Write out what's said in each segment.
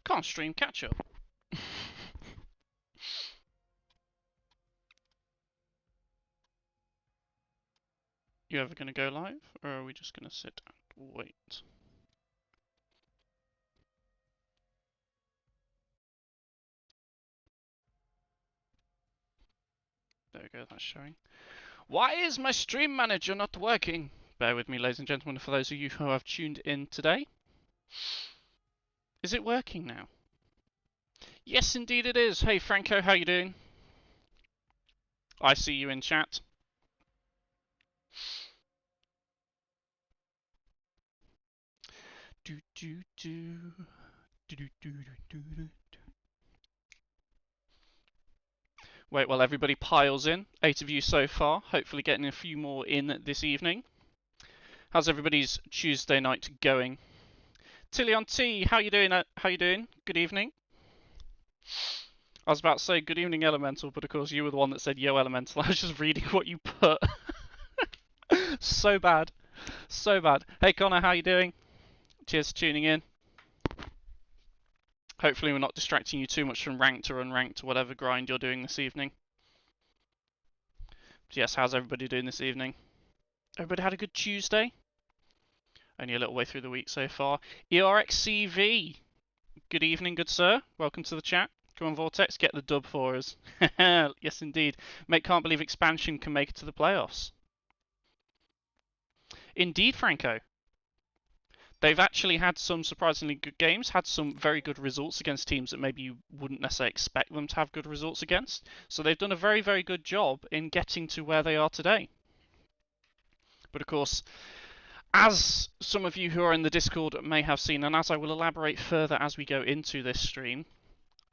Can't stream catch up. You ever gonna go live, or are we just gonna sit and wait? There we go, that's showing. Why is my stream manager not working? Bear with me, ladies and gentlemen, for those of you who have tuned in today. Is it working now? Yes, indeed it is. Hey, Franco, how you doing? I see you in chat. Do do do do do do do do. Wait while everybody piles in. 8 of you so far. Hopefully getting a few more in this evening. How's everybody's Tuesday night going? Tillion T, how you doing? How you doing? Good evening. I was about to say good evening, Elemental, but of course you were the one that said yo, Elemental. I was just reading what you put. So bad. So bad. Hey, Connor, how you doing? Cheers for tuning in. Hopefully we're not distracting you too much from ranked or unranked or whatever grind you're doing this evening. Yes, how's everybody doing this evening? Everybody had a good Tuesday? Only a little way through the week so far. ERXCV, good evening, good sir. Welcome to the chat. Come on, Vortex, get the dub for us. Yes, indeed. Mate, can't believe expansion can make it to the playoffs. Indeed, Franco. They've actually had some surprisingly good games, had some very good results against teams that maybe you wouldn't necessarily expect them to have good results against. So they've done a very, very good job in getting to where they are today. But of course, as some of you who are in the Discord may have seen, and as I will elaborate further as we go into this stream,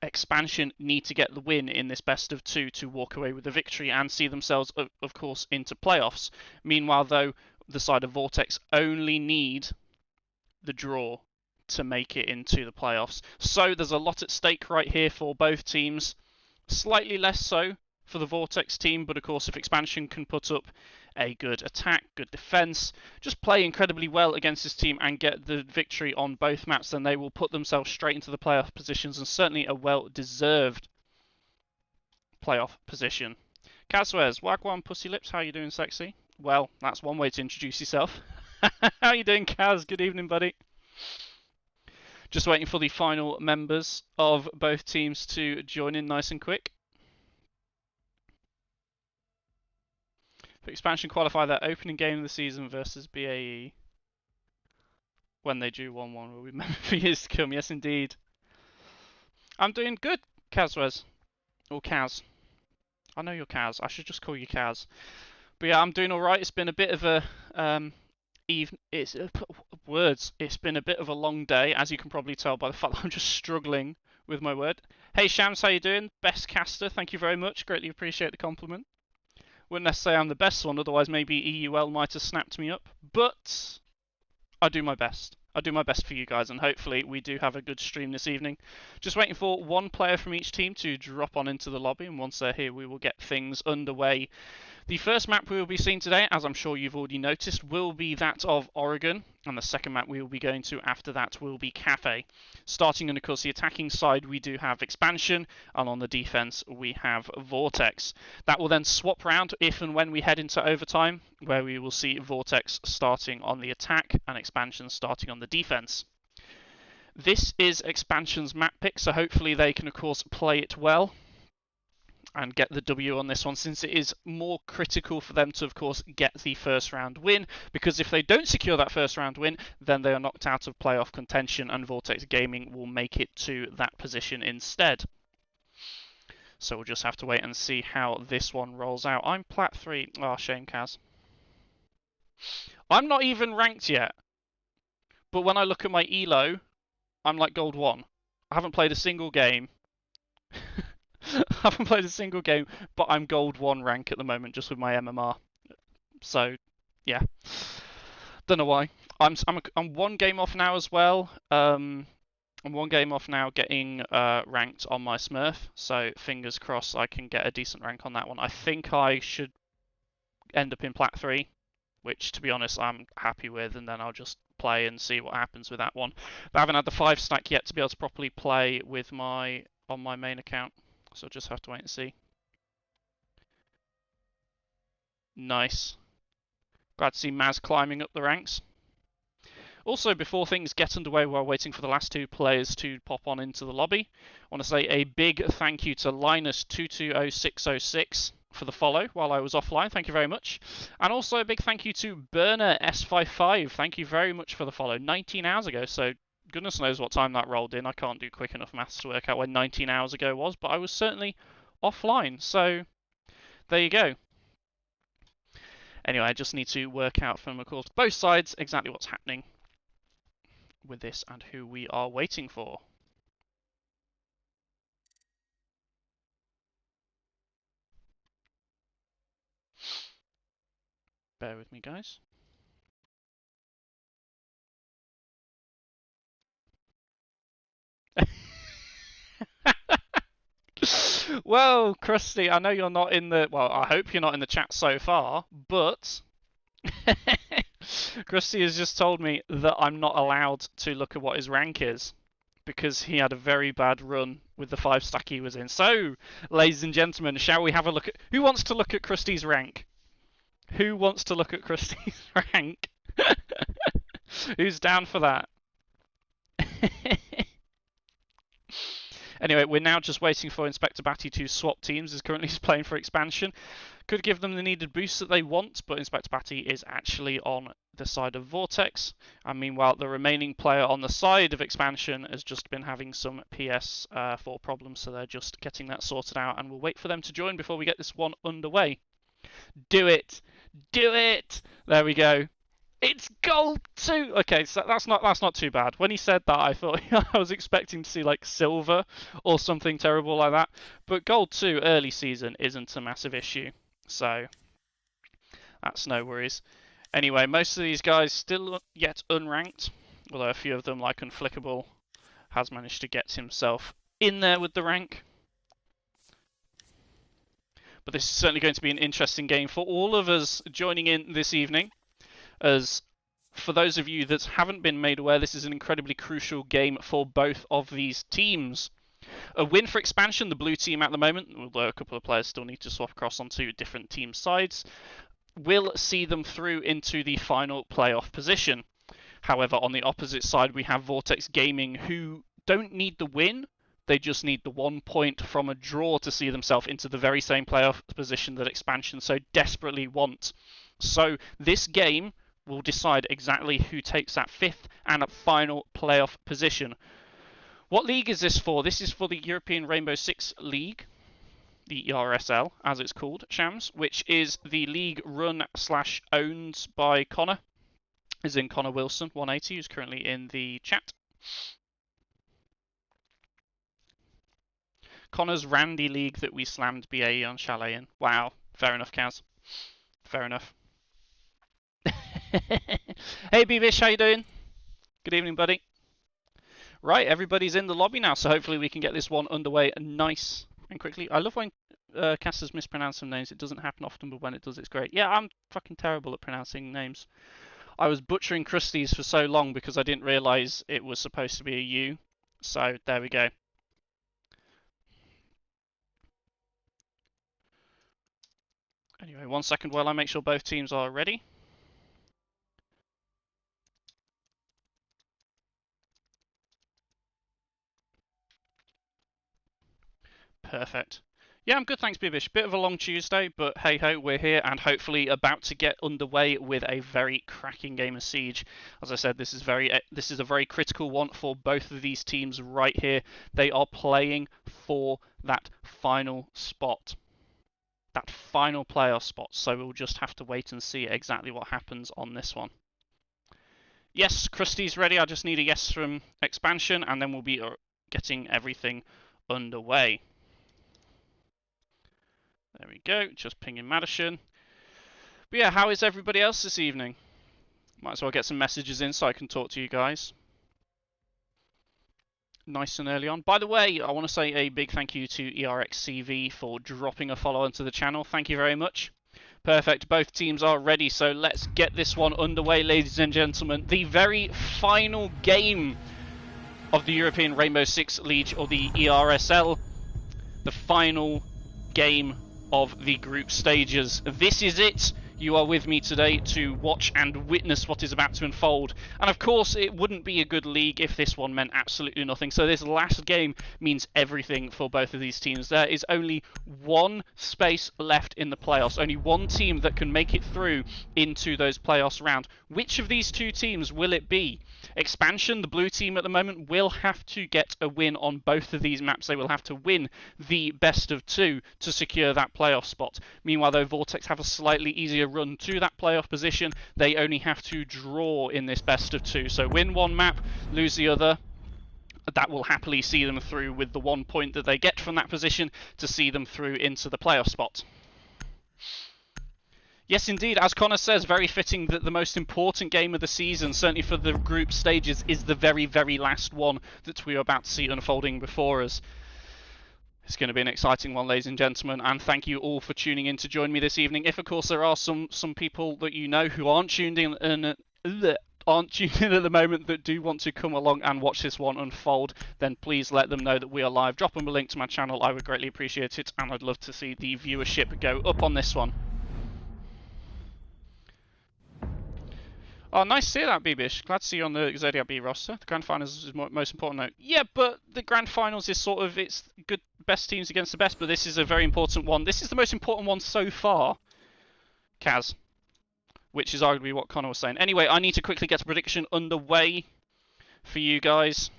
expansion need to get the win in this best of two to walk away with a victory and see themselves, of course, into playoffs. Meanwhile, though, the side of Vortex only need the draw to make it into the playoffs. So there's a lot at stake right here for both teams. Slightly less so for the Vortex team, but of course if expansion can put up a good attack, good defense, just play incredibly well against this team and get the victory on both maps, then they will put themselves straight into the playoff positions and certainly a well-deserved playoff position. Kazwez, Wagwan Pussy Lips, how you doing, sexy? Well, that's one way to introduce yourself. How you doing, Kaz? Good evening, buddy. Just waiting for the final members of both teams to join in nice and quick. For expansion qualify their opening game of the season versus BAE. When they do 1-1 will be remembered for years to come. Yes, indeed. I'm doing good, Kazwez. Or Kaz. I know you're Kaz. I should just call you Kaz. But yeah, I'm doing alright. It's been a bit of a... It's been a bit of a long day, as you can probably tell by the fact that I'm just struggling with my word. Hey Shams, how you doing? Best caster, thank you very much. Greatly appreciate the compliment. Wouldn't necessarily say I'm the best one, otherwise maybe EUL might have snapped me up. But I do my best. I do my best for you guys, and hopefully we do have a good stream this evening. Just waiting for one player from each team to drop on into the lobby, and once they're here, we will get things underway. The first map we will be seeing today, as I'm sure you've already noticed, will be that of Oregon, and the second map we will be going to after that will be Cafe. Starting on, of course, the attacking side, we do have Expansion, and on the defense, we have Vortex. That will then swap round if and when we head into overtime, where we will see Vortex starting on the attack and Expansion starting on the defense. This is Expansion's map pick, so hopefully they can, of course, play it well and get the W on this one, since it is more critical for them to, of course, get the first round win, because if they don't secure that first round win, then they are knocked out of playoff contention, and Vortex Gaming will make it to that position instead. So we'll just have to wait and see how this one rolls out. I'm Plat 3. Oh, shame, Kaz. I'm not even ranked yet, but when I look at my ELO, I'm like Gold 1. I haven't played a single game. I haven't played a single game, but I'm Gold 1 rank at the moment, just with my MMR. So, yeah. Don't know why. I'm one game off now as well. I'm one game off now getting ranked on my Smurf. So, fingers crossed I can get a decent rank on that one. I think I should end up in Plat 3, which, to be honest, I'm happy with, and then I'll just play and see what happens with that one. But I haven't had the 5 stack yet to be able to properly play with on my main account, so I'll just have to wait and see. Nice. Glad to see Maz climbing up the ranks. Also, before things get underway while waiting for the last 2 players to pop on into the lobby, I want to say a big thank you to Linus220606 for the follow while I was offline. Thank you very much. And also a big thank you to Burner S55. Thank you very much for the follow. 19 hours ago, so goodness knows what time that rolled in. I can't do quick enough maths to work out when 19 hours ago was, but I was certainly offline. So there you go. Anyway, I just need to work out from, of course, both sides exactly what's happening with this and who we are waiting for. Bear with me, guys. Well, Krusty, I know you're not in the... Well, I hope you're not in the chat so far, but... Krusty has just told me that I'm not allowed to look at what his rank is because he had a very bad run with the 5 stack he was in. So, ladies and gentlemen, shall we have a look at... Who wants to look at Krusty's rank? Who wants to look at Krusty's rank? Who's down for that? Anyway, we're now just waiting for Inspector Batty to swap teams, as currently he's playing for expansion. Could give them the needed boost that they want, but Inspector Batty is actually on the side of Vortex. And meanwhile, the remaining player on the side of expansion has just been having some PS4 problems, so they're just getting that sorted out, and we'll wait for them to join before we get this one underway. Do it! Do it! There we go. It's gold too. Okay, so that's not too bad. When he said that, I thought I was expecting to see like silver or something terrible like that. But gold 2 early season isn't a massive issue, so that's no worries. Anyway, most of these guys still yet unranked, although a few of them, like Unflickable, has managed to get himself in there with the rank. But this is certainly going to be an interesting game for all of us joining in this evening. As for those of you that haven't been made aware, this is an incredibly crucial game for both of these teams. A win for expansion, the blue team at the moment, although a couple of players still need to swap across onto different team sides, will see them through into the final playoff position. However, on the opposite side, we have Vortex Gaming, who don't need the win. They just need the 1 point from a draw to see themselves into the very same playoff position that expansion so desperately want. So this game will decide exactly who takes that 5th and final playoff position. What league is this for? This is for the European Rainbow Six League, the ERSL, as it's called, Shams, which is the league run/owned by Connor, as in Connor Wilson, 180, who's currently in the chat. Connor's Randy League that we slammed BAE on Chalet in. Wow, fair enough, Kaz. Fair enough. Hey Beavish, how you doing? Good evening, buddy. Right, everybody's in the lobby now, so hopefully we can get this one underway nice and quickly. I love when casters mispronounce some names. It doesn't happen often, but when it does, it's great. Yeah, I'm fucking terrible at pronouncing names. I was butchering Krusty's for so long because I didn't realise it was supposed to be a U. So, there we go. Anyway, 1 second while I make sure both teams are ready. Perfect. Yeah, I'm good, thanks, Bibish. Bit of a long Tuesday, but hey ho, we're here and hopefully about to get underway with a very cracking game of Siege. As I said, this is a very critical one for both of these teams right here. They are playing for that final spot, that final playoff spot. So we'll just have to wait and see exactly what happens on this one. Yes, Krusty's ready. I just need a yes from expansion, and then we'll be getting everything underway. There we go, just pinging Madison. But yeah, how is everybody else this evening? Might as well get some messages in so I can talk to you guys. Nice and early on. By the way, I want to say a big thank you to ERXCV for dropping a follow onto the channel. Thank you very much. Perfect. Both teams are ready, so let's get this one underway, ladies and gentlemen. The very final game of the European Rainbow Six League, or the ERSL. The final game of the group stages. This is it. You are with me today to watch and witness what is about to unfold. And of course, it wouldn't be a good league if this one meant absolutely nothing. So this last game means everything for both of these teams. There is only one space left in the playoffs. Only one team that can make it through into those playoffs round. Which of these two teams will it be? Expansion, the blue team at the moment, will have to get a win on both of these maps. They will have to win the best of two to secure that playoff spot. Meanwhile, though, Vortex have a slightly easier run to that playoff position. They only have to draw in this best of two. So win one map, lose the other. That will happily see them through with the 1 point that they get from that position to see them through into the playoff spot. Yes, indeed, as Connor says, very fitting that the most important game of the season, certainly for the group stages, is the very, very last one that we are about to see unfolding before us. It's going to be an exciting one, ladies and gentlemen, and thank you all for tuning in to join me this evening. If, of course, there are some people that you know who aren't tuned in at the moment that do want to come along and watch this one unfold, then please let them know that we are live. Drop them a link to my channel. I would greatly appreciate it, and I'd love to see the viewership go up on this one. Oh, nice to see that, B-Bish. Glad to see you on the Zodiac B roster. The Grand Finals is most important note. Yeah, but the Grand Finals is sort of, it's good, best teams against the best, but this is a very important one. This is the most important one so far, Kaz, which is arguably what Connor was saying. Anyway, I need to quickly get a prediction underway for you guys,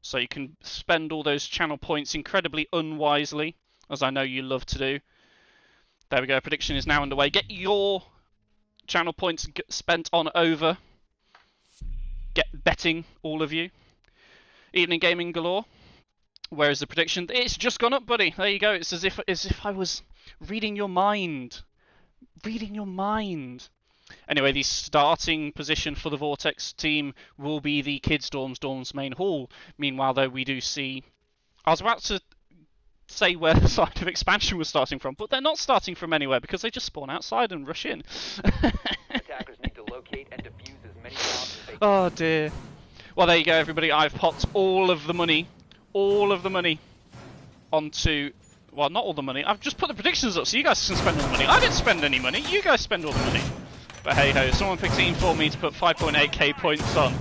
so you can spend all those channel points incredibly unwisely, as I know you love to do. There we go, prediction is now underway. Get your channel points spent on over. Get betting, all of you. Evening gaming galore. Where is the prediction? It's just gone up, buddy. There you go. It's as if I was reading your mind. Reading your mind. Anyway, the starting position for the Vortex team will be the Kids Dorms main hall. Meanwhile, though, we do see... I was about to say where the side of expansion was starting from, but they're not starting from anywhere because they just spawn outside and rush in. Attackers need to locate and defuse as many bombs as they can. Oh dear. Well, there you go, everybody. I've popped all of the money onto... Well, not all the money. I've just put the predictions up so you guys can spend all the money. I didn't spend any money. You guys spend all the money. But hey ho, someone picked team for me to put 5.8k points on.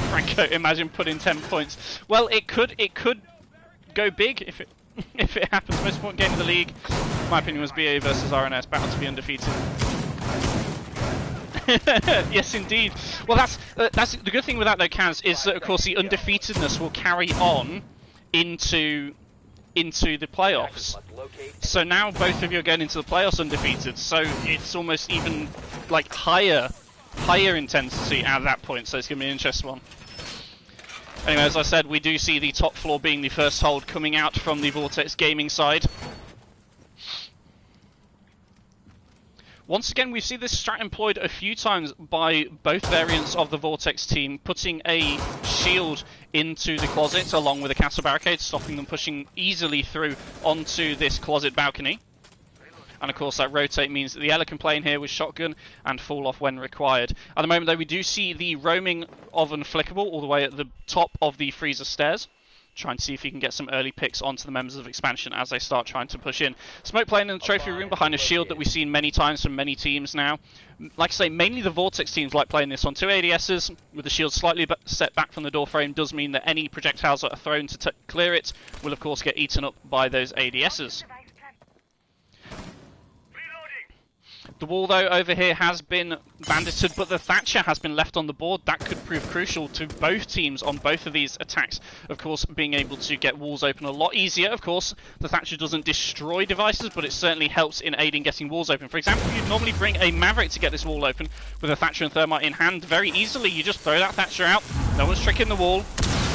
Franco, imagine putting 10 points. Well, it could go big if it happens. Most important game of the league, in my opinion, was BA versus RNS, battle to be undefeated. Yes, indeed. Well, that's the good thing with that though, Kaz, is that of course the undefeatedness will carry on into the playoffs. So now both of you are going into the playoffs undefeated. So it's almost even like higher intensity at that point. So it's going to be an interesting one. Anyway, as I said, we do see the top floor being the first hold coming out from the Vortex gaming side. Once again, we've seen this strat employed a few times by both variants of the Vortex team, putting a shield into the closet along with a castle barricade, stopping them pushing easily through onto this closet balcony. And of course that rotate means that the Ela can play in here with shotgun and fall off when required. At the moment though, we do see the roaming oven flickable all the way at the top of the freezer stairs. Trying to see if he can get some early picks onto the members of expansion as they start trying to push in. Smoke playing in the trophy room behind a shield that we've seen many times from many teams now. Like I say, mainly the Vortex teams like playing this on two ADSs with the shield slightly set back from the door frame. Does mean that any projectiles that are thrown to clear it will of course get eaten up by those ADSs. The wall, though, over here has been bandited, but the Thatcher has been left on the board. That could prove crucial to both teams on both of these attacks. Of course, being able to get walls open a lot easier. Of course, the Thatcher doesn't destroy devices, but it certainly helps in aiding getting walls open. For example, you'd normally bring a Maverick to get this wall open with a Thatcher and Thermite in hand. Very easily, you just throw that Thatcher out. No one's tricking the wall.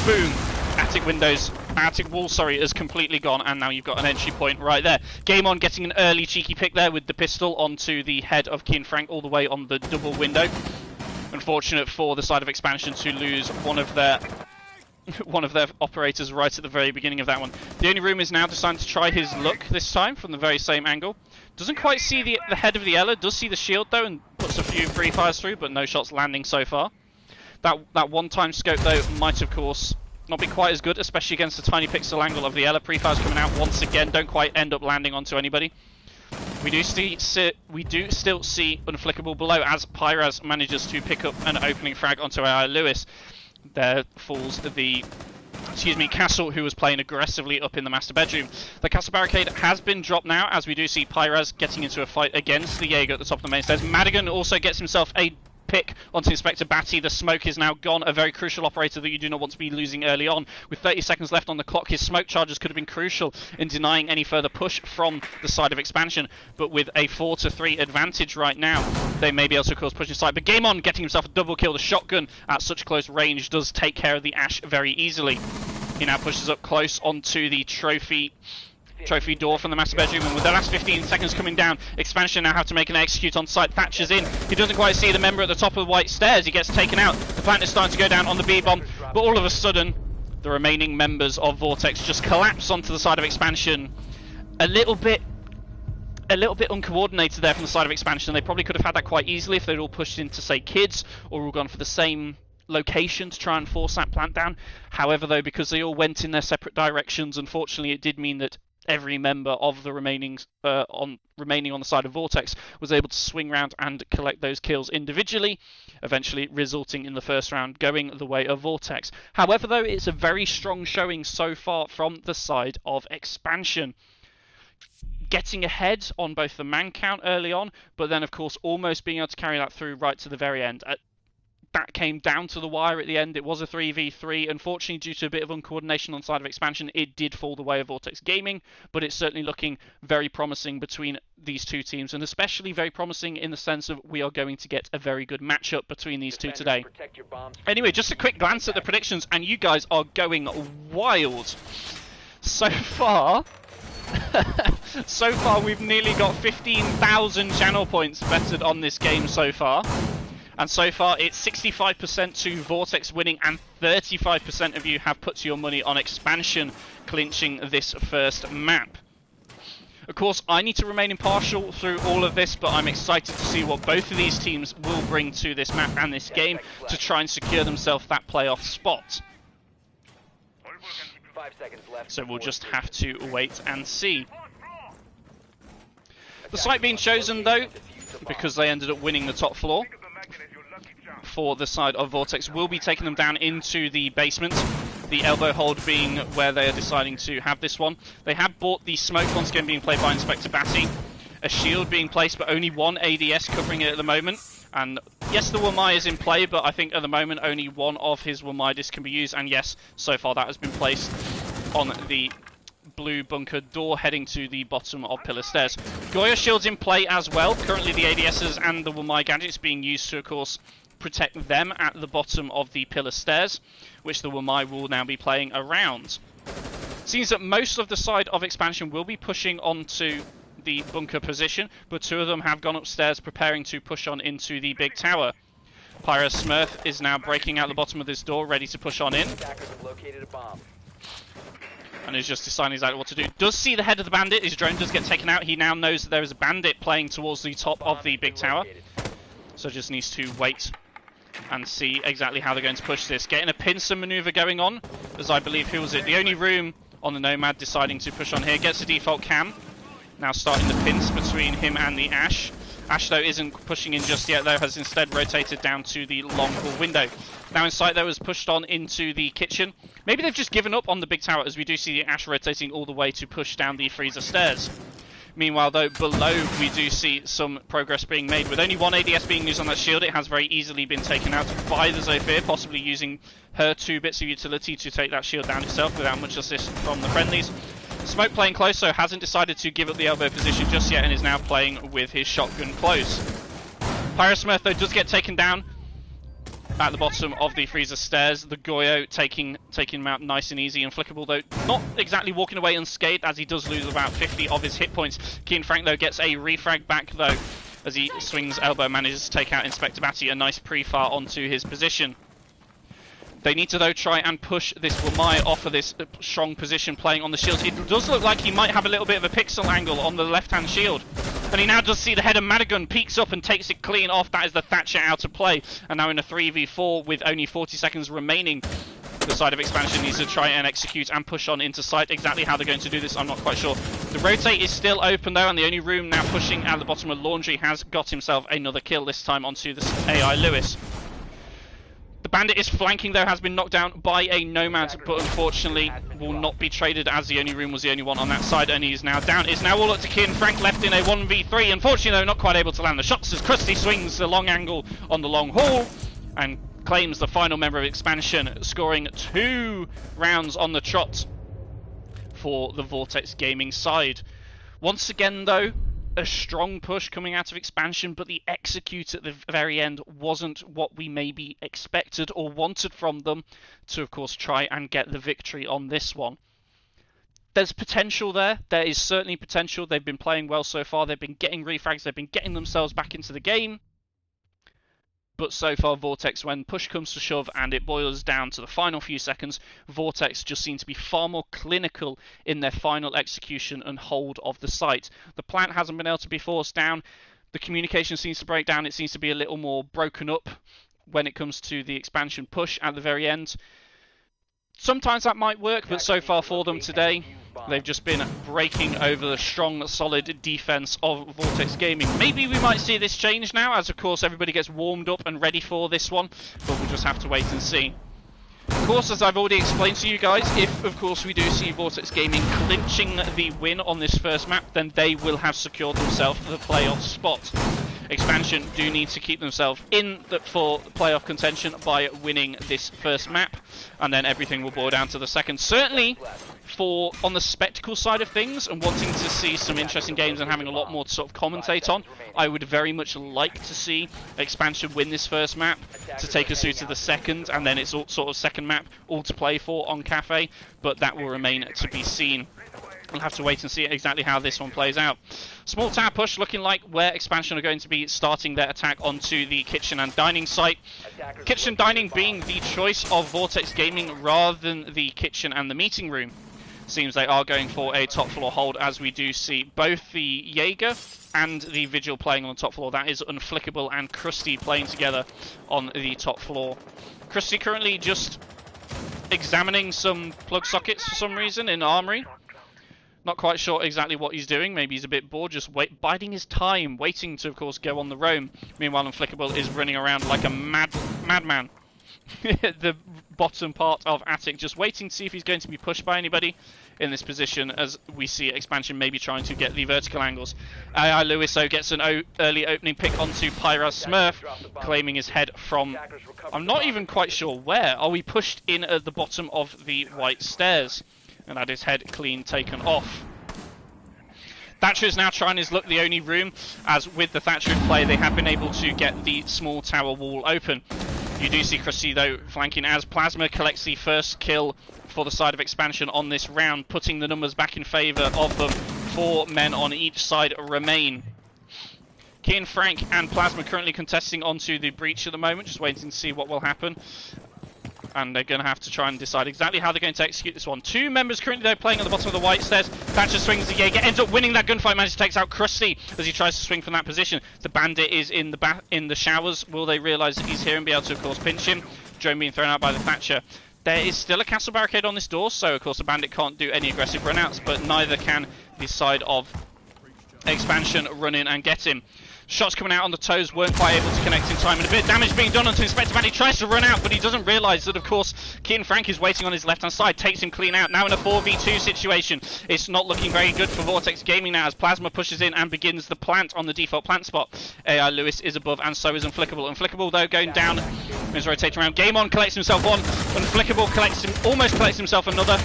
Boom. Attic wall, sorry, is completely gone, and now you've got an entry point right there. Game On getting an early cheeky pick there with the pistol onto the head of Keen Frank all the way on the double window. Unfortunate for the side of expansion to lose one of their operators right at the very beginning of that one. The only room is now deciding to try his luck this time from the very same angle. Doesn't quite see the head of the Ella, does see the shield though, and puts a few free fires through, but no shots landing so far. That one-time scope though might of course not be quite as good, especially against the tiny pixel angle of the Ella. Pre-fires coming out once again, don't quite end up landing onto anybody. We do still see Unflickable below as Pyraz manages to pick up an opening frag onto AI Lewis. There falls the Castle, who was playing aggressively up in the master bedroom. The Castle barricade has been dropped now, as we do see Pyraz getting into a fight against the Jaeger at the top of the main stairs. Madigan also gets himself a pick onto Inspector Batty. The smoke is now gone, a very crucial operator that you do not want to be losing early on. With 30 seconds left on the clock, his smoke charges could have been crucial in denying any further push from the side of expansion, but with a 4-3 advantage right now, they may be able to of course push inside. But Game On getting himself a double kill. The shotgun at such close range does take care of the Ash very easily. He now pushes up close onto the trophy door from the master bedroom, and with the last 15 seconds coming down, Expansion now have to make an execute on site. Thatcher's in. He doesn't quite see the member at the top of the white stairs. He gets taken out. The plant is starting to go down on the B-bomb, but all of a sudden, the remaining members of Vortex just collapse onto the side of Expansion. A little bit uncoordinated there from the side of Expansion. They probably could have had that quite easily if they'd all pushed into, say, Kids, or all gone for the same location to try and force that plant down. However, though, because they all went in their separate directions, unfortunately, it did mean that every member of the remaining on the side of Vortex was able to swing round and collect those kills individually, eventually resulting in the first round going the way of Vortex. However, though, it's a very strong showing so far from the side of Expansion. Getting ahead on both the man count early on, but then of course almost being able to carry that through right to the very end. That came down to the wire at the end. It was a 3v3. Unfortunately, due to a bit of uncoordination on the side of Expansion, it did fall the way of Vortex Gaming, but it's certainly looking very promising between these two teams, and especially very promising in the sense of we are going to get a very good matchup between these two today. Anyway, just a quick glance at the predictions, and you guys are going wild. So far, we've nearly got 15,000 channel points betted on this game so far. And so far, it's 65% to Vortex winning, and 35% of you have put your money on Expansion clinching this first map. Of course, I need to remain impartial through all of this, but I'm excited to see what both of these teams will bring to this map and this game to try and secure themselves that playoff spot. 5 seconds left. So we'll just have to wait and see. The site being chosen, though, because they ended up winning the top floor, for the side of Vortex, will be taking them down into the basement. The elbow hold being where they are deciding to have this one. They have bought the smoke, once again being played by Inspector Batty. A shield being placed, but only one ADS covering it at the moment. And yes, the Wamai is in play, but I think at the moment only one of his Wamai discs can be used. And yes, so far that has been placed on the blue bunker door heading to the bottom of pillar stairs. Goya shields in play as well. Currently the ADSs and the Wamai gadgets being used to, of course, protect them at the bottom of the pillar stairs, which the Wamai will now be playing around. Seems that most of the side of Expansion will be pushing onto the bunker position, but two of them have gone upstairs preparing to push on into the big tower. Pyro Smurf is now breaking out the bottom of this door, ready to push on in. And is just deciding exactly what to do. Does see the head of the bandit. His drone does get taken out. He now knows that there is a bandit playing towards the top of the big tower. So just needs to wait and see exactly how they're going to push this. Getting a pincer maneuver going on, as I believe, who was it? The only room on the Nomad deciding to push on here. Gets a default cam. Now starting the pinch between him and the Ash. Ash, though, isn't pushing in just yet, though, has instead rotated down to the long hall window. Now in sight, though, has pushed on into the kitchen. Maybe they've just given up on the big tower, as we do see the Ash rotating all the way to push down the freezer stairs. Meanwhile, though, below we do see some progress being made. With only one ADS being used on that shield, it has very easily been taken out by the Zofia, possibly using her 2 bits of utility to take that shield down itself without much assist from the friendlies. Smoke playing close, so hasn't decided to give up the elbow position just yet, and is now playing with his shotgun close. Pyrosmurf, though, does get taken down at the bottom of the freezer stairs. The Goyo taking him out nice and easy. Unflickable, though, not exactly walking away unscathed, as he does lose about 50 of his hit points. Keen Frank, though, gets a refrag back, though, as he swings elbow, manages to take out Inspector Batty, a nice pre-fire onto his position. They need to, though, try and push this Wamai off of this strong position playing on the shields. It does look like he might have a little bit of a pixel angle on the left-hand shield. and he now does see the head of Madigan, peeks up and takes it clean off. That is the Thatcher out of play, and now in a 3v4 with only 40 seconds remaining. The side of expansion needs to try and execute and push on into site. Exactly how they're going to do this, I'm not quite sure. The rotate is still open though, and the only room now pushing at the bottom of Laundry has got himself another kill, this time onto the AI Lewis. The bandit is flanking though, has been knocked down by a Nomad, but unfortunately will not be traded as the only room was the only one on that side, and he is now down. It's now all up to Kian Frank, left in a 1v3. Unfortunately though, not quite able to land the shots as Krusty swings the long angle on the long haul and claims the final member of expansion, scoring 2 rounds on the trot for the Vortex Gaming side. Once again though, a strong push coming out of expansion, but the execute at the very end wasn't what we maybe expected or wanted from them to of course try and get the victory on this one. There's potential there. There is certainly potential. They've been playing well so far. They've been getting refrags. They've been getting themselves back into the game. But so far, Vortex, when push comes to shove and it boils down to the final few seconds, Vortex just seem to be far more clinical in their final execution and hold of the site. The plant hasn't been able to be forced down. The communication seems to break down. It seems to be a little more broken up when it comes to the expansion push at the very end. Sometimes that might work, but so far for them today, they've just been breaking over the strong, solid defense of Vortex Gaming. Maybe we might see this change now, as of course everybody gets warmed up and ready for this one, but we'll just have to wait and see. Of course, as I've already explained to you guys, if of course we do see Vortex Gaming clinching the win on this first map, then they will have secured themselves the playoff spot. Expansion do need to keep themselves in for playoff contention by winning this first map, and then everything will boil down to the second. Certainly, for on the spectacle side of things and wanting to see some interesting games and having a lot more to sort of commentate on, I would very much like to see Expansion win this first map to take us through to the second, and then it's all sort of second map all to play for on Cafe, but that will remain to be seen. We'll have to wait and see exactly how this one plays out. Small tower push looking like where Expansion are going to be starting their attack onto the kitchen and dining site. Kitchen dining being the choice of Vortex Gaming rather than the kitchen and the meeting room. Seems they are going for a top floor hold, as we do see both the Jaeger and the Vigil playing on the top floor. That is Unflickable and Krusty playing together on the top floor. Krusty currently just examining some plug sockets for some reason in Armory. Not quite sure exactly what he's doing. Maybe he's a bit bored, just biding his time, waiting to, of course, go on the roam. Meanwhile, Unflickable is running around like a madman. The bottom part of Attic, just waiting to see if he's going to be pushed by anybody in this position, as we see Expansion maybe trying to get the vertical angles. AI Lewis, though, gets an early opening pick onto Pyra's Smurf, claiming his head from... I'm not even quite sure where. Are we pushed in at the bottom of the white stairs? And had his head clean taken off. Thatcher is now trying his luck the only room, as with the Thatcher in play they have been able to get the small tower wall open. You do see Krusty though flanking as Plasma collects the first kill for the side of Expansion on this round, putting the numbers back in favour of them. 4 men on each side remain. Kian Frank and Plasma currently contesting onto the breach at the moment, just waiting to see what will happen. And they're going to have to try and decide exactly how they're going to execute this one. 2 members currently though playing at the bottom of the white stairs. Thatcher swings the Jaeger, ends up winning that gunfight, manages to take out Krusty as he tries to swing from that position. The bandit is in the showers. Will they realise that he's here and be able to, of course, pinch him? Drone being thrown out by the Thatcher. There is still a castle barricade on this door, so of course the bandit can't do any aggressive runouts, but neither can the side of Expansion run in and get him. Shots coming out on the toes, weren't quite able to connect in time, and a bit of damage being done onto Inspector Bandit. He tries to run out, but he doesn't realise that, of course, Kian Frank is waiting on his left-hand side, takes him clean out. Now in a 4v2 situation, it's not looking very good for Vortex Gaming now, as Plasma pushes in and begins the plant on the default plant spot. AI Lewis is above, and so is Unflickable. Unflickable, though, going down, is rotating around. Game On collects himself one, Unflickable almost collects himself another.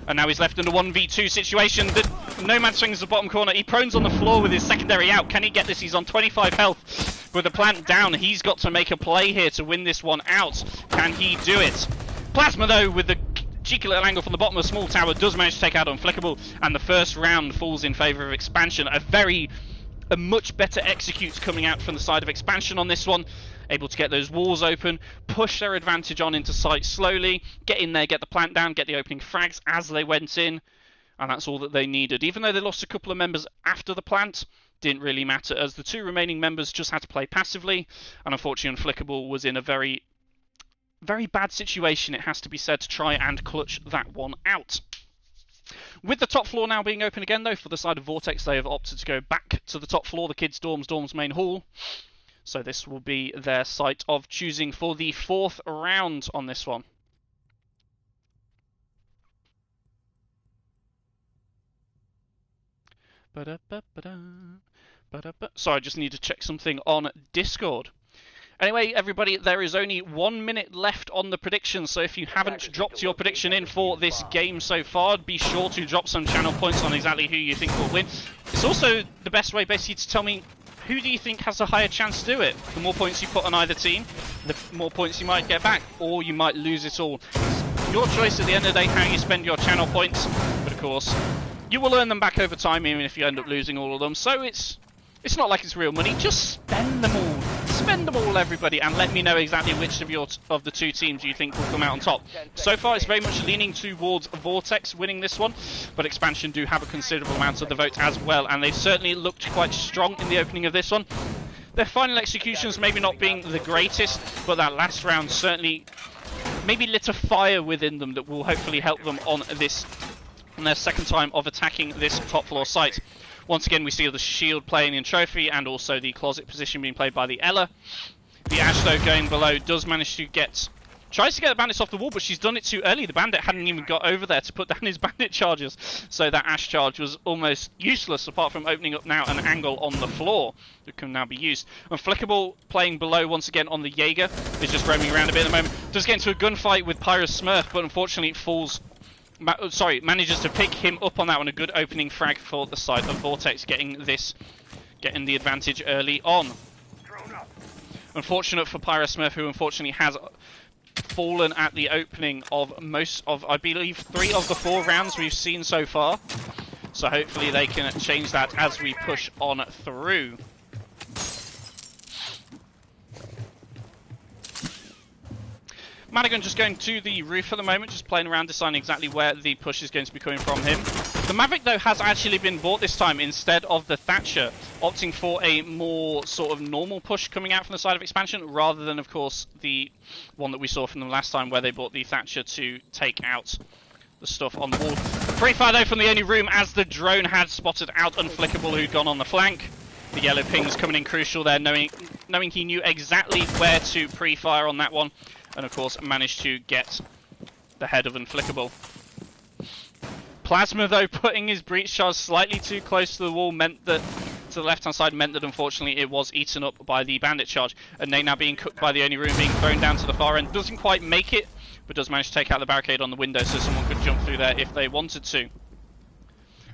And now he's left in a 1v2 situation. The Nomad swings the bottom corner. He prones on the floor with his secondary out. Can he get this? He's on 25 health. With the plant down, he's got to make a play here to win this one out. Can he do it? Plasma, though, with the cheeky little angle from the bottom of a small tower, does manage to take out Unflickable. And the first round falls in favour of Expansion. A much better execute coming out from the side of Expansion on this one. Able to get those walls open, push their advantage on into sight slowly, get in there, get the plant down, get the opening frags as they went in, and that's all that they needed. Even though they lost a couple of members after the plant, didn't really matter, as the two remaining members just had to play passively, and unfortunately Unflickable was in a very, very bad situation, it has to be said, to try and clutch that one out. With the top floor now being open again, though, for the side of Vortex, they have opted to go back to the top floor, the kids' dorms main hall. So this will be their site of choosing for the 4th round on this one. So I just need to check something on Discord. Anyway, everybody, there is only 1 minute left on the prediction, so if you haven't dropped your prediction in for this game so far, be sure to drop some channel points on exactly who you think will win. It's also the best way, basically, to tell me who do you think has a higher chance to do it. The more points you put on either team, the more points you might get back, or you might lose it all. It's your choice at the end of the day how you spend your channel points, but of course, you will earn them back over time even if you end up losing all of them, so it's not like it's real money. Just spend them all. Spend them all, everybody, and let me know exactly which of the two teams you think will come out on top. So far, it's very much leaning towards Vortex winning this one, but Expansion do have a considerable amount of the vote as well, and they've certainly looked quite strong in the opening of this one. Their final executions maybe not being the greatest, but that last round certainly maybe lit a fire within them that will hopefully help them on their second time of attacking this top floor site. Once again, we see the shield playing in trophy and also the closet position being played by the Ella. The Ash, though, going below, does manage to tries to get the bandits off the wall, but she's done it too early. The bandit hadn't even got over there to put down his bandit charges, so that Ash charge was almost useless, apart from opening up now an angle on the floor that can now be used. Unflickable playing below once again on the Jaeger, is just roaming around a bit at the moment. Does get into a gunfight with Pyrus Smurf, but unfortunately falls. Manages to pick him up on that one. A good opening frag for the side of Vortex, getting the advantage early on. Unfortunate for Pyrus Smurf, who unfortunately has fallen at the opening of most of, I believe, 3 of the 4 rounds we've seen so far. So hopefully they can change that as we push on through. Madigan just going to the roof at the moment, just playing around, deciding exactly where the push is going to be coming from him. The Maverick, though, has actually been bought this time instead of the Thatcher, opting for a more sort of normal push coming out from the side of Expansion, rather than, of course, the one that we saw from them last time, where they bought the Thatcher to take out the stuff on the wall. Free fire, though, from the only room, as the drone had spotted out Unflickable, who'd gone on the flank. The yellow ping's coming in crucial there, knowing he knew exactly where to pre-fire on that one. And of course managed to get the head of Unflickable. Plasma, though, putting his breach charge slightly too close to the wall meant that, to the left hand side, meant that unfortunately it was eaten up by the bandit charge. And Nate now being cooked by the only room, being thrown down to the far end. Doesn't quite make it, but does manage to take out the barricade on the window so someone could jump through there if they wanted to.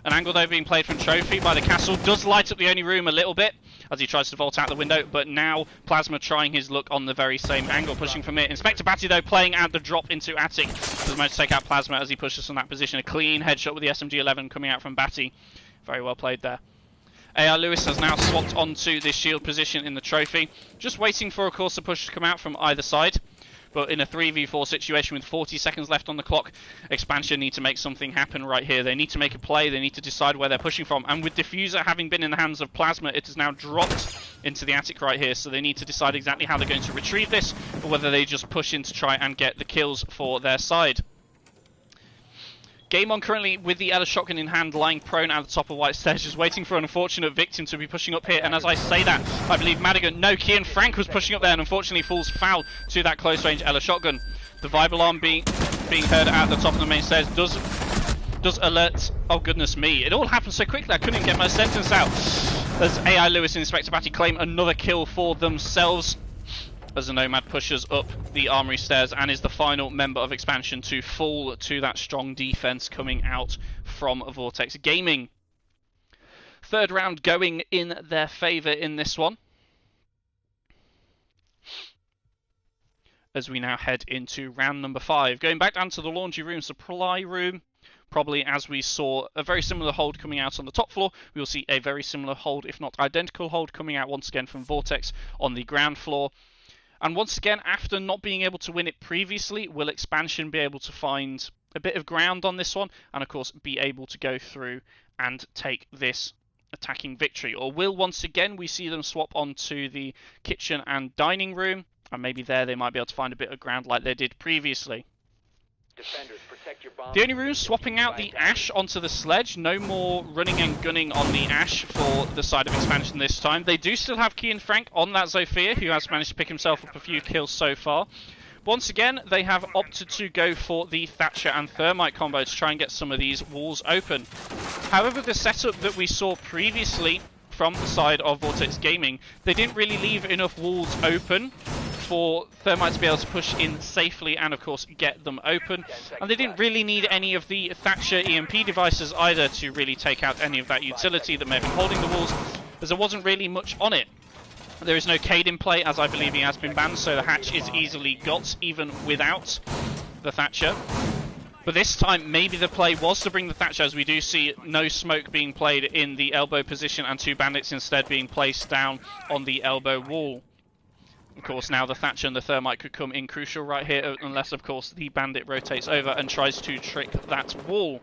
An angle, though, being played from Trophy by the castle does light up the only room a little bit as he tries to vault out the window, but now Plasma trying his luck on the very same angle, pushing from it. Inspector Batty, though, playing out the drop into Attic, does manage to take out Plasma as he pushes from that position. A clean headshot with the SMG-11 coming out from Batty. Very well played there. AR Lewis has now swapped onto this shield position in the Trophy, just waiting for, of course, a push to come out from either side. But in a 3v4 situation with 40 seconds left on the clock, Expansion need to make something happen right here. They need to make a play, they need to decide where they're pushing from. And with Diffuser having been in the hands of Plasma, it has now dropped into the attic right here. So they need to decide exactly how they're going to retrieve this, or whether they just push in to try and get the kills for their side. Game on currently with the Ella shotgun in hand, lying prone at the top of White Stairs, just waiting for an unfortunate victim to be pushing up here. And as I say that, I believe Madigan, no, Kian Frank was pushing up there and unfortunately falls foul to that close range Ella shotgun. The vibe alarm being heard at the top of the main stairs does alert. Oh goodness me, it all happened so quickly I couldn't even get my sentence out. As AI Lewis and Inspector Batty claim another kill for themselves, as the Nomad pushes up the armory stairs and is the final member of Expansion to fall to that strong defense coming out from Vortex Gaming. Third round going in their favor in this one, as we now head into round number 5. Going back down to the laundry room, supply room. Probably, as we saw a very similar hold coming out on the top floor, we will see a very similar hold, if not identical hold, coming out once again from Vortex on the ground floor. And once again, after not being able to win it previously, will Expansion be able to find a bit of ground on this one? And of course, be able to go through and take this attacking victory? Or will, once again, we see them swap onto the kitchen and dining room? And maybe there they might be able to find a bit of ground like they did previously. Defenders, protect your bomb. The only room swapping out the Ash onto the sledge. No more running and gunning on the Ash for the side of expansion this time. They do still have Kean Frank on that Zofia, who has managed to pick himself up a few kills so far. Once again, they have opted to go for the Thatcher and Thermite combo to try and get some of these walls open. However, the setup that we saw previously from the side of Vortex Gaming, they didn't really leave enough walls open for Thermite to be able to push in safely and of course get them open, and they didn't really need any of the Thatcher EMP devices either to really take out any of that utility that may have been holding the walls, as there wasn't really much on it. There is no Cade in play, as I believe he has been banned, so the hatch is easily got even without the Thatcher. But this time, maybe the play was to bring the Thatcher, as we do see no smoke being played in the elbow position and 2 bandits instead being placed down on the elbow wall. Of course, now the Thatcher and the Thermite could come in crucial right here, unless, of course, the bandit rotates over and tries to trick that wall.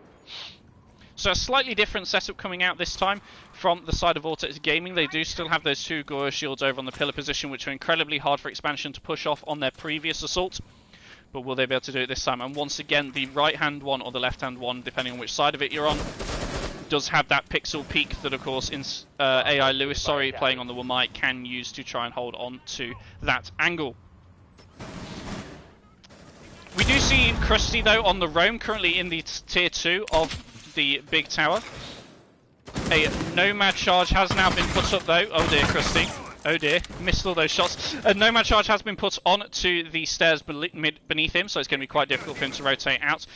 So a slightly different setup coming out this time from the side of Vortex Gaming. They do still have those 2 Goro shields over on the pillar position, which are incredibly hard for expansion to push off on their previous assault. But will they be able to do it this time? And once again, the right-hand one or the left-hand one, depending on which side of it you're on, does have that pixel peak that, of course, in AI Lewis, playing on the Wamai, can use to try and hold on to that angle. We do see Krusty, though, on the roam, currently in the tier 2 of the big tower. A Nomad charge has now been put up, though. Oh dear, Krusty. Oh dear, missed all those shots. A Nomad charge has been put on to the stairs beneath him, so it's going to be quite difficult for him to rotate out.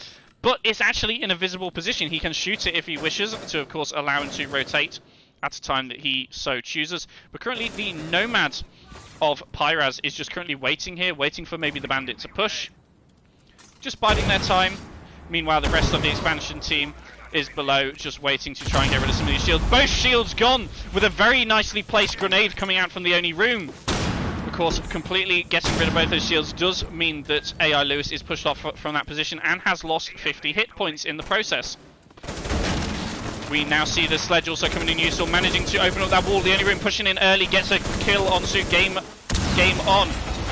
But it's actually in a visible position. He can shoot it if he wishes to, of course, allow him to rotate at a time that he so chooses. But currently the Nomad of Pyraz is just currently waiting here, waiting for maybe the bandit to push. Just biding their time. Meanwhile, the rest of the expansion team is below, just waiting to try and get rid of some of these shields. Both shields gone, with a very nicely placed grenade coming out from the only room. Of course, completely getting rid of both those shields does mean that AI Lewis is pushed off from that position and has lost 50 hit points in the process. We now see the sledge also coming in useful, managing to open up that wall. The only room pushing in early gets a kill onto Game On.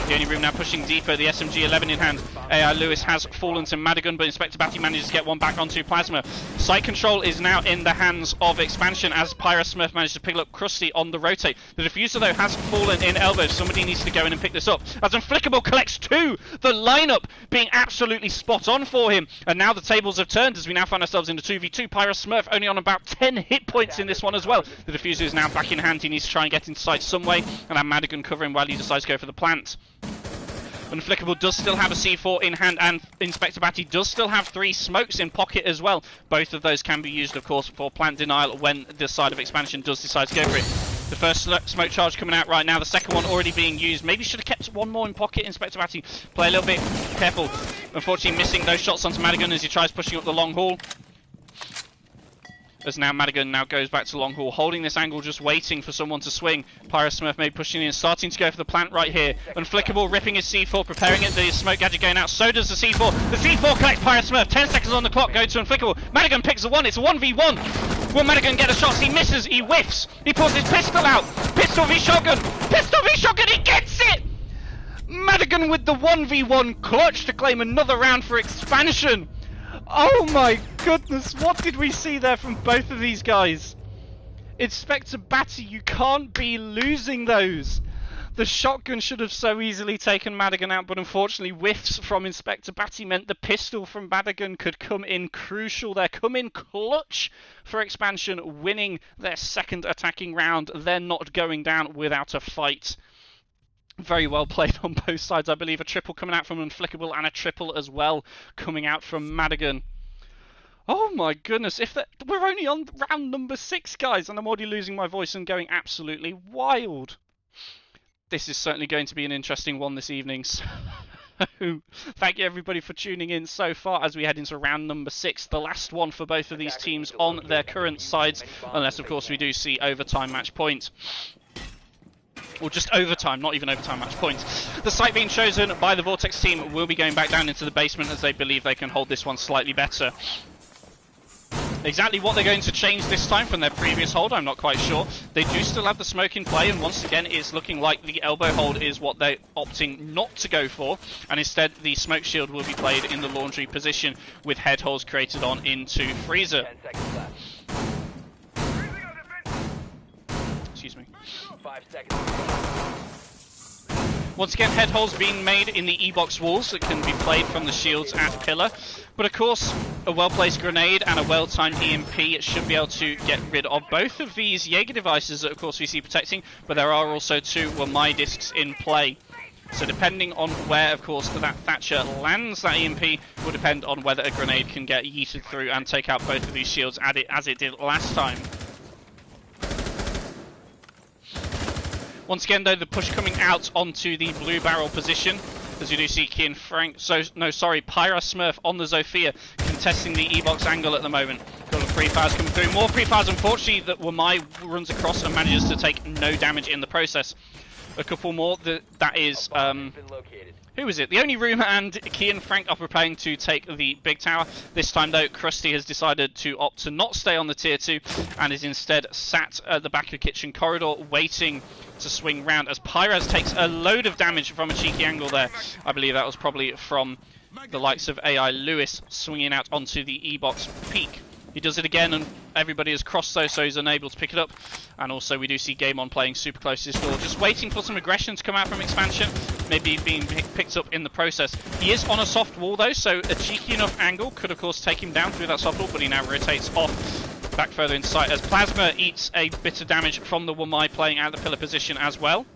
The only room now pushing deeper, the SMG-11 in hand. AI Lewis has fallen to Madigan, but Inspector Batty manages to get one back onto Plasma. Site control is now in the hands of Expansion as Pyra Smurf manages to pick up Krusty on the rotate. The diffuser, though, has fallen in elbow. Somebody needs to go in and pick this up. As Unflickable collects 2, the lineup being absolutely spot on for him. And now the tables have turned as we now find ourselves in the 2v2. Pyra Smurf only on about 10 hit points in this one as well. The diffuser is now back in hand. He needs to try and get inside some way, and have Madigan covering while he decides to go for the plant. Unflickable does still have a C4 in hand, and Inspector Batty does still have 3 smokes in pocket as well. Both of those can be used, of course, for plant denial when the side of Expansion does decide to go for it. The first smoke charge coming out right now, the second one already being used. Maybe should have kept one more in pocket, Inspector Batty. Play a little bit careful. Unfortunately missing those shots onto Madigan as he tries pushing up the long haul. As now Madigan now goes back to long haul, holding this angle, just waiting for someone to swing. Pyra Smurf maybe pushing in, starting to go for the plant right here. Unflickable ripping his C4, preparing it. The smoke gadget going out, so does the C4. The C4 collects Pyra Smurf, 10 seconds on the clock, going to Unflickable. Madigan picks the one, it's a 1v1. Will Madigan get a shot? He misses, he whiffs. He pulls his pistol out. Pistol v shotgun, he gets it! Madigan with the 1v1 clutch to claim another round for Expansion. Oh my goodness, what did we see there from both of these guys? Inspector Batty, you can't be losing those. The shotgun should have so easily taken Madigan out, but unfortunately whiffs from Inspector Batty meant the pistol from Madigan could come in crucial there, come in clutch for Expansion, winning their second attacking round. They're not going down without a fight. Very well played on both sides. I believe a triple coming out from Unflickable and a triple as well coming out from Madigan. Oh my goodness, we're only on round number 6, guys, and I'm already losing my voice and going absolutely wild. This is certainly going to be an interesting one this evening. So, thank you everybody for tuning in so far as we head into round number 6, the last one for both of these teams on their current sides, unless of course we do see overtime match point. Or just overtime, not even overtime match points. The site being chosen by the Vortex team will be going back down into the basement as they believe they can hold this one slightly better. Exactly what they're going to change this time from their previous hold, I'm not quite sure. They do still have the smoke in play, and once again it's looking like the elbow hold is what they're opting not to go for, and instead the smoke shield will be played in the laundry position with head holes created on into freezer. 10 seconds left. Excuse me. 5 seconds. Once again, head holes being made in the E-box walls that can be played from the shields at pillar. But of course, a well-placed grenade and a well-timed EMP should be able to get rid of both of these Jaeger devices that of course we see protecting, but there are also two Wamai discs in play. So depending on where, of course, that Thatcher lands that EMP will depend on whether a grenade can get yeeted through and take out both of these shields as it did last time. Once again, though, the push coming out onto the blue barrel position, as you do see Pyra Smurf on the Zofia, contesting the E-box angle at the moment. Got a pre-fires coming through. More pre-fires, unfortunately, that Wamai runs across and manages to take no damage in the process. A couple more, that is... who is it? The Only Room and Kian Frank are preparing to take the big tower. This time, though, Krusty has decided to opt to not stay on the tier 2 and is instead sat at the back of the kitchen corridor waiting to swing round as Pyraz takes a load of damage from a cheeky angle there. I believe that was probably from the likes of AI Lewis swinging out onto the E-box peak. He does it again and everybody is crossed though, so he's unable to pick it up. And also we do see Game On playing super close to his door, just waiting for some aggression to come out from expansion, maybe being picked up in the process. He is on a soft wall though, so a cheeky enough angle could of course take him down through that soft wall, but he now rotates off, back further in sight as Plasma eats a bit of damage from the Wamai playing out the pillar position as well.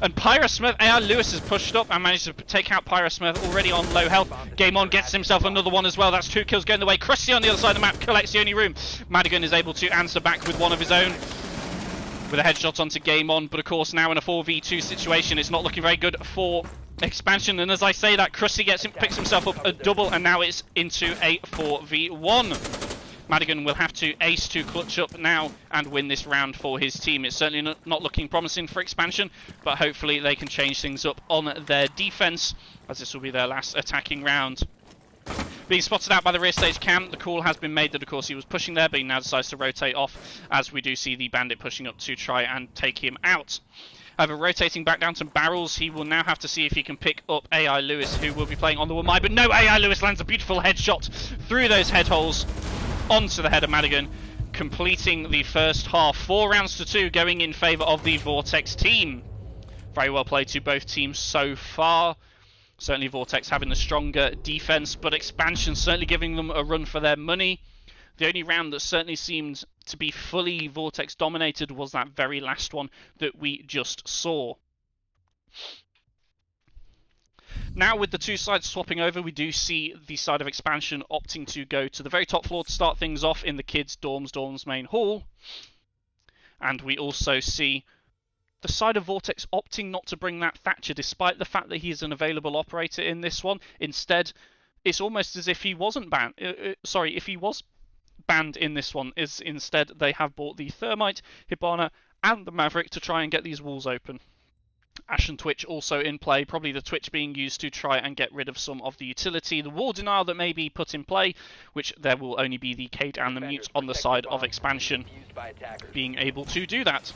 And Pyra Smurf, AI Lewis has pushed up and managed to take out Pyra Smurf already on low health. Game On gets himself another one as well. That's 2 kills going the way. Krusty on the other side of the map collects the Only Room. Madigan is able to answer back with one of his own, with a headshot onto Game On. But of course now in a 4v2 situation, it's not looking very good for expansion. And as I say that, Krusty picks himself up a double, and now it's into a 4v1. Madigan will have to ace to clutch up now and win this round for his team. It's certainly not looking promising for expansion, but hopefully they can change things up on their defense, as this will be their last attacking round. Being spotted out by the rear stage cam, the call has been made that of course he was pushing there, but he now decides to rotate off, as we do see the bandit pushing up to try and take him out. However, rotating back down to barrels, he will now have to see if he can pick up AI Lewis, who will be playing on the Wamai, but no, AI Lewis lands a beautiful headshot through those head holes onto the head of Madigan, completing the first half. 4 rounds to 2 going in favour of the Vortex team. Very well played to both teams so far. Certainly Vortex having the stronger defence, but expansion certainly giving them a run for their money. The only round that certainly seemed to be fully Vortex dominated was that very last one that we just saw. Now with the two sides swapping over, we do see the side of expansion opting to go to the very top floor to start things off in the kids' dorms main hall. And we also see the side of Vortex opting not to bring that Thatcher, despite the fact that he is an available operator in this one. Instead, it's almost as if he wasn't banned. If he was banned in this one, instead they have bought the Thermite, Hibana, and the Maverick to try and get these walls open. Ashen Twitch also in play, probably the Twitch being used to try and get rid of some of the utility, the wall denial that may be put in play, which there will only be the Cade and the Mute on the side of expansion being able to do that.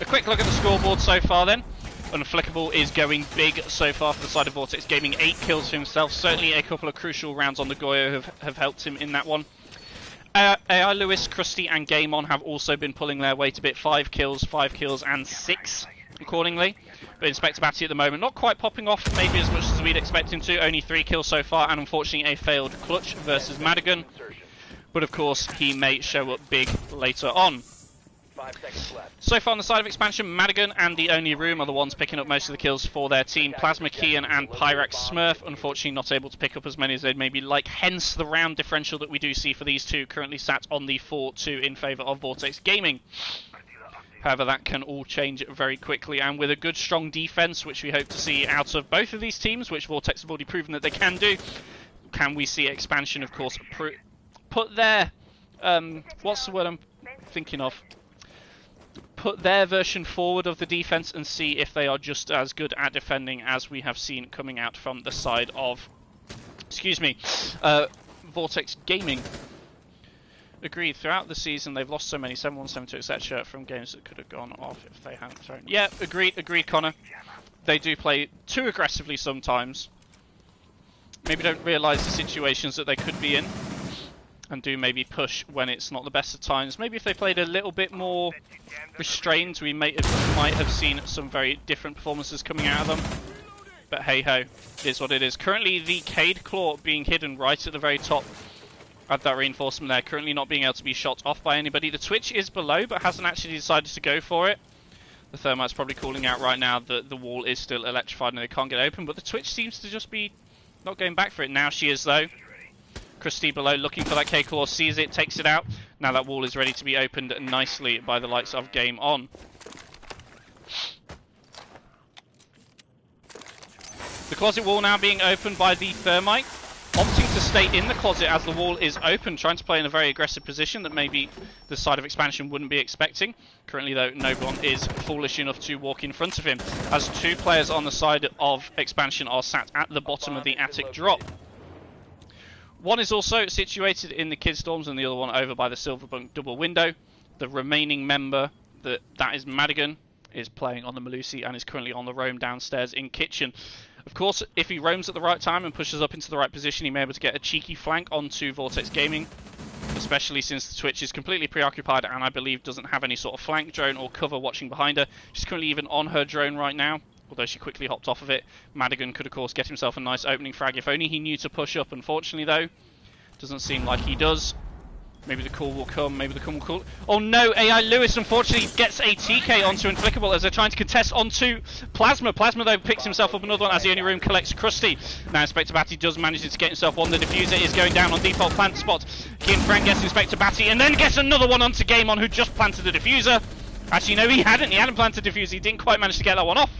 A quick look at the scoreboard so far then. Unflickable is going big so far for the side of Vortex Gaming, 8 kills for himself. Certainly a couple of crucial rounds on the Goyo have helped him in that one. AI Lewis, Krusty and Game On have also been pulling their weight a bit. 5 kills and 6 accordingly. But Inspector Batty at the moment not quite popping off maybe as much as we'd expect him to. Only 3 kills so far, and unfortunately a failed clutch versus Madigan. But of course he may show up big later on. 5 seconds left. So far on the side of expansion, Madigan and the Only Room are the ones picking up most of the kills for their team. Plasma Kian and Pyrex Smurf unfortunately not able to pick up as many as they'd maybe like, hence the round differential that we do see for these two, currently sat on the 4-2 in favour of Vortex Gaming. However, that can all change very quickly, and with a good strong defence, which we hope to see out of both of these teams, which Vortex have already proven that they can do, can we see expansion, of course, put their... what's the word I'm thinking of? Put their version forward of the defense and see if they are just as good at defending as we have seen coming out from the side of, Vortex Gaming. Agreed, throughout the season they've lost so many 7-1, 7-2, etc. from games that could have gone off if they hadn't thrown. Yeah, agreed, Connor. They do play too aggressively sometimes. Maybe don't realise the situations that they could be in. And do maybe push when it's not the best of times. Maybe if they played a little bit more restrained, we might have seen some very different performances coming out of them. But hey ho, it is what it is. Currently the Cade Claw being hidden right at the very top. Add that reinforcement there, currently not being able to be shot off by anybody. The Twitch is below, but hasn't actually decided to go for it. The Thermite's probably calling out right now that the wall is still electrified and they can't get open, but the Twitch seems to just be not going back for it. Now she is though. Christie below looking for that K-Claw, sees it, takes it out. Now that wall is ready to be opened nicely by the likes of Game On. The closet wall now being opened by the Thermite. Opting to stay in the closet as the wall is open, trying to play in a very aggressive position that maybe the side of Expansion wouldn't be expecting. Currently though, Noblon is foolish enough to walk in front of him, as two players on the side of Expansion are sat at the bottom of the attic drop. One is also situated in the Kid Storms and the other one over by the Silverbunk double window. The remaining member, that is Madigan, is playing on the Malusi and is currently on the roam downstairs in kitchen. Of course, if he roams at the right time and pushes up into the right position, he may be able to get a cheeky flank onto Vortex Gaming, especially since the Twitch is completely preoccupied and I believe doesn't have any sort of flank drone or cover watching behind her. She's currently even on her drone right now, although she quickly hopped off of it. Madigan could, of course, get himself a nice opening frag if only he knew to push up. Unfortunately, though, doesn't seem like he does. Maybe the call will come, maybe the call will call. Oh no, AI Lewis unfortunately gets a TK onto Inflickable as they're trying to contest onto Plasma. Plasma though picks himself up another one as the only room collects Krusty. Now Inspector Batty does manage to get himself one. The diffuser is going down on default plant spot. Kian Frank gets Inspector Batty and then gets another one onto Game On, who just planted the diffuser. Actually no, he hadn't planted the diffuser, he didn't quite manage to get that one off.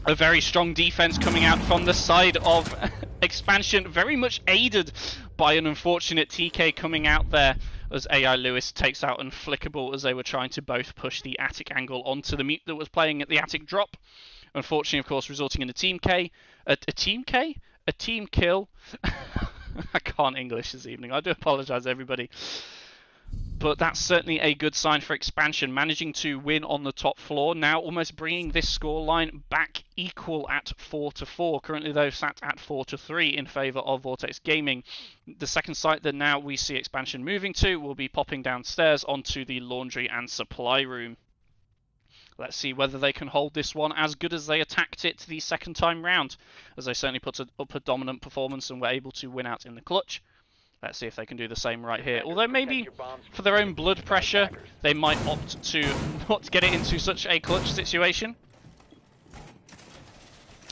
A very strong defense coming out from the side of Expansion, very much aided by an unfortunate TK coming out there as AI Lewis takes out Unflickable as they were trying to both push the attic angle onto the mute that was playing at the attic drop. Unfortunately, of course, resulting in a team K. A team K? A team kill? I can't English this evening. I do apologise, everybody. But that's certainly a good sign for Expansion, managing to win on the top floor, now almost bringing this scoreline back equal at 4-4. Currently, though, sat at 4-3 in favour of Vortex Gaming. The second site that now we see Expansion moving to will be popping downstairs onto the laundry and supply room. Let's see whether they can hold this one as good as they attacked it the second time round, as they certainly put up a dominant performance and were able to win out in the clutch. Let's see if they can do the same right here. Although maybe for their own blood pressure, they might opt to not get it into such a clutch situation.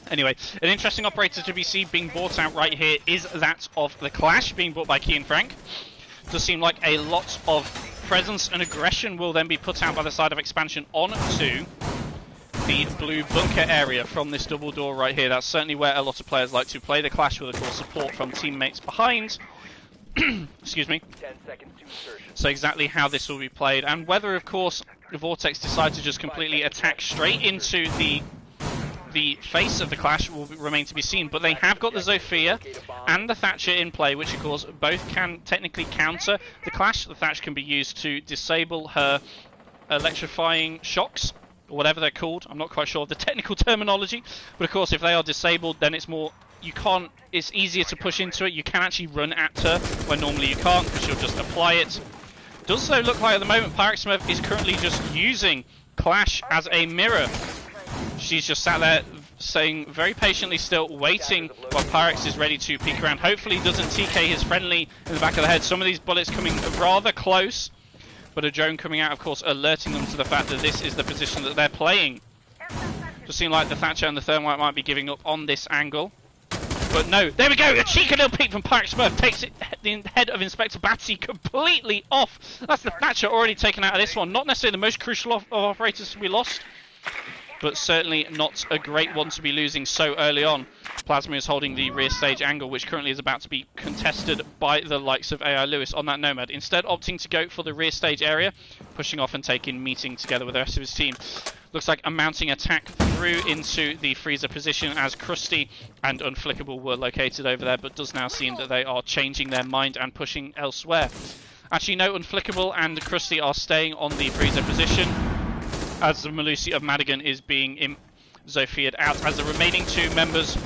Anyway, an interesting operator to be seen being bought out right here is that of the Clash, being bought by Kian Frank. Does seem like a lot of presence and aggression will then be put out by the side of Expansion onto the blue bunker area from this double door right here. That's certainly where a lot of players like to play the Clash, with, of course, support from teammates behind. Excuse me. 10 seconds to insertion. So exactly how this will be played, and whether, of course, Vortex decide to just completely attack straight into the face of the Clash will remain to be seen. But they have got the Zofia and the Thatcher in play, which, of course, both can technically counter the Clash. The Thatcher can be used to disable her electrifying shocks, or whatever they're called. I'm not quite sure of the technical terminology, but of course, if they are disabled, then it's more... it's easier to push into it. You can actually run at her when normally you can't, because she'll just apply it. Does though look like at the moment Pyrex Smurf is currently just using Clash as a mirror. She's just sat there saying very patiently still, waiting while Pyrex is ready to peek around. Hopefully he doesn't TK his friendly in the back of the head. Some of these bullets coming rather close, but a drone coming out, of course, alerting them to the fact that this is the position that they're playing. Just seem like the Thatcher and the Thermite might be giving up on this angle. But no, there we go, a cheeky little peek from Pyrex Smurf takes it, the head of Inspector Batsy completely off. That's the Thatcher already taken out of this one. Not necessarily the most crucial of operators to be lost. but certainly not a great one to be losing so early on. Plasma is holding the rear stage angle, which currently is about to be contested by the likes of AI Lewis on that Nomad. Instead, opting to go for the rear stage area, pushing off and taking meeting together with the rest of his team. Looks like a mounting attack through into the freezer position as Krusty and Unflickable were located over there, but does now seem that they are changing their mind and pushing elsewhere. Actually, no, Unflickable and Krusty are staying on the freezer position as the Malusi of Madigan is being Zophia'd out, as the remaining two members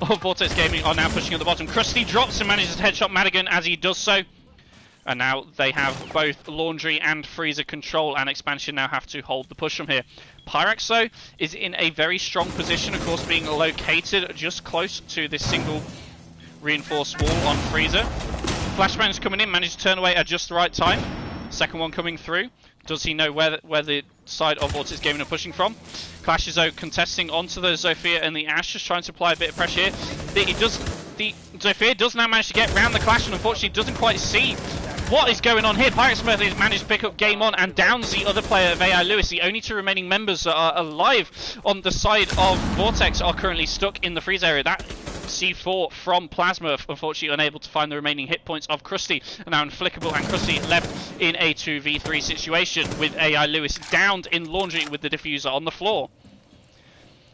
of Vortex Gaming are now pushing at the bottom. Krusty drops and manages to headshot Madigan as he does so. And now they have both Laundry and Freezer control, and Expansion now have to hold the push from here. Pyrex, though, is in a very strong position, of course, being located just close to this single reinforced wall on Freezer. Flashbang is coming in, managed to turn away at just the right time. Second one coming through. Does he know where the side of Vortex Gaming are pushing from? Clash is, though, contesting onto the Zofia and the Ash, just trying to apply a bit of pressure here. The Zofia does now manage to get round the Clash and unfortunately doesn't quite see what is going on here. Pyrex has managed to pick up game on and downs the other player of AI Lewis. The only two remaining members that are alive on the side of Vortex are currently stuck in the freeze area. That C4 from Plasma, unfortunately unable to find the remaining hit points of Krusty. And now Unflickable and Krusty left in a 2v3 situation with AI Lewis downed in Laundry with the diffuser on the floor.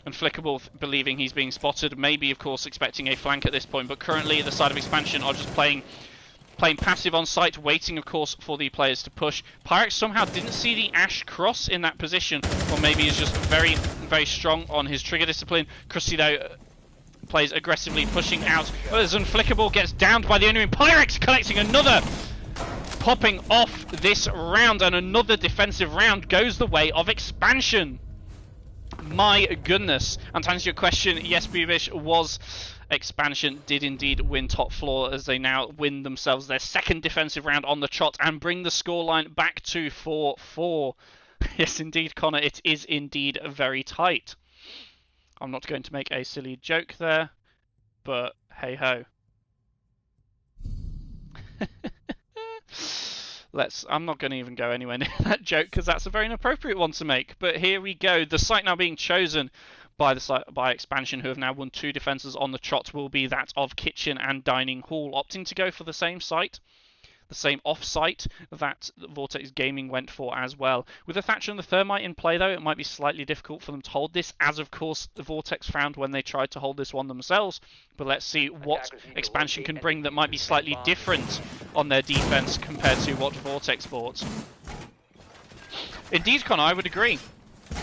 Unflickable, believing he's being spotted, maybe of course expecting a flank at this point, but currently the side of Expansion are just playing passive on site, waiting of course for the players to push. Pyrex somehow didn't see the Ash cross in that position, or maybe is just very, very strong on his trigger discipline. Krusty, though, plays aggressively pushing out, but as Unflickable gets downed by the enemy. Pyrex collecting another, popping off this round, and another defensive round goes the way of Expansion. My goodness. And to answer your question, yes, Beavish, was Expansion did indeed win top floor, as they now win themselves their second defensive round on the trot and bring the scoreline back to 4-4. Yes, indeed, Connor, it is indeed very tight. I'm not going to make a silly joke there, but hey ho. I'm not going to even go anywhere near that joke because that's a very inappropriate one to make. But here we go. The site now being chosen by Expansion, who have now won two defences on the trot, will be that of Kitchen and Dining Hall, opting to go for the same site, the same off-site that Vortex Gaming went for as well. With the Thatcher and the Thermite in play, though, it might be slightly difficult for them to hold this, as of course the Vortex found when they tried to hold this one themselves. But let's see what Expansion can bring that might be slightly different on their defense compared to what Vortex bought. Indeed, Connor, I would agree.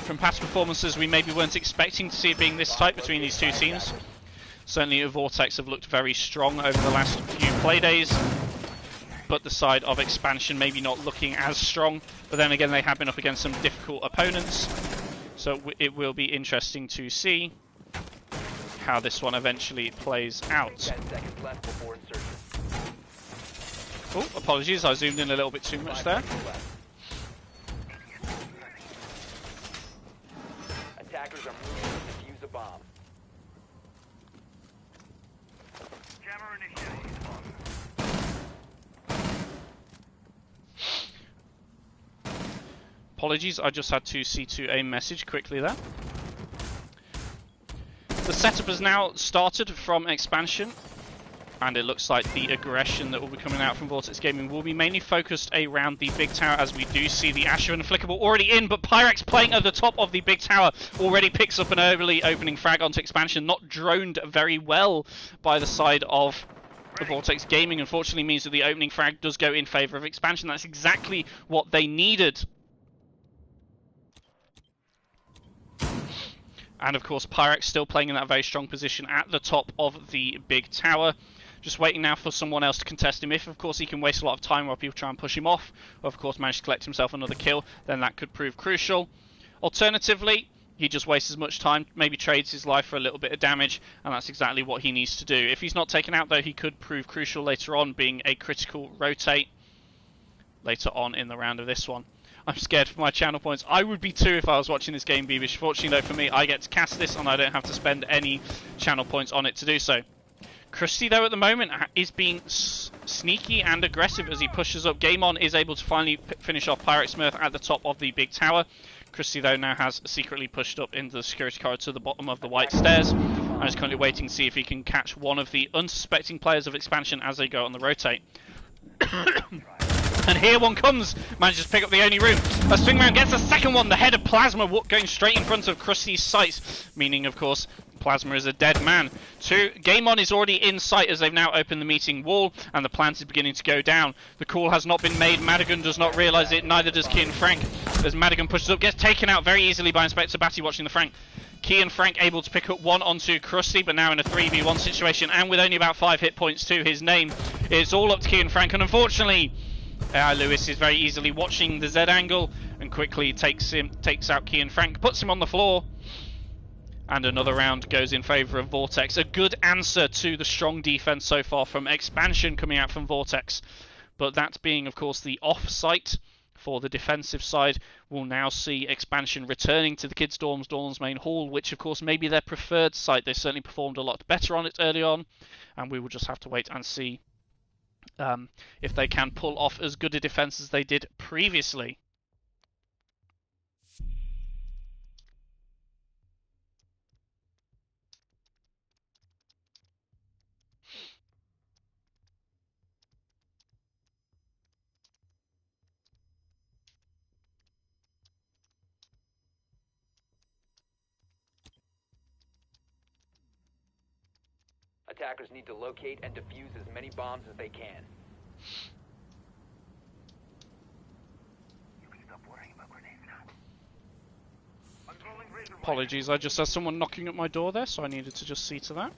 From past performances, we maybe weren't expecting to see it being this tight between these two teams. Certainly, Vortex have looked very strong over the last few playdays, but the side of Expansion maybe not looking as strong. But then again, they have been up against some difficult opponents, so it will be interesting to see how this one eventually plays out. 10 seconds left before insertion. Oh, apologies, I zoomed in a little bit too much there. Attackers are moving to defuse a bomb. Jammer initiated. Apologies, I just had to see to a message quickly there. The setup has now started from Expansion, and it looks like the aggression that will be coming out from Vortex Gaming will be mainly focused around the big tower, as we do see the Asher and Flickable already in, but Pyrex playing at the top of the big tower already picks up an early opening frag onto Expansion, not droned very well by the side of Vortex Gaming. Unfortunately means that the opening frag does go in favour of Expansion. That's exactly what they needed. And of course Pyrex still playing in that very strong position at the top of the big tower. Just waiting now for someone else to contest him. If of course he can waste a lot of time while people try and push him off, or of course manage to collect himself another kill, then that could prove crucial. Alternatively, he just wastes as much time, maybe trades his life for a little bit of damage, and that's exactly what he needs to do. If he's not taken out though, he could prove crucial later on, being a critical rotate later on in the round of this one. I'm scared for my channel points. I would be too if I was watching this game, Beavish. Fortunately though for me, I get to cast this and I don't have to spend any channel points on it to do so. Krusty, though, at the moment is being sneaky and aggressive as he pushes up. Game On is able to finally finish off Pirate Smurf at the top of the big tower. Krusty, though, now has secretly pushed up into the security corridor to the bottom of the white stairs and is currently waiting to see if he can catch one of the unsuspecting players of Expansion as they go on the rotate. And here one comes, manages to pick up the only room. A swing round gets a second one, the head of Plasma going straight in front of Krusty's sights, meaning, of course, Plasma is a dead man. Game On is already in sight as they've now opened the meeting wall, and the plant is beginning to go down. The call has not been made. Madigan does not realise it, neither does Key and Frank. As Madigan pushes up, gets taken out very easily by Inspector Batty watching the Frank. Key and Frank able to pick up one onto Krusty, but now in a 3v1 situation, and with only about 5 hit points to his name. It's all up to Key and Frank, and unfortunately, Lewis is very easily watching the Z angle, and quickly takes out Key and Frank, puts him on the floor. And another round goes in favour of Vortex. A good answer to the strong defence so far from Expansion coming out from Vortex. But that being, of course, the off-site for the defensive side, will now see Expansion returning to the Kids' Dorms main hall, which, of course, may be their preferred site. They certainly performed a lot better on it early on, and we will just have to wait and see if they can pull off as good a defence as they did previously. Attackers need to locate and defuse as many bombs as they can. Apologies, I just had someone knocking at my door there, so I needed to just see to that.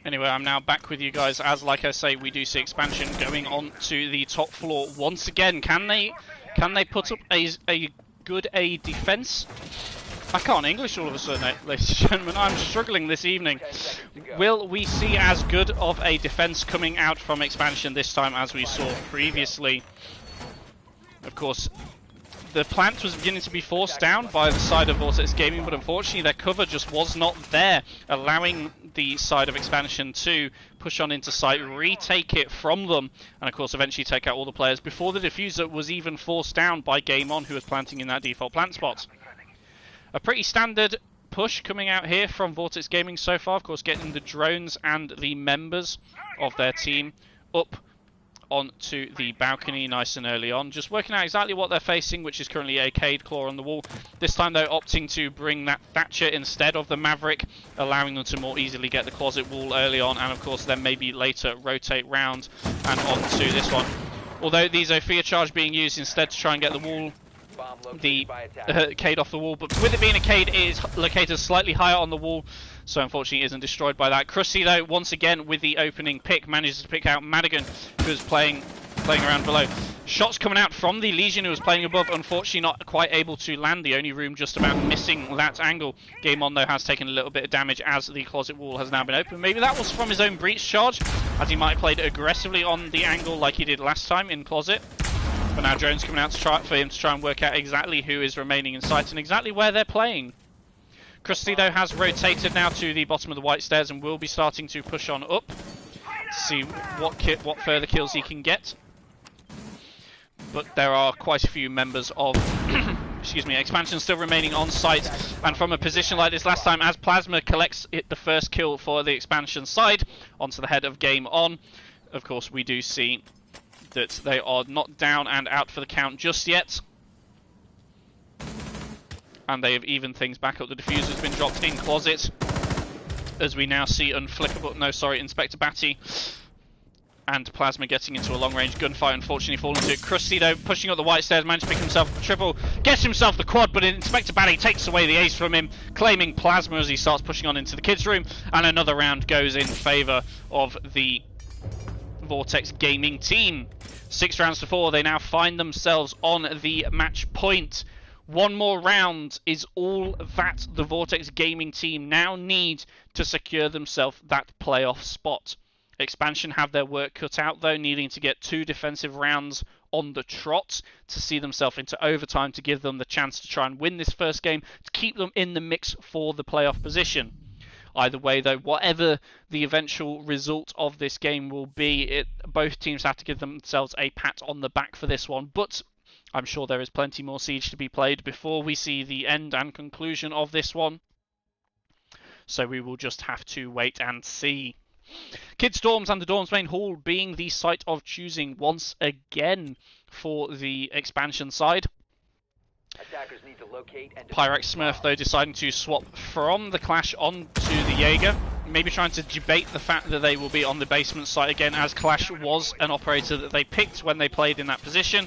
Anyway, I'm now back with you guys as, like I say, we do see Expansion going on to the top floor once again. Can they put up a good defense? I can't English all of a sudden, ladies and gentlemen. I'm struggling this evening. Will we see as good of a defense coming out from Expansion this time as we saw previously? Of course, the plant was beginning to be forced down by the side of Vortex Gaming, but unfortunately their cover just was not there, allowing the side of Expansion to push on into site, retake it from them, and of course eventually take out all the players before the diffuser was even forced down by Game On, who was planting in that default plant spot. A pretty standard push coming out here from Vortex Gaming so far, of course getting the drones and the members of their team up onto the balcony nice and early on, just working out exactly what they're facing, which is currently a Cade Claw on the wall. This time though opting to bring that Thatcher instead of the Maverick, allowing them to more easily get the closet wall early on, and of course then maybe later rotate round and onto this one. Although the Zofia charge being used instead to try and get the wall, the Cade off the wall, but with it being a Cade, it is located slightly higher on the wall, so unfortunately isn't destroyed by that. Krusty though, once again with the opening pick, manages to pick out Madigan, who's playing around below. Shots coming out from the Legion, who was playing above, unfortunately not quite able to land, the only room just about missing that angle. Game On though has taken a little bit of damage as the closet wall has now been opened. Maybe that was from his own breach charge, as he might have played aggressively on the angle like he did last time in closet. But now drones coming out for him to try and work out exactly who is remaining in sight and exactly where they're playing. Krusty though has rotated now to the bottom of the white stairs and will be starting to push on up to see what further kills he can get. But there are quite a few members of excuse me, Expansion still remaining on site, and from a position like this last time, as Plasma collects the first kill for the Expansion side onto the head of Game On, of course we do see that they are not down and out for the count just yet. And they have evened things back up. The diffuser's been dropped in closet, as we now see Inspector Batty and Plasma getting into a long-range gunfight, unfortunately falling into it. Krusty though, pushing up the white stairs, managed to pick himself a triple, gets himself the quad, but Inspector Batty takes away the ace from him, claiming Plasma as he starts pushing on into the kids' room, and another round goes in favour of the Vortex Gaming team. 6 rounds to 4, they now find themselves on the match point. One more round is all that the Vortex Gaming team now need to secure themselves that playoff spot. Expansion have their work cut out though, needing to get 2 defensive rounds on the trot to see themselves into overtime to give them the chance to try and win this first game to keep them in the mix for the playoff position. Either way, though, whatever the eventual result of this game will be, both teams have to give themselves a pat on the back for this one. But I'm sure there is plenty more Siege to be played before we see the end and conclusion of this one. So we will just have to wait and see. Kids Dorms and the Dorms Main Hall being the site of choosing once again for the expansion side. Attackers need to locate and Pyrex Smurf, though, deciding to swap from the Clash onto the Jaeger. Maybe trying to debate the fact that they will be on the basement site again, as Clash was an operator that they picked when they played in that position.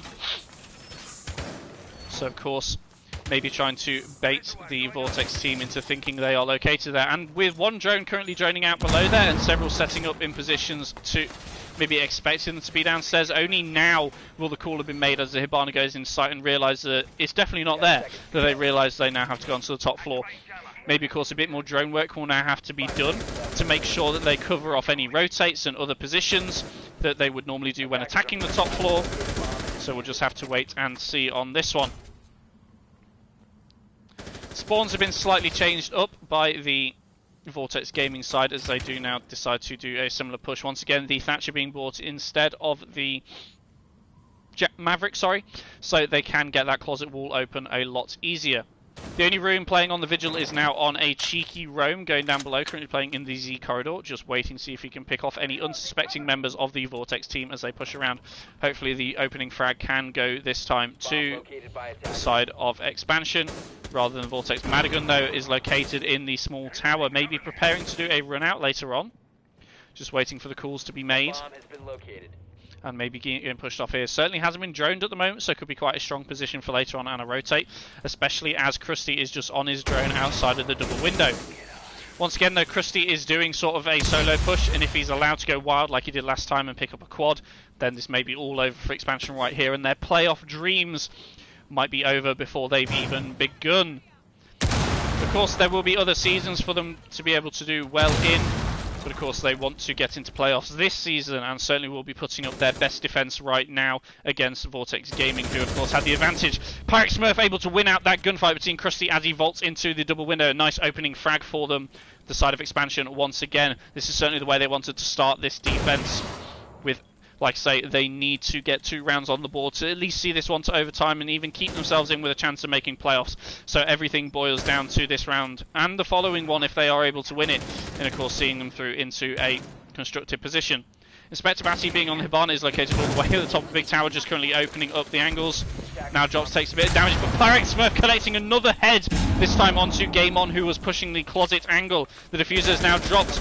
So, of course, maybe trying to bait the Vortex team into thinking they are located there. And with one drone currently droning out below there and several setting up in positions to maybe expecting them to be downstairs, only now will the call have been made as the Hibana goes in sight and realise that it's definitely not there, that they realise they now have to go onto the top floor. Maybe, of course, a bit more drone work will now have to be done to make sure that they cover off any rotates and other positions that they would normally do when attacking the top floor. So we'll just have to wait and see on this one. Spawns have been slightly changed up by the Vortex Gaming side, as they do now decide to do a similar push. Once again, the Thatcher being bought instead of the Maverick, so they can get that closet wall open a lot easier. The only room playing on the Vigil is now on a cheeky roam, going down below, currently playing in the Z corridor, just waiting to see if he can pick off any unsuspecting members of the Vortex team as they push around. Hopefully the opening frag can go this time to the side of expansion, rather than Vortex. Madigan, though, is located in the small tower, maybe preparing to do a run out later on. Just waiting for the calls to be made. And maybe getting pushed off here. Certainly hasn't been droned at the moment, so it could be quite a strong position for later on and a rotate, especially as Krusty is just on his drone outside of the double window. Once again, though, Krusty is doing sort of a solo push, and if he's allowed to go wild like he did last time and pick up a quad, then this may be all over for expansion right here, and their playoff dreams might be over before they've even begun. Of course, there will be other seasons for them to be able to do well in, but of course they want to get into playoffs this season, and certainly will be putting up their best defense right now against Vortex Gaming, who of course had the advantage. Pyrex Smurf able to win out that gunfight between Krusty as he vaults into the double window. Nice opening frag for them, the side of expansion once again. This is certainly the way they wanted to start this defense with, like I say, they need to get 2 rounds on the board to at least see this one to overtime and even keep themselves in with a chance of making playoffs. So everything boils down to this round and the following one if they are able to win it. And of course seeing them through into a constructive position. Inspector Batty being on Hibana is located all the way at the top of the big tower, just currently opening up the angles. Now Drops takes a bit of damage, but Pyrex Smurf collecting another head, this time onto Game On, who was pushing the closet angle. The diffuser is now dropped.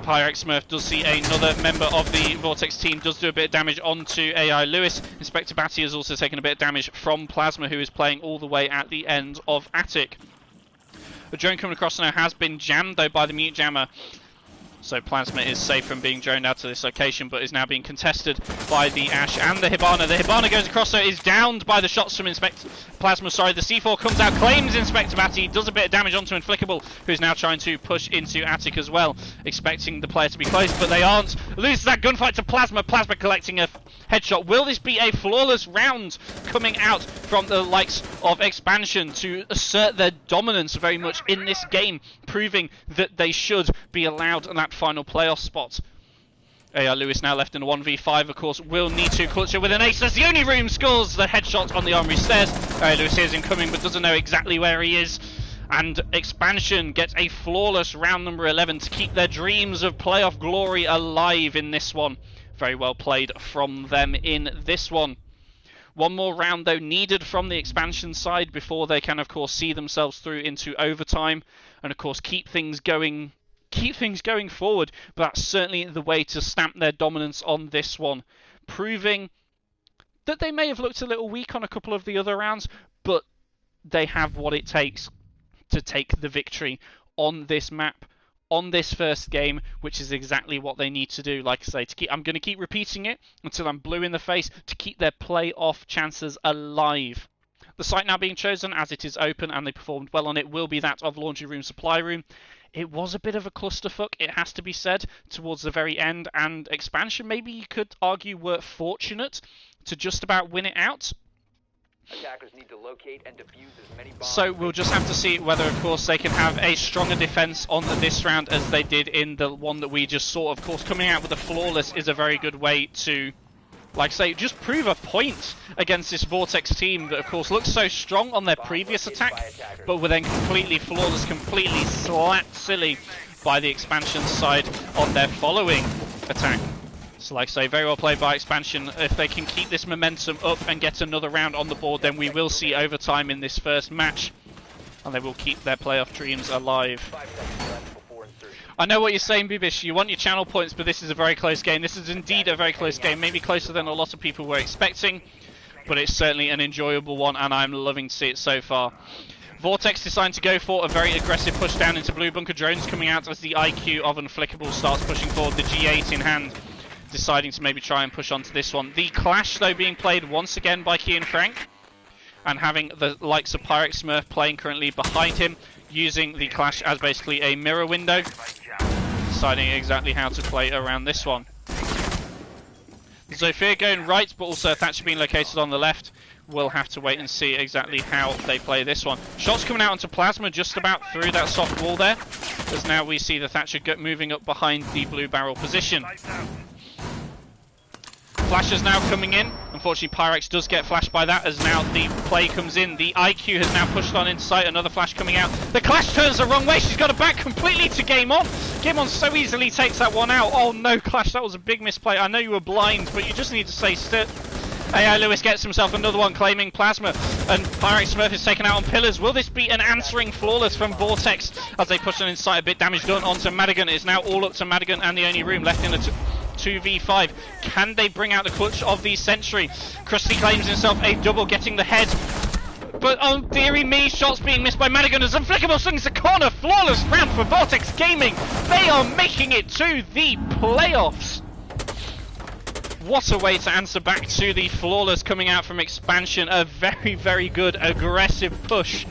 Pyrex Smurf does see another member of the Vortex team, does do a bit of damage onto AI Lewis. Inspector Batty has also taken a bit of damage from Plasma, who is playing all the way at the end of Attic. The drone coming across now has been jammed, though, by the mute jammer. So Plasma is safe from being droned out to this location, but is now being contested by the Ash and the Hibana. The Hibana goes across, so is downed by the shots from Plasma. Sorry, the C4 comes out, claims Inspector Batty, does a bit of damage onto Inflickable, who's now trying to push into Attic as well, expecting the player to be close, but they aren't. Loses that gunfight to Plasma. Plasma collecting a headshot. Will this be a flawless round coming out from the likes of Expansion to assert their dominance very much in this game, proving that they should be allowed that final playoff spot? AI Lewis now left in a 1v5, of course, will need to clutch it with an ace. That's the only room, scores the headshot on the armory stairs. AI Lewis hears him coming but doesn't know exactly where he is. And Expansion gets a flawless round number 11 to keep their dreams of playoff glory alive in this one. Very well played from them in this one. One more round, though, needed from the Expansion side before they can, of course, see themselves through into overtime and, of course, keep things going forward. But that's certainly the way to stamp their dominance on this one, proving that they may have looked a little weak on a couple of the other rounds, but they have what it takes to take the victory on this map, on this first game, which is exactly what they need to do. Like I say, I'm going to keep repeating it until I'm blue in the face, to keep their playoff chances alive. The site now being chosen, as it is open and they performed well on it, will be that of Laundry Room Supply Room. It was a bit of a clusterfuck, it has to be said, towards the very end, and Expansion, maybe you could argue, were fortunate to just about win it out. Attackers need to locate and defuse as many bombs. So we'll just have to see whether, of course, they can have a stronger defense on this round as they did in the one that we just saw. Of course, coming out with a flawless is a very good way to, like I say, just prove a point against this Vortex team that, of course, looks so strong on their previous attack, but were then completely flawless, completely slapped silly by the expansion side on their following attack. So like I say, very well played by expansion. If they can keep this momentum up and get another round on the board, then we will see overtime in this first match, and they will keep their playoff dreams alive. 5 seconds left before insertion. I know what you're saying, Bibish. You want your channel points, but this is a very close game. This is indeed a very close game, maybe closer than a lot of people were expecting, but it's certainly an enjoyable one, and I'm loving to see it so far. Vortex deciding to go for a very aggressive push down into blue. Bunker drones coming out as the IQ of Unflickable starts pushing forward, the G8 in hand, deciding to maybe try and push onto this one. The Clash, though, being played once again by Key and Frank, and having the likes of Pyrex Smurf playing currently behind him, using the Clash as basically a mirror window, deciding exactly how to play around this one. Zofia going right, but also Thatcher being located on the left. We'll have to wait and see exactly how they play this one. Shots coming out onto Plasma just about through that soft wall there, as now we see the Thatcher moving up behind the blue barrel position. Flash is now coming in. Unfortunately, Pyrex does get flashed by that as now the play comes in. The IQ has now pushed on into sight. Another flash coming out. The Clash turns the wrong way. She's got it back completely to Game On. Game On so easily takes that one out. Oh no, Clash, that was a big misplay. I know you were blind, but you just need to stay still. AI Lewis gets himself another one, claiming Plasma, and Pyrex Smurf is taken out on pillars. Will this be an answering flawless from Vortex as they push on inside? A bit damage done onto Madigan. It's now all up to Madigan and the only room left in the 2v5. Can they bring out the clutch of the Sentry? Krusty claims himself a double, getting the head. But oh dearie me, shots being missed by Madigan as Unflickable swings the corner. Flawless round for Vortex Gaming. They are making it to the playoffs. What a way to answer back to the flawless coming out from expansion. A very, very good aggressive push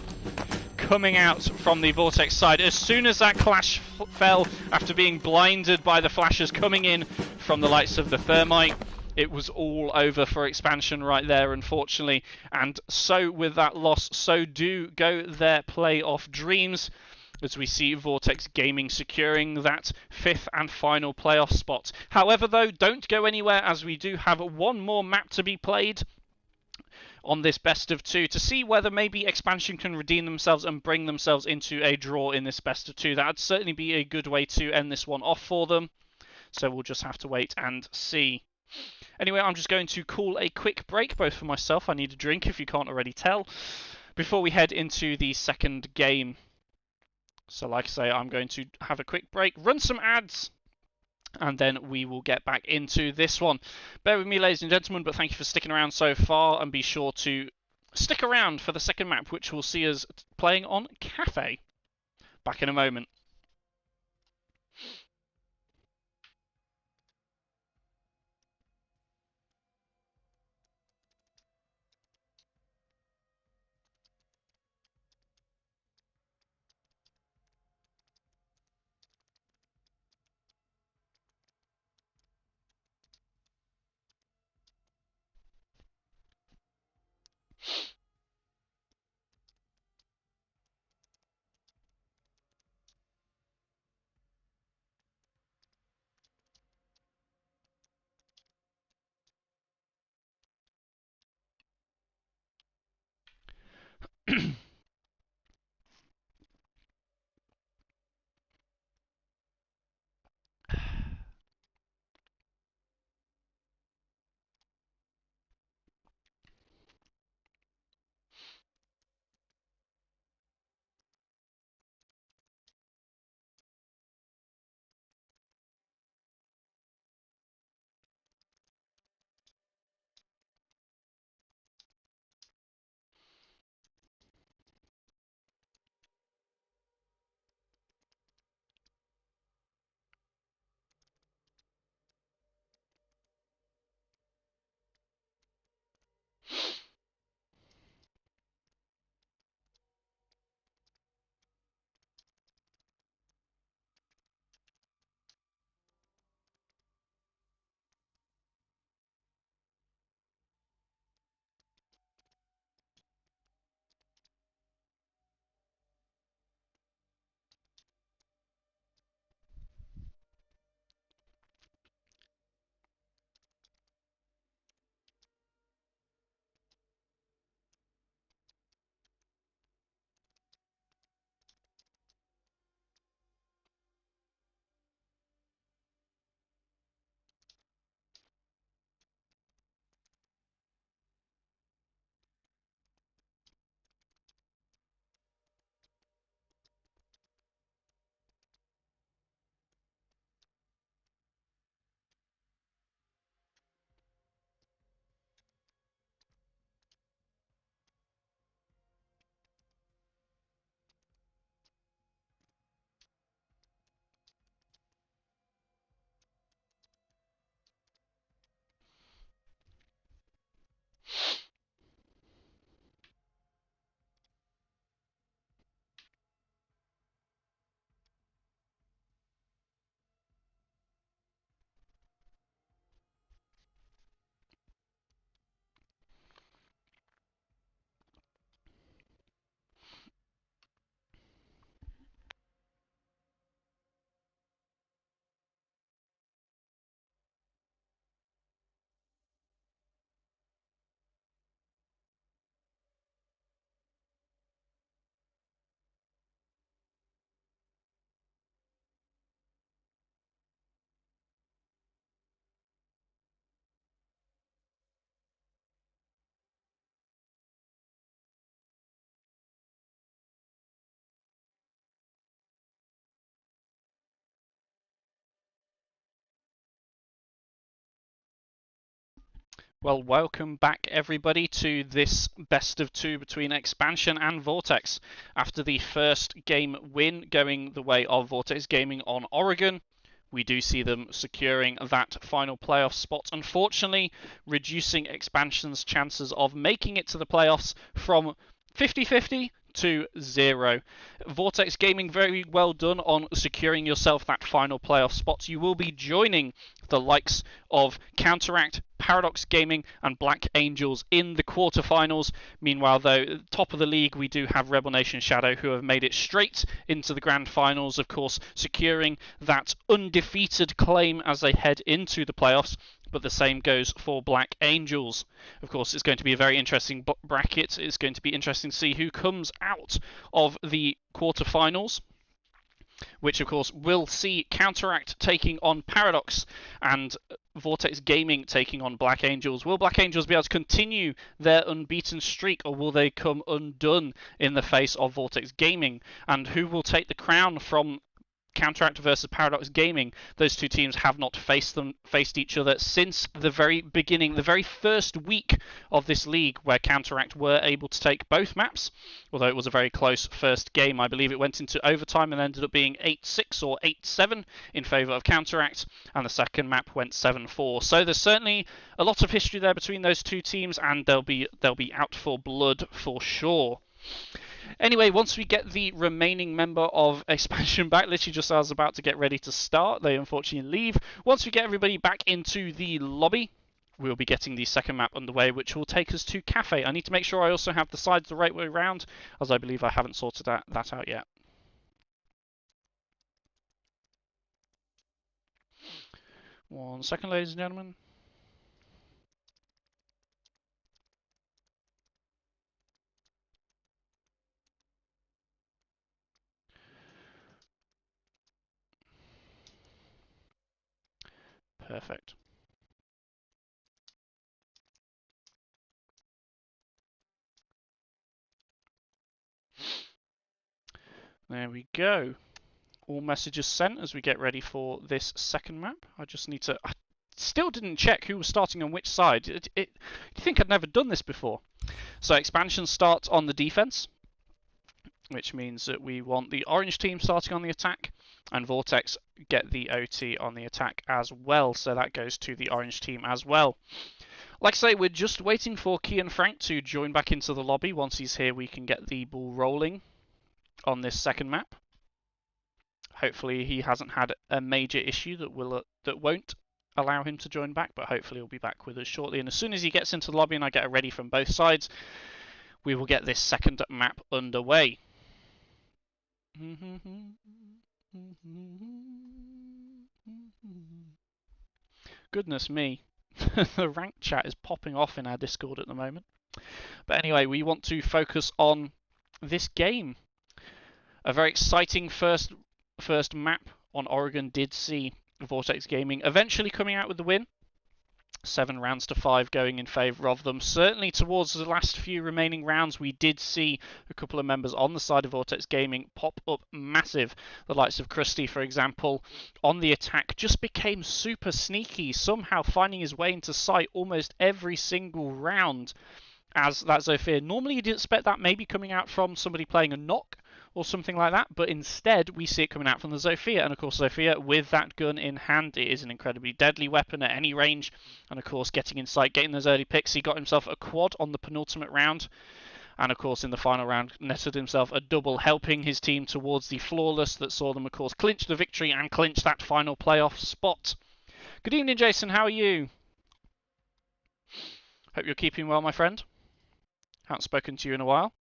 coming out from the Vortex side. As soon as that Clash fell after being blinded by the flashes coming in from the likes of the Thermite, it was all over for expansion right there, unfortunately. And so with that loss, so do go their playoff dreams, as we see Vortex Gaming securing that 5th and final playoff spot. However, though, don't go anywhere, as we do have one more map to be played on this best of 2 to see whether maybe expansion can redeem themselves and bring themselves into a draw in this best of 2. That would certainly be a good way to end this one off for them. So we'll just have to wait and see. Anyway, I'm just going to call a quick break, both for myself, I need a drink if you can't already tell, before we head into the second game. So like I say, I'm going to have a quick break, run some ads, and then we will get back into this one. Bear with me, ladies and gentlemen, but thank you for sticking around so far, and be sure to stick around for the second map, which will see us playing on Cafe. Back in a moment. Well, welcome back everybody to this best of two between Expansion and Vortex. After the first game win going the way of Vortex Gaming on Oregon, we do see them securing that final playoff spot, unfortunately reducing Expansion's chances of making it to the playoffs from 50-50 to 0. Vortex Gaming, very well done on securing yourself that final playoff spot. You will be joining the likes of Counteract, Paradox Gaming and Black Angels in the quarterfinals. Meanwhile, though, top of the league, we do have Rebel Nation Shadow, who have made it straight into the grand finals, of course, securing that undefeated claim as they head into the playoffs. But the same goes for Black Angels. Of course, it's going to be a very interesting bracket. It's going to be interesting to see who comes out of the quarterfinals, which of course will see Counteract taking on Paradox and Vortex Gaming taking on Black Angels. Will Black Angels be able to continue their unbeaten streak, or will they come undone in the face of Vortex Gaming? And who will take the crown from Counteract versus Paradox Gaming? Those two teams have not faced each other since the very beginning, the very first week of this league, where Counteract were able to take both maps, although it was a very close first game. I believe it went into overtime and ended up being 8-6 or 8-7 in favour of Counteract, and the second map went 7-4. So there's certainly a lot of history there between those two teams, and they'll be out for blood for sure. Anyway, once we get the remaining member of Expansion back, literally just as I was about to get ready to start, they unfortunately leave. Once we get everybody back into the lobby, we'll be getting the second map underway, which will take us to Cafe. I need to make sure I also have the sides the right way around, as I believe I haven't sorted that out yet. One second, ladies and gentlemen. Perfect. There we go. All messages sent as we get ready for this second map. I just need to... I still didn't check who was starting on which side. You'd think I'd never done this before. So Expansion starts on the defense, which means that we want the orange team starting on the attack, and Vortex get the OT on the attack as well, so that goes to the orange team as well. Like I say, we're just waiting for Kian Frank to join back into the lobby. Once he's here, we can get the ball rolling on this second map. Hopefully he hasn't had a major issue that won't allow him to join back, but hopefully he'll be back with us shortly. And as soon as he gets into the lobby and I get it ready from both sides, we will get this second map underway. Goodness me, the rank chat is popping off in our Discord at the moment. But anyway, we want to focus on this game. A very exciting first map on Oregon did see Vortex Gaming eventually coming out with the win. 7 rounds to 5 going in favour of them. Certainly towards the last few remaining rounds, we did see a couple of members on the side of Vortex Gaming pop up massive. The likes of Krusty, for example, on the attack, just became super sneaky, somehow finding his way into sight almost every single round as that Zofia. Normally you'd expect that maybe coming out from somebody playing a knock or something like that, but instead we see it coming out from the Zofia, and of course Zofia, with that gun in hand, it is an incredibly deadly weapon at any range, and of course getting in sight, getting those early picks. He got himself a quad on the penultimate round, and of course in the final round netted himself a double, helping his team towards the flawless that saw them of course clinch the victory and clinch that final playoff spot. Good evening, Jason, how are you? Hope you're keeping well, my friend. Haven't spoken to you in a while.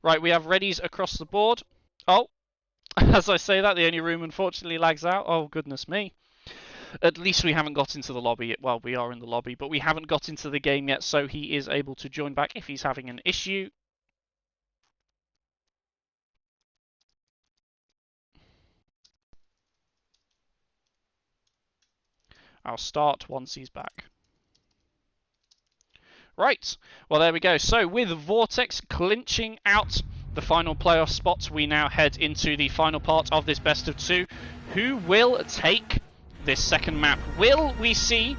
Right, we have readies across the board. Oh, as I say that, the only room unfortunately lags out. Oh, goodness me. At least we haven't got into the lobby yet. Well, we are in the lobby, but we haven't got into the game yet, so he is able to join back if he's having an issue. I'll start once he's back. Right, well there we go. So with Vortex clinching out the final playoff spots, we now head into the final part of this best of two. Who will take this second map. Will we see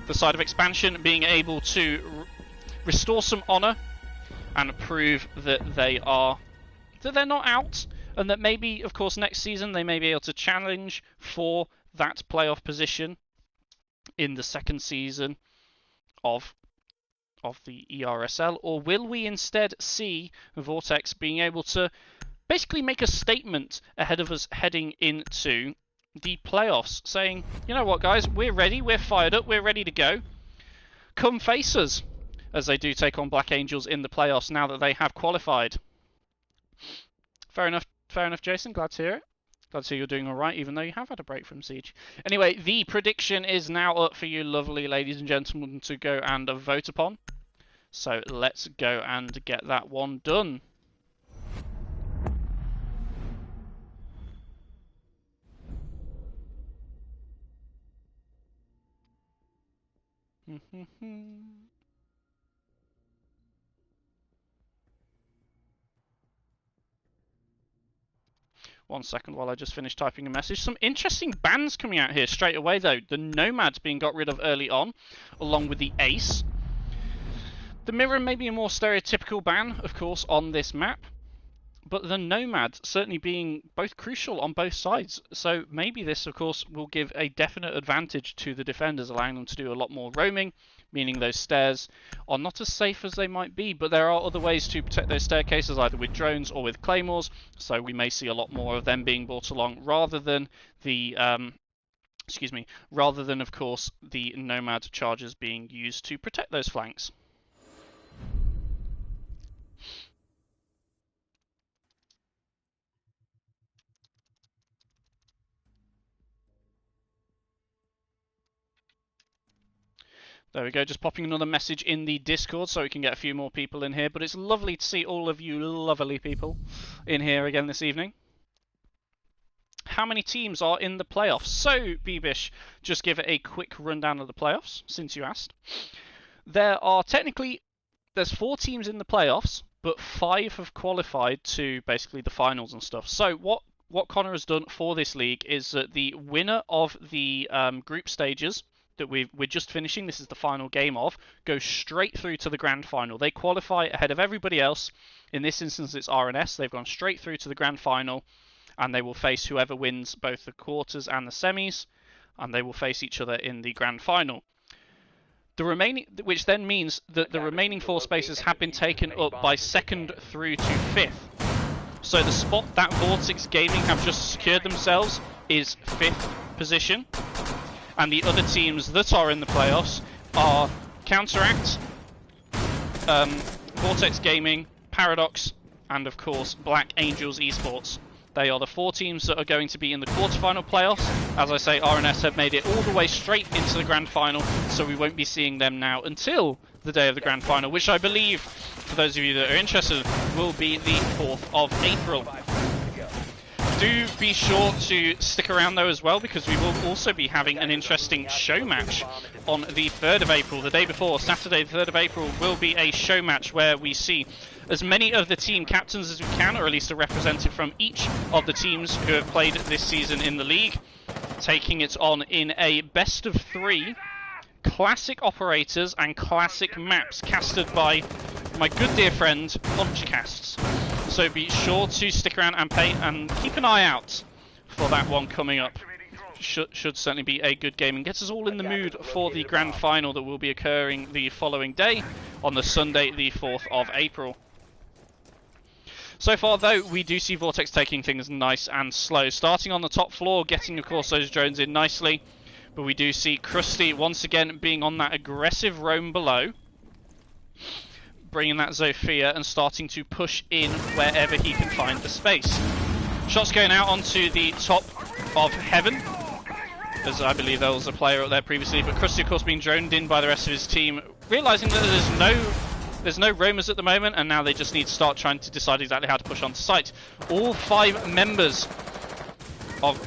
the side of expansion being able to restore some honor and prove that they're not out, and that maybe, of course, next season they may be able to challenge for that playoff position in the second season of the ERSL? Or will we instead see Vortex being able to basically make a statement ahead of us heading into the playoffs, saying, you know what guys, we're ready, we're fired up, we're ready to go, come face us, as they do take on Black Angels in the playoffs now that they have qualified. Fair enough, Jason, glad to hear it. Glad to see you're doing alright, even though you have had a break from Siege. Anyway, the prediction is now up for you lovely ladies and gentlemen to go and vote upon. So let's go and get that one done. One second while I just finish typing a message. Some interesting bans coming out here straight away though. The Nomad's being got rid of early on, along with the Ace. The Mirror may be a more stereotypical ban, of course, on this map, but the Nomad certainly being both crucial on both sides. So maybe this, of course, will give a definite advantage to the defenders, allowing them to do a lot more roaming, meaning those stairs are not as safe as they might be, but there are other ways to protect those staircases, either with drones or with claymores, so we may see a lot more of them being brought along, rather than the rather than, of course, the Nomad charges being used to protect those flanks. There we go, just popping another message in the Discord so we can get a few more people in here. But it's lovely to see all of you lovely people in here again this evening. How many teams are in the playoffs? So, Beebish, just give it a quick rundown of the playoffs, since you asked. There's 4 teams in the playoffs, but 5 have qualified to basically the finals and stuff. So what Connor has done for this league is that the winner of the group stages that we're just finishing, this is the final game of, goes straight through to the grand final. They qualify ahead of everybody else. In this instance, it's RNS. They've gone straight through to the grand final, and they will face whoever wins both the quarters and the semis, and they will face each other in the grand final. Which then means that the remaining 4 spaces have been taken up by 2nd through to 5th. So the spot that Vortex Gaming have just secured themselves is 5th position. And the other teams that are in the playoffs are Counteract, Vortex Gaming, Paradox, and of course Black Angels Esports. They are the 4 teams that are going to be in the quarterfinal playoffs. As I say, RNS have made it all the way straight into the grand final, so we won't be seeing them now until the day of the grand final, which I believe, for those of you that are interested, will be the 4th of April. Do be sure to stick around though as well, because we will also be having an interesting show match on the 3rd of April. The day before, Saturday the 3rd of April, will be a show match where we see as many of the team captains as we can, or at least a representative from each of the teams who have played this season in the league, taking it on in a best of 3 classic operators and classic maps casted by my good dear friend Punchcasts. So be sure to stick around and keep an eye out for that one coming up. Should certainly be a good game and gets us all in the mood for the grand final that will be occurring the following day on the Sunday the 4th of April. So far though, we do see Vortex taking things nice and slow, starting on the top floor, getting of course those drones in nicely, but we do see Krusty once again being on that aggressive roam below, bringing that Zofia and starting to push in wherever he can find the space. Shots going out onto the top of Heaven, as I believe there was a player up there previously, but Krusty of course being droned in by the rest of his team, realising that there's no roamers at the moment, and now they just need to start trying to decide exactly how to push onto site. All 5 members of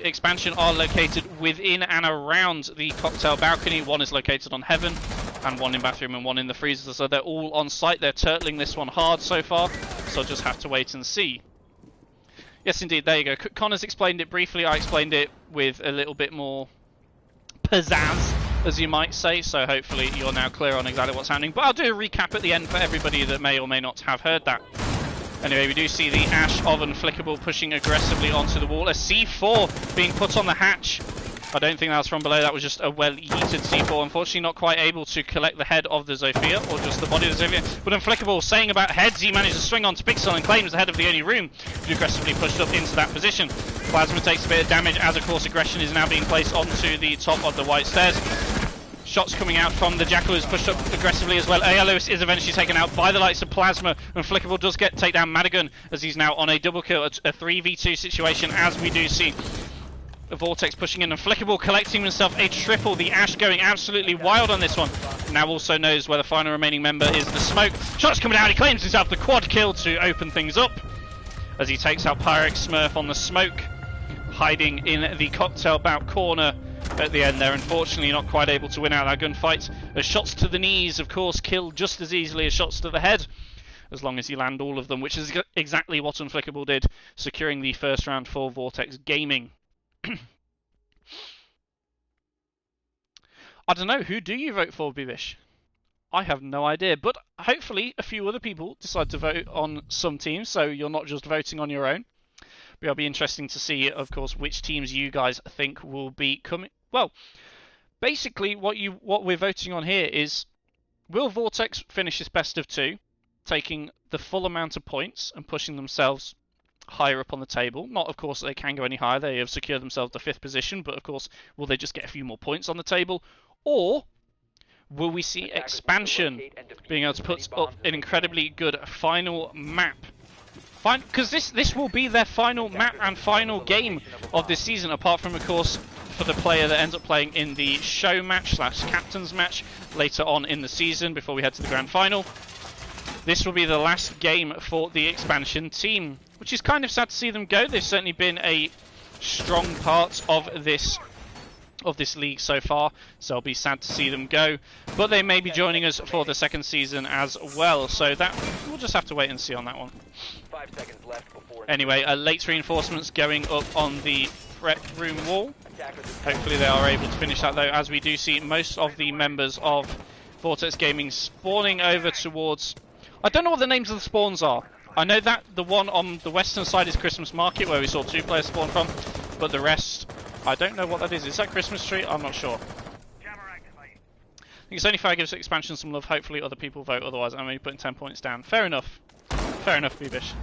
expansion are located within and around the cocktail balcony. 1 is located on Heaven, and 1 in bathroom, and 1 in the freezer. So they're all on site. They're turtling this one hard so far, so I'll just have to wait and see. Yes, indeed. There you go. Connor's explained it briefly. I explained it with a little bit more pizzazz, as you might say. So hopefully you're now clear on exactly what's happening. But I'll do a recap at the end for everybody that may or may not have heard that. Anyway, we do see the Ash of Unflickable pushing aggressively onto the wall. A C4 being put on the hatch. I don't think that was from below. That was just a well-yeeted C4. Unfortunately, not quite able to collect the head of the Zofia, or just the body of the Zofia. But Unflickable saying about heads, he managed to swing onto Pixel and claims the head of the only room. He aggressively pushed up into that position. Plasma takes a bit of damage as, of course, aggression is now being placed onto the top of the white stairs. Shots coming out from the Jackal, who's pushed up aggressively as well. A.R. Lewis is eventually taken out by the likes of Plasma, and Flickable does take down Madigan as he's now on a double kill, a 3v2 situation, as we do see the Vortex pushing in, and Flickable collecting himself a triple. The Ash going absolutely wild on this one. Now also knows where the final remaining member is, the Smoke. Shots coming out, he claims himself the quad kill to open things up as he takes out Pyrex Smurf on the Smoke, hiding in the cocktail bout corner at the end there. Unfortunately not quite able to win out that gunfight, as shots to the knees of course kill just as easily as shots to the head, as long as you land all of them, which is exactly what Unflickable did, securing the first round for Vortex Gaming. I don't know, who do you vote for, Bibish? I have no idea, but hopefully a few other people decide to vote on some teams, so you're not just voting on your own. But it'll be interesting to see, of course, which teams you guys think will be coming. Well, basically, what we're voting on here is, will Vortex finish this best of two, taking the full amount of points and pushing themselves higher up on the table? Not, of course, that they can go any higher. They have secured themselves the 5th position, but of course, will they just get a few more points on the table? Or will we see expansion being able to put up an incredibly good final map? Because this will be their final map and final game of this season, apart from, of course, for the player that ends up playing in the show match / captain's match later on in the season before we head to the grand final. This will be the last game for the expansion team, which is kind of sad to see them go. They've certainly been a strong part of this league so far, so I'll be sad to see them go. But they may be joining us for the second season as well, so that we'll just have to wait and see on that one. 5 seconds left before. Anyway, late reinforcements going up on the prep room wall. Hopefully they are able to finish that though, as we do see most of the members of Vortex Gaming spawning over towards... I don't know what the names of the spawns are. I know that the one on the western side is Christmas Market, where we saw 2 players spawn from, but the rest, I don't know what that is. Is that Christmas Tree? I'm not sure. I think it's only fair I give expansion some love. Hopefully other people vote, otherwise I'm only putting 10 points down. Fair enough. Fair enough, Beavish.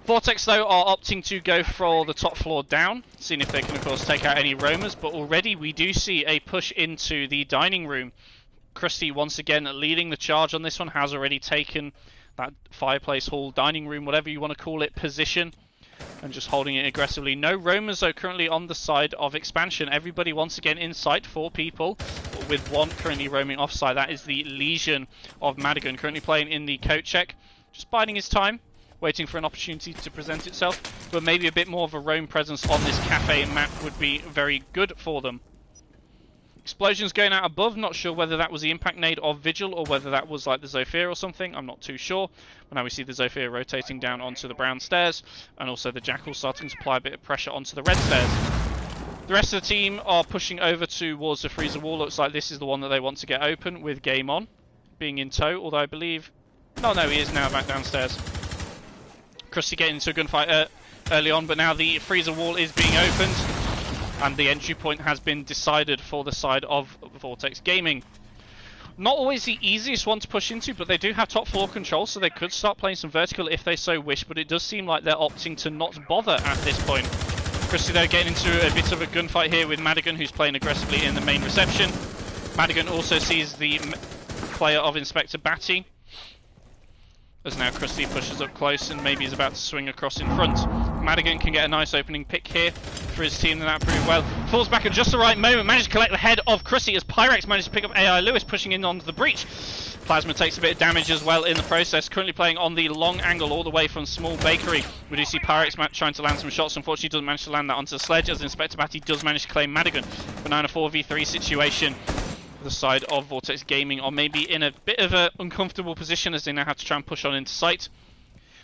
Vortex, though, are opting to go for the top floor down, seeing if they can, of course, take out any roamers, but already we do see a push into the dining room. Krusty, once again, leading the charge on this one, has already taken that fireplace hall, dining room, whatever you want to call it, position, and just holding it aggressively. No roamers, though, currently on the side of expansion. Everybody, once again, in sight, 4 people, with 1 currently roaming offside. That is the Legion of Madigan, currently playing in the coat check, just biding his time, waiting for an opportunity to present itself, but maybe a bit more of a roam presence on this cafe map would be very good for them. Explosions going out above, not sure whether that was the impact nade of Vigil or whether that was like the Zofia or something, I'm not too sure. But now we see the Zofia rotating down onto the brown stairs, and also the Jackal starting to apply a bit of pressure onto the red stairs. The rest of the team are pushing over towards the freezer wall. Looks like this is the one that they want to get open, with Game On being in tow, although I believe... No, he is now back downstairs. Krusty getting into a gunfight early on, but now the freezer wall is being opened, and the entry point has been decided for the side of Vortex Gaming. Not always the easiest one to push into, but they do have top floor control, so they could start playing some vertical if they so wish, but it does seem like they're opting to not bother at this point. Krusty, though, getting into a bit of a gunfight here with Madigan, who's playing aggressively in the main reception. Madigan also sees the player of Inspector Batty, as now Krusty pushes up close and maybe is about to swing across in front. Madigan can get a nice opening pick here for his team, and that proved well. Falls back at just the right moment, managed to collect the head of Krusty as Pyrex managed to pick up AI Lewis, pushing in onto the breach. Plasma takes a bit of damage as well in the process, currently playing on the long angle all the way from Small Bakery. We do see Pyrex trying to land some shots, unfortunately doesn't manage to land that onto the sledge, as Inspector Batty does manage to claim Madigan. But now in a 4v3 situation, the side of Vortex Gaming are maybe in a bit of an uncomfortable position as they now have to try and push on into sight.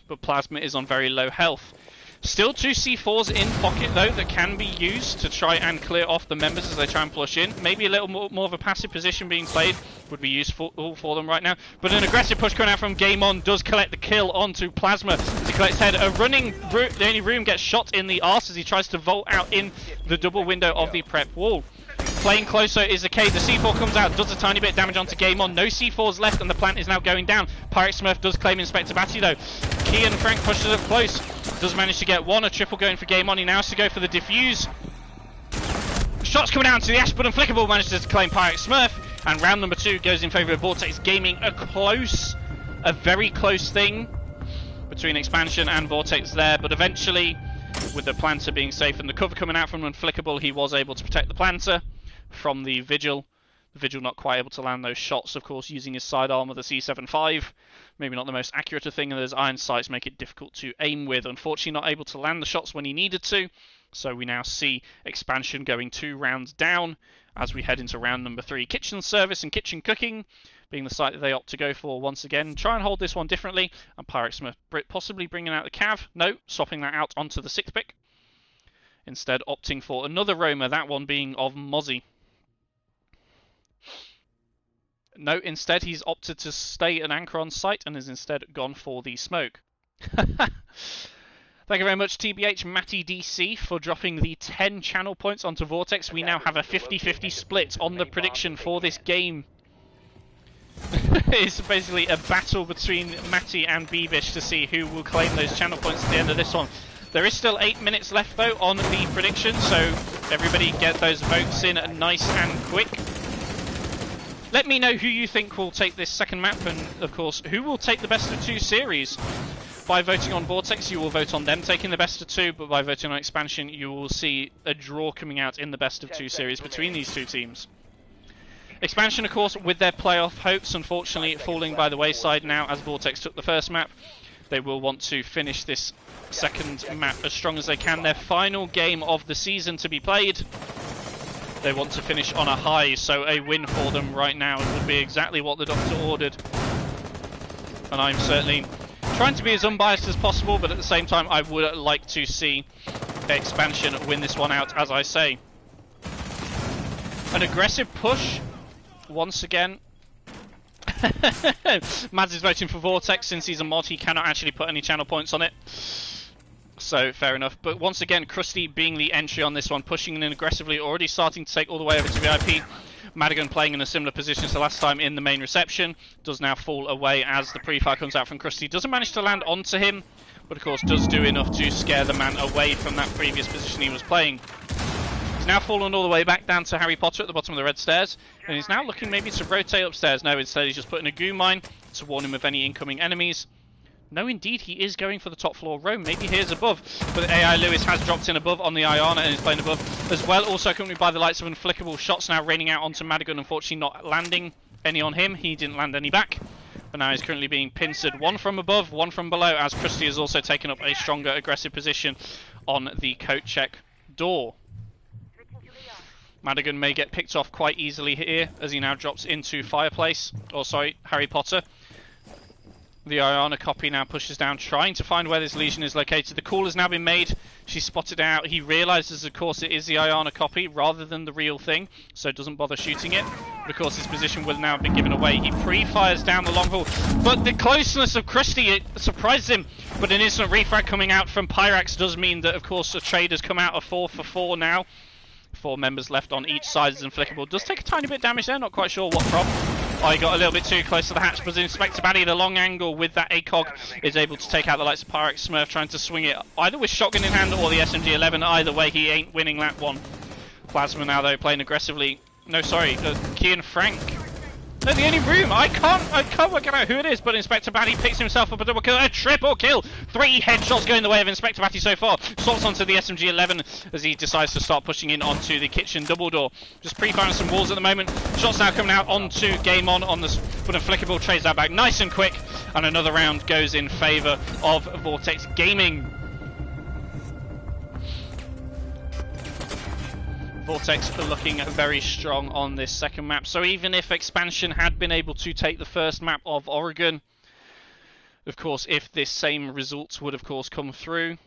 but Plasma is on very low health. Still 2 C4s in pocket though that can be used to try and clear off the members as they try and push in. Maybe a little more of a passive position being played would be useful for them right now. But an aggressive push coming out from Game On does collect the kill onto Plasma as he collects head. The only room gets shot in the arse as he tries to vault out in the double window of the prep wall. Playing closer is the cave. The C4 comes out, does a tiny bit of damage onto Game On. No C4s left and the plant is now going down. Pirate Smurf does claim Inspector Batty though. Key and Frank pushes up close. Does manage to get one. A triple going for Game On. He now has to go for the defuse. Shots coming down to the Ashburn and Flickable manages to claim Pirate Smurf. And round number 2 goes in favour of Vortex Gaming. A very close thing between Expansion and Vortex there. But eventually, with the Planter being safe and the cover coming out from Unflickable, he was able to protect the Planter from the Vigil. The Vigil not quite able to land those shots, of course, using his sidearm of the C75. Maybe not the most accurate thing, and those iron sights make it difficult to aim with. Unfortunately, not able to land the shots when he needed to. So we now see Expansion going 2 rounds down as we head into round number 3. Kitchen Service and Kitchen Cooking being the site that they opt to go for once again. Try and hold this one differently. And Pirate Smith possibly bringing out the Cav. No, swapping that out onto the 6th pick. Instead, opting for another roamer, that one being of Mozzie. No, instead he's opted to stay an anchor on site and has instead gone for the smoke. Thank you very much, TBH Matty DC, for dropping the 10 channel points onto Vortex. We now have a 50-50 split on the prediction for this game. It's basically a battle between Matty and Beebish to see who will claim those channel points at the end of this one. There is still 8 minutes left though on the prediction, so everybody get those votes in nice and quick. Let me know who you think will take this second map, and of course, who will take the best of 2 series. By voting on Vortex, you will vote on them taking the best of 2, but by voting on Expansion, you will see a draw coming out in the best of 2 series between these 2 teams. Expansion, of course, with their playoff hopes, unfortunately falling by the wayside now as Vortex took the first map. They will want to finish this second map as strong as they can. Their final game of the season to be played. They want to finish on a high, so a win for them right now would be exactly what the doctor ordered. And I'm certainly trying to be as unbiased as possible, but at the same time I would like to see Expansion win this one out, as I say. An aggressive push, once again. Mads is voting for Vortex. Since he's a mod, he cannot actually put any channel points on it. So, fair enough. But once again, Krusty being the entry on this one, pushing in aggressively, already starting to take all the way over to VIP. Madigan playing in a similar position to last time in the main reception. Does now fall away as the pre-fire comes out from Krusty. Doesn't manage to land onto him, but of course does do enough to scare the man away from that previous position he was playing. He's now fallen all the way back down to Harry Potter at the bottom of the red stairs. And he's now looking maybe to rotate upstairs. No, instead he's just putting a goo mine to warn him of any incoming enemies. No, indeed, he is going for the top floor roam. Maybe he is above. But AI Lewis has dropped in above on the Iana and is playing above as well. Also accompanied by the lights of Unflickable. Shots now raining out onto Madigan. Unfortunately, not landing any on him. He didn't land any back. But now he's currently being pincered. One from above, one from below, as Krusty has also taken up a stronger aggressive position on the coat check door. Madigan may get picked off quite easily here as he now drops into Fireplace. Or sorry, Harry Potter. The Iana copy now pushes down, trying to find where this Legion is located. The call has now been made. She's spotted out. He realises, of course, it is the Iana copy rather than the real thing, so doesn't bother shooting it. But, of course, his position will now have been given away. He pre-fires down the long haul. But the closeness of Krusty, it surprises him. But an instant refrag coming out from Pyrax does mean that, of course, a trade has come out of 4 for 4 now. 4 members left on each side as Inflickable. Does take a tiny bit of damage there, not quite sure what from. Oh, he got a little bit too close to the hatch, but Inspector Batty, the long angle with that ACOG, is able to take out the likes of Pyrex Smurf, trying to swing it either with shotgun in hand or the SMG-11. Either way, he ain't winning that one. Plasma now, though, playing aggressively. No, sorry, Key and Frank. No, the only room. I can't work out who it is, but Inspector Batty picks himself up a double kill, a triple kill. 3 headshots going the way of Inspector Batty so far. Swaps onto the SMG-11 as he decides to start pushing in onto the kitchen double door. Just pre-firing some walls at the moment. Shots now coming out onto Game On the but Inflickable trades that back nice and quick, and another round goes in favour of Vortex Gaming. Vortex are looking very strong on this second map, so even if Expansion had been able to take the first map of Oregon, Of course, if this same result would, of course, come through,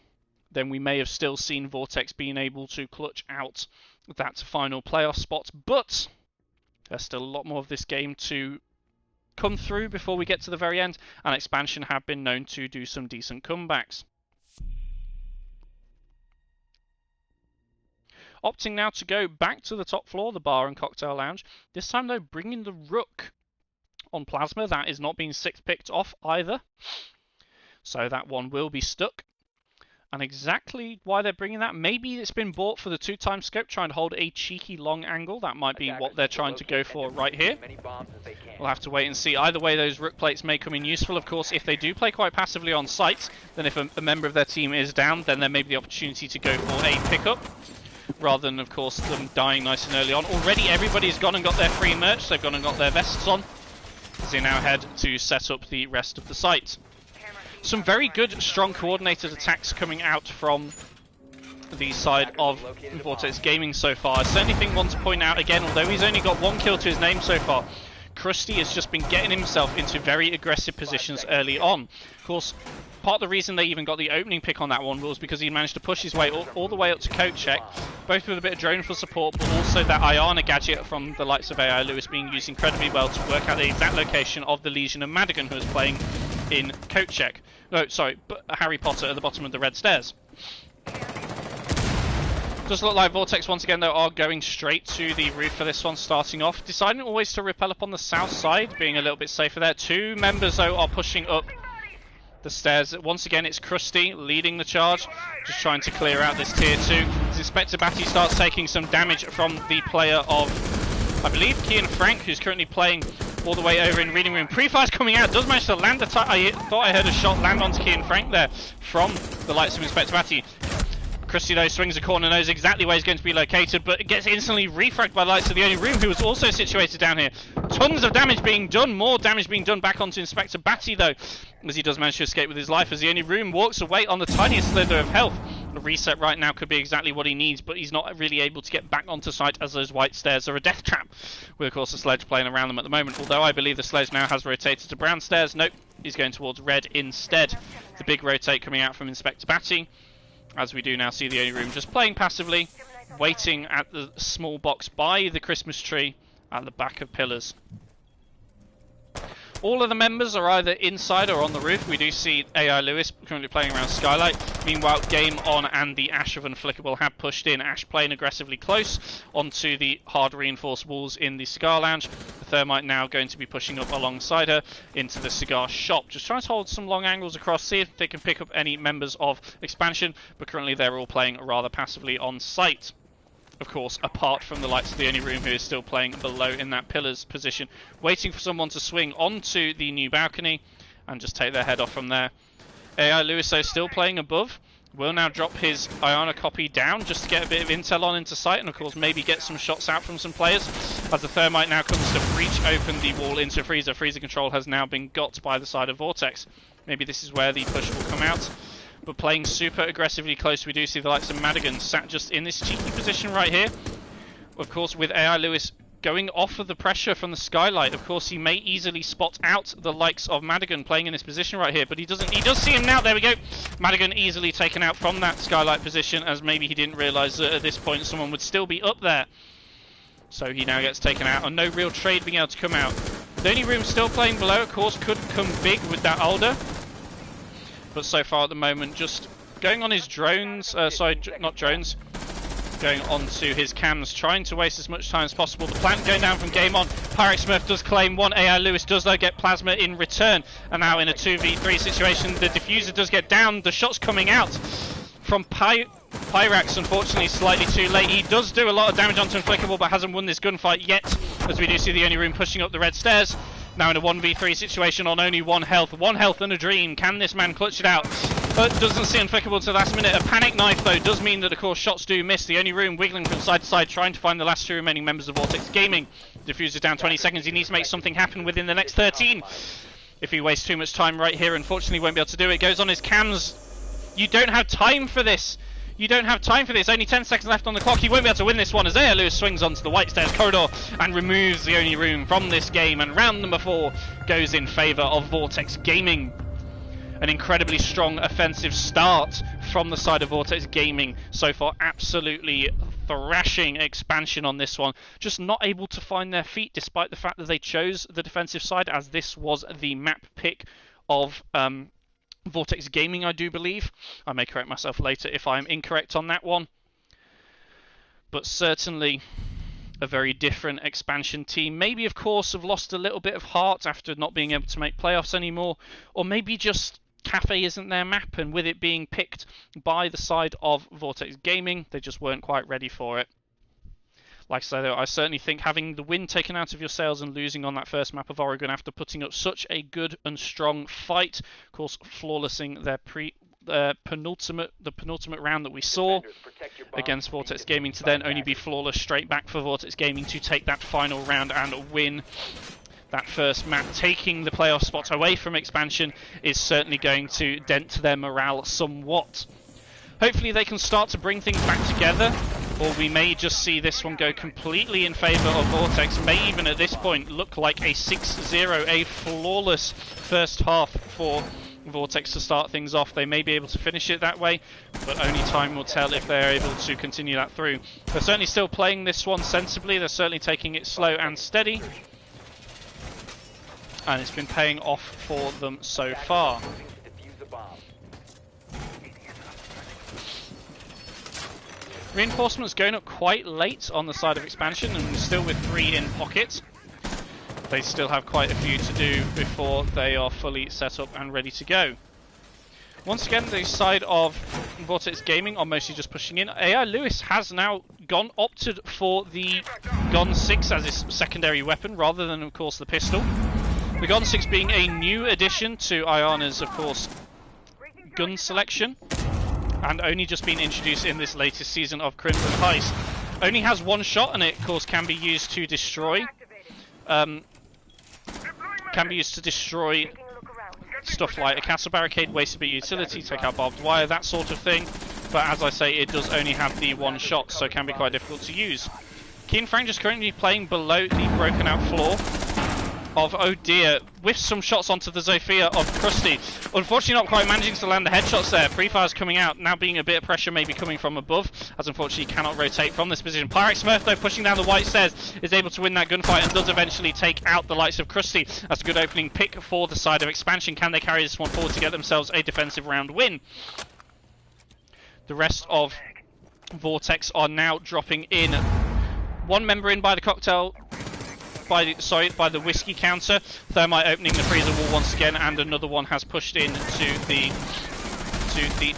then we may have still seen Vortex being able to clutch out that final playoff spot. But there's still a lot more of this game to come through before we get to the very end, and Expansion have been known to do some decent comebacks. Opting now to go back to the top floor, the bar and cocktail lounge. This time, though, bringing the Rook on Plasma. That is not being sixth picked off either. So that one will be stuck. And exactly why they're bringing that, maybe it's been bought for the 2x scope, trying to hold a cheeky long angle. That might be what they're trying to go for right here. We'll have to wait and see. Either way, those Rook plates may come in useful. Of course, if they do play quite passively on site, then if a member of their team is down, then there may be the opportunity to go for a pickup, rather than, of course, them dying nice and early on. Already everybody's gone and got their free merch. They've gone and got their vests on, as they now head to set up the rest of the site. Some very good, strong coordinated attacks coming out from the side of Vortex Gaming so far. I certainly think one to point out again, although he's only got 1 kill to his name so far, Krusty has just been getting himself into very aggressive positions early on. Of course, part of the reason they even got the opening pick on that one was because he managed to push his way all the way up to coat check, both with a bit of drone for support, but also that Iana gadget from the likes of AI Lewis being used incredibly well to work out the exact location of the Legion of Madigan, who is playing in coat check. No, sorry, but Harry Potter at the bottom of the red stairs. Does look like Vortex once again though are going straight to the roof for this one, starting off. Deciding always to rappel up on the south side, being a little bit safer there. 2 members though are pushing up the stairs. Once again it's Krusty leading the charge, just trying to clear out this tier 2. As Inspector Batty starts taking some damage from the player of, I believe, Kian Frank, who's currently playing all the way over in Reading Room. Pre-fire's coming out, does manage to land I thought I heard a shot land onto Kian Frank there from the likes of Inspector Batty. Krusty though swings a corner, knows exactly where he's going to be located, but gets instantly refragged by the likes of the only room, who was also situated down here. Tons of damage being done, more damage being done back onto Inspector Batty though, as he does manage to escape with his life, as the only room walks away on the tiniest slither of health. A reset right now could be exactly what he needs, but he's not really able to get back onto site, as those white stairs are a death trap, with of course the sledge playing around them at the moment, although I believe the sledge now has rotated to brown stairs. Nope, he's going towards red instead. The big rotate coming out from Inspector Batty, as we do now see the only room just playing passively, waiting at the small box by the Christmas tree at the back of pillars. All of the members are either inside or on the roof. We do see AI Lewis currently playing around Skylight. Meanwhile, Game On and the Ash of Unflickable have pushed in. Ash playing aggressively close onto the hard reinforced walls in the cigar lounge. The Thermite now going to be pushing up alongside her into the cigar shop. Just trying to hold some long angles across, see if they can pick up any members of Expansion, but currently they're all playing rather passively on site. Of course, apart from the likes of the only room, who is still playing below in that pillars position, waiting for someone to swing onto the new balcony and just take their head off from there. AI Lewis, though, still playing above, will now drop his Iana copy down just to get a bit of intel on into sight, and of course maybe get some shots out from some players, as the Thermite now comes to breach open the wall into Freezer. Freezer control has now been got by the side of Vortex. Maybe this is where the push will come out. But playing super aggressively close, we do see the likes of Madigan sat just in this cheeky position right here. Of course, with AI Lewis going off of the pressure from the Skylight, of course he may easily spot out the likes of Madigan playing in this position right here, but he doesn't. He does see him now. There we go. Madigan easily taken out from that Skylight position, as maybe he didn't realise that at this point someone would still be up there. So he now gets taken out, and no real trade being able to come out. The only room still playing below, of course, could come big with that Alder. But so far at the moment, just going on his drones, not drones, going onto his cams, trying to waste as much time as possible. The plant going down from Game On. Pyrex Smurf does claim one. AI Lewis does though get Plasma in return. And now in a 2v3 situation, the diffuser does get down. The shot's coming out from Pyrax, unfortunately slightly too late. He does do a lot of damage onto Unflickable, but hasn't won this gunfight yet, as we do see the only room pushing up the red stairs. Now in a 1v3 situation on only 1 health. 1 health and a dream. Can this man clutch it out? But doesn't see Unflickable to the last minute. A panic knife though does mean that of course shots do miss. The only room wiggling from side to side, trying to find the last 2 remaining members of Vortex Gaming. Diffuser down 20 seconds. He needs to make something happen within the next 13. If he wastes too much time right here, unfortunately won't be able to do it. Goes on his cams. You don't have time for this. You don't have time for this. Only 10 seconds left on the clock. He won't be able to win this one, as AI Lewis swings onto the white stairs corridor and removes the only room from this game. And round number 4 goes in favour of Vortex Gaming. An incredibly strong offensive start from the side of Vortex Gaming so far. Absolutely thrashing expansion on this one. Just not able to find their feet despite the fact that they chose the defensive side, as this was the map pick of Vortex Gaming, I do believe. I may correct myself later if I'm incorrect on that one. But certainly a very different expansion team. Maybe, of course, have lost a little bit of heart after not being able to make playoffs anymore. Or maybe just Cafe isn't their map, and with it being picked by the side of Vortex Gaming, they just weren't quite ready for it. Like I said, I certainly think having the win taken out of your sails and losing on that first map of Oregon after putting up such a good and strong fight, of course, flawlessing their penultimate round that we saw against Vortex Gaming, to then only be flawless straight back for Vortex Gaming to take that final round and win that first map, taking the playoff spots away from expansion, is certainly going to dent their morale somewhat. Hopefully they can start to bring things back together, or we may just see this one go completely in favour of Vortex. May even at this point look like a 6-0, a flawless first half for Vortex to start things off. They may be able to finish it that way, but only time will tell if they're able to continue that through. They're certainly still playing this one sensibly. They're certainly taking it slow and steady, and it's been paying off for them so far. Reinforcements going up quite late on the side of expansion, and still with 3 in pocket. They still have quite a few to do before they are fully set up and ready to go. Once again, the side of Vortex Gaming are mostly just pushing in. AI Lewis has now opted for the Gun 6 as his secondary weapon, rather than, of course, the pistol. The Gun 6 being a new addition to Ayana's, of course, gun selection, and only just been introduced in this latest season of Crimson Heist. Only has 1 shot, and it, of course, can be used to destroy. Stuff like a castle barricade, waste a bit of utility, take out barbed wire, that sort of thing. But as I say, it does only have the 1 shot, so it can be quite difficult to use. Keen Frank just currently playing below the broken out floor of, oh dear, with some shots onto the Zofia of Krusty. Unfortunately not quite managing to land the headshots there. Pre-fire's coming out, now being a bit of pressure maybe coming from above, as unfortunately cannot rotate from this position. Pyrex Smurf, though, pushing down the white stairs, is able to win that gunfight and does eventually take out the likes of Krusty. That's a good opening pick for the side of expansion. Can they carry this one forward to get themselves a defensive round win? The rest of Vortex are now dropping in. 1 member in by the cocktail, by the whiskey counter. Thermite opening the freezer wall once again, and another one has pushed in to the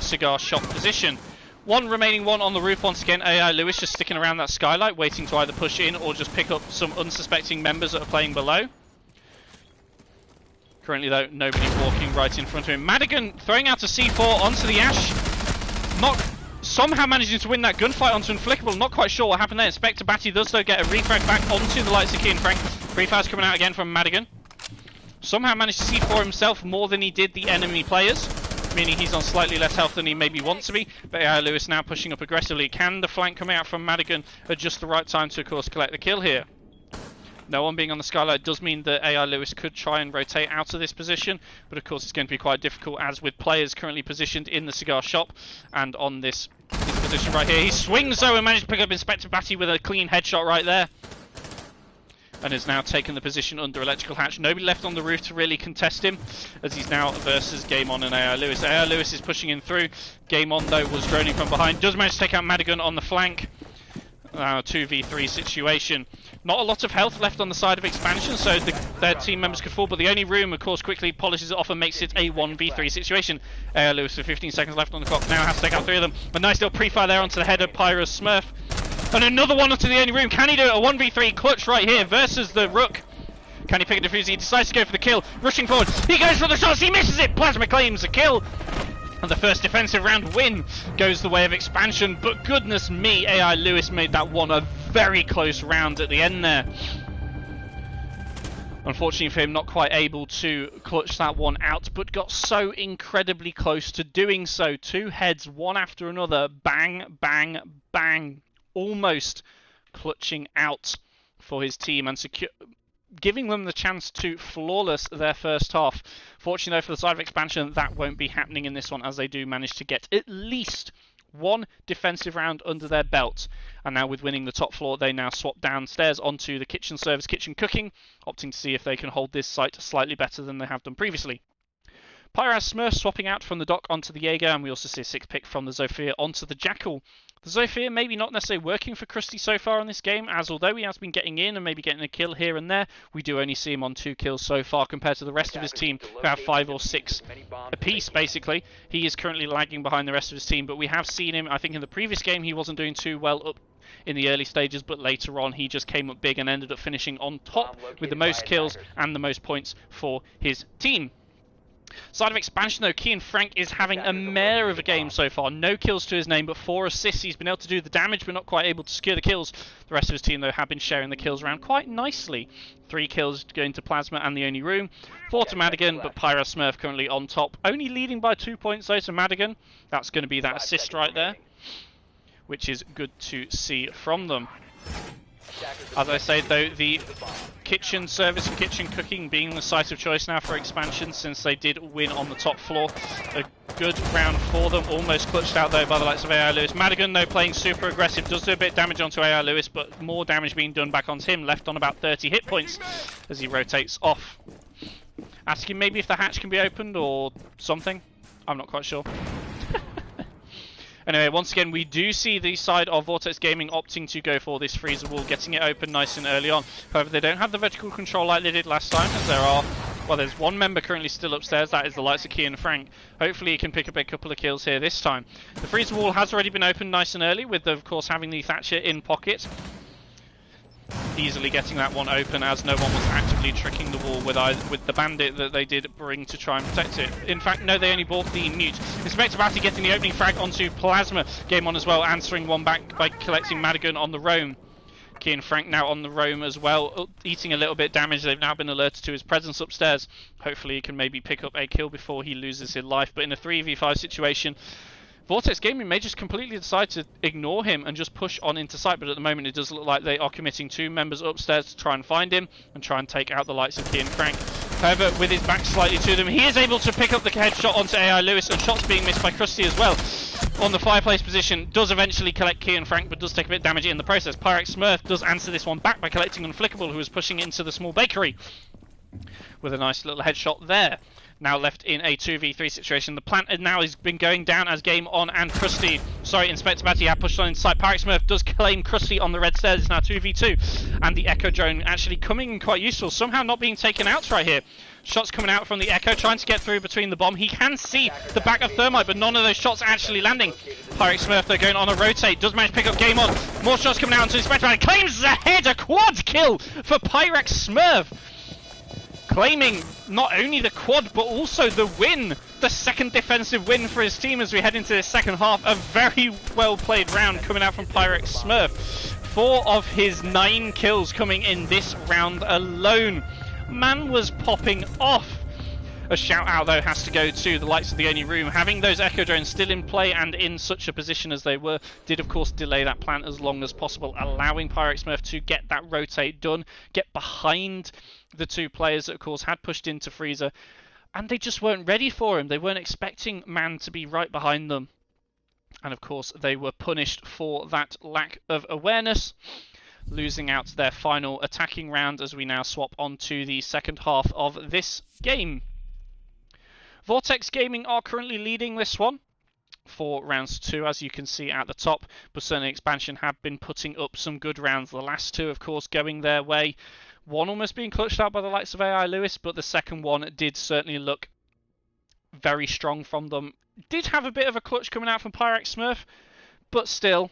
cigar shop position. 1 remaining one on the roof once again. AI Lewis just sticking around that skylight, waiting to either push in or just pick up some unsuspecting members that are playing below. Currently, though, nobody walking right in front of him. Madigan throwing out a C4 onto the ash. Somehow managing to win that gunfight onto Inflickable. Not quite sure what happened there. Inspector Batty does, though, get a refrag back onto the likes of Keen Frank. Pre-fire's coming out again from Madigan. Somehow managed to C4 himself more than he did the enemy players, meaning he's on slightly less health than he maybe wants to be. But AI Lewis now pushing up aggressively. Can the flank coming out from Madigan at just the right time to, of course, collect the kill here? No one being on the skylight does mean that AI Lewis could try and rotate out of this position, but of course it's going to be quite difficult, as with players currently positioned in the cigar shop and on this position right here. He swings though and managed to pick up Inspector Batty with a clean headshot right there, and has now taken the position under electrical hatch. Nobody left on the roof to really contest him, as he's now versus Game On and AI Lewis. AI Lewis is pushing in through. Game On, though, was droning from behind. Does manage to take out Madigan on the flank. 2v3 situation. Not a lot of health left on the side of expansion, so their team members could fall, but the only room, of course, quickly polishes it off and makes it a 1v3 situation. Lewis with 15 seconds left on the clock now has to take out 3 of them. A nice little pre-fire there onto the head of Pyro's Smurf. And another one onto the only room. Can he do it? A 1v3 clutch right here versus the Rook. Can he pick a defuse? He decides to go for the kill. Rushing forward. He goes for the shots. He misses it. Plasma claims a kill. And the first defensive round win goes the way of expansion. But goodness me, AI Lewis made that one a very close round at the end there. Unfortunately for him, not quite able to clutch that one out, but got so incredibly close to doing so. 2 heads, one after another. Bang, bang, bang. Almost clutching out for his team and giving them the chance to flawless their first half. Fortunately, though, for the side of expansion, that won't be happening in this one, as they do manage to get at least one defensive round under their belt. And now with winning the top floor, they now swap downstairs onto the kitchen service, kitchen cooking, opting to see if they can hold this site slightly better than they have done previously. Pyraz Smurf swapping out from the Dock onto the Jaeger, and we also see a 6 pick from the Zofia onto the Jackal. The Zofia maybe not necessarily working for Krusty so far in this game, as although he has been getting in and maybe getting a kill here and there, we do only see him on 2 kills so far compared to the rest of his team, who have 5 or 6 apiece, basically. He is currently lagging behind the rest of his team, but we have seen him, I think in the previous game, he wasn't doing too well up in the early stages, but later on he just came up big and ended up finishing on top with the most kills and the most points for his team. Side of expansion though, Kian Frank is having a mare of a game so far. No kills to his name, but 4 assists. He's been able to do the damage, but not quite able to secure the kills. The rest of his team though have been sharing the kills around quite nicely. 3 kills going to Plasma and the Only Room. 4 to Madigan, but Pyraz Smurf currently on top. Only leading by 2 points though to Madigan. That's going to be that assist right there, which is good to see from them. As I say though, the kitchen service and kitchen cooking being the site of choice now for expansion, since they did win on the top floor. A good round for them, almost clutched out though by the likes of AI Lewis. Madigan though playing super aggressive, does do a bit of damage onto AI Lewis, but more damage being done back onto him, left on about 30 hit points as he rotates off. Asking maybe if the hatch can be opened or something, I'm not quite sure. Anyway, once again, we do see the side of Vortex Gaming opting to go for this freezer wall, getting it open nice and early on. However, they don't have the vertical control like they did last time, as there's one member currently still upstairs. That is the likes of Kian Frank. Hopefully he can pick up a couple of kills here this time. The freezer wall has already been opened nice and early, with, of course, having the Thatcher in pocket. Easily getting that one open, as no one was actively tricking the wall with the bandit that they did bring to try and protect it. In fact, no, they only bought the mute. Inspector Batty getting the opening frag onto Plasma. Game on as well, answering one back by collecting Madigan on the roam. Kian Frank now on the roam as well, eating a little bit of damage. They've now been alerted to his presence upstairs. Hopefully he can maybe pick up a kill before he loses his life. But in a 3v5 situation, Vortex Gaming may just completely decide to ignore him and just push on into sight, but at the moment it does look like they are committing 2 members upstairs to try and find him and try and take out the likes of Kian Frank. However, with his back slightly to them, he is able to pick up the headshot onto AI Lewis, and shots being missed by Krusty as well. On the fireplace position, does eventually collect Kian Frank, but does take a bit of damage in the process. Pyrex Smurf does answer this one back by collecting Unflickable, who is pushing into the small bakery with a nice little headshot there. Now left in a 2v3 situation. The plant now has been going down as Game On and Krusty. Sorry, Inspector Batty had pushed on inside. Pyrex Smurf does claim Krusty on the red stairs. It's now 2v2. And the Echo drone actually coming in quite useful. Somehow not being taken out right here. Shots coming out from the Echo, trying to get through between the bomb. He can see the back of Thermite, but none of those shots actually landing. Pyrex Smurf, though, going on a rotate. Does manage to pick up Game On. More shots coming out onto Inspector Batty. Claims the head. A quad kill for Pyrex Smurf. Claiming not only the quad, but also the win. The second defensive win for his team as we head into the second half. A very well played round coming out from Pyrex Smurf. 4 of his 9 kills coming in this round alone. Man was popping off. A shout out though has to go to the likes of the Only Room. Having those Echo drones still in play and in such a position as they were did of course delay that plant as long as possible, allowing Pyrex Smurf to get that rotate done, get behind the 2 players that of course had pushed into freezer, and they just weren't ready for him. They weren't expecting Man to be right behind them, and of course they were punished for that lack of awareness, losing out their final attacking round as we now swap on to the second half of this game. Vortex Gaming are currently leading this one for rounds 2, as you can see at the top, but certainly Expansion have been putting up some good rounds. The last 2 of course going their way, one almost being clutched out by the likes of AI Lewis, but the second one did certainly look very strong from them. Did have a bit of a clutch coming out from Pyrex Smurf, but still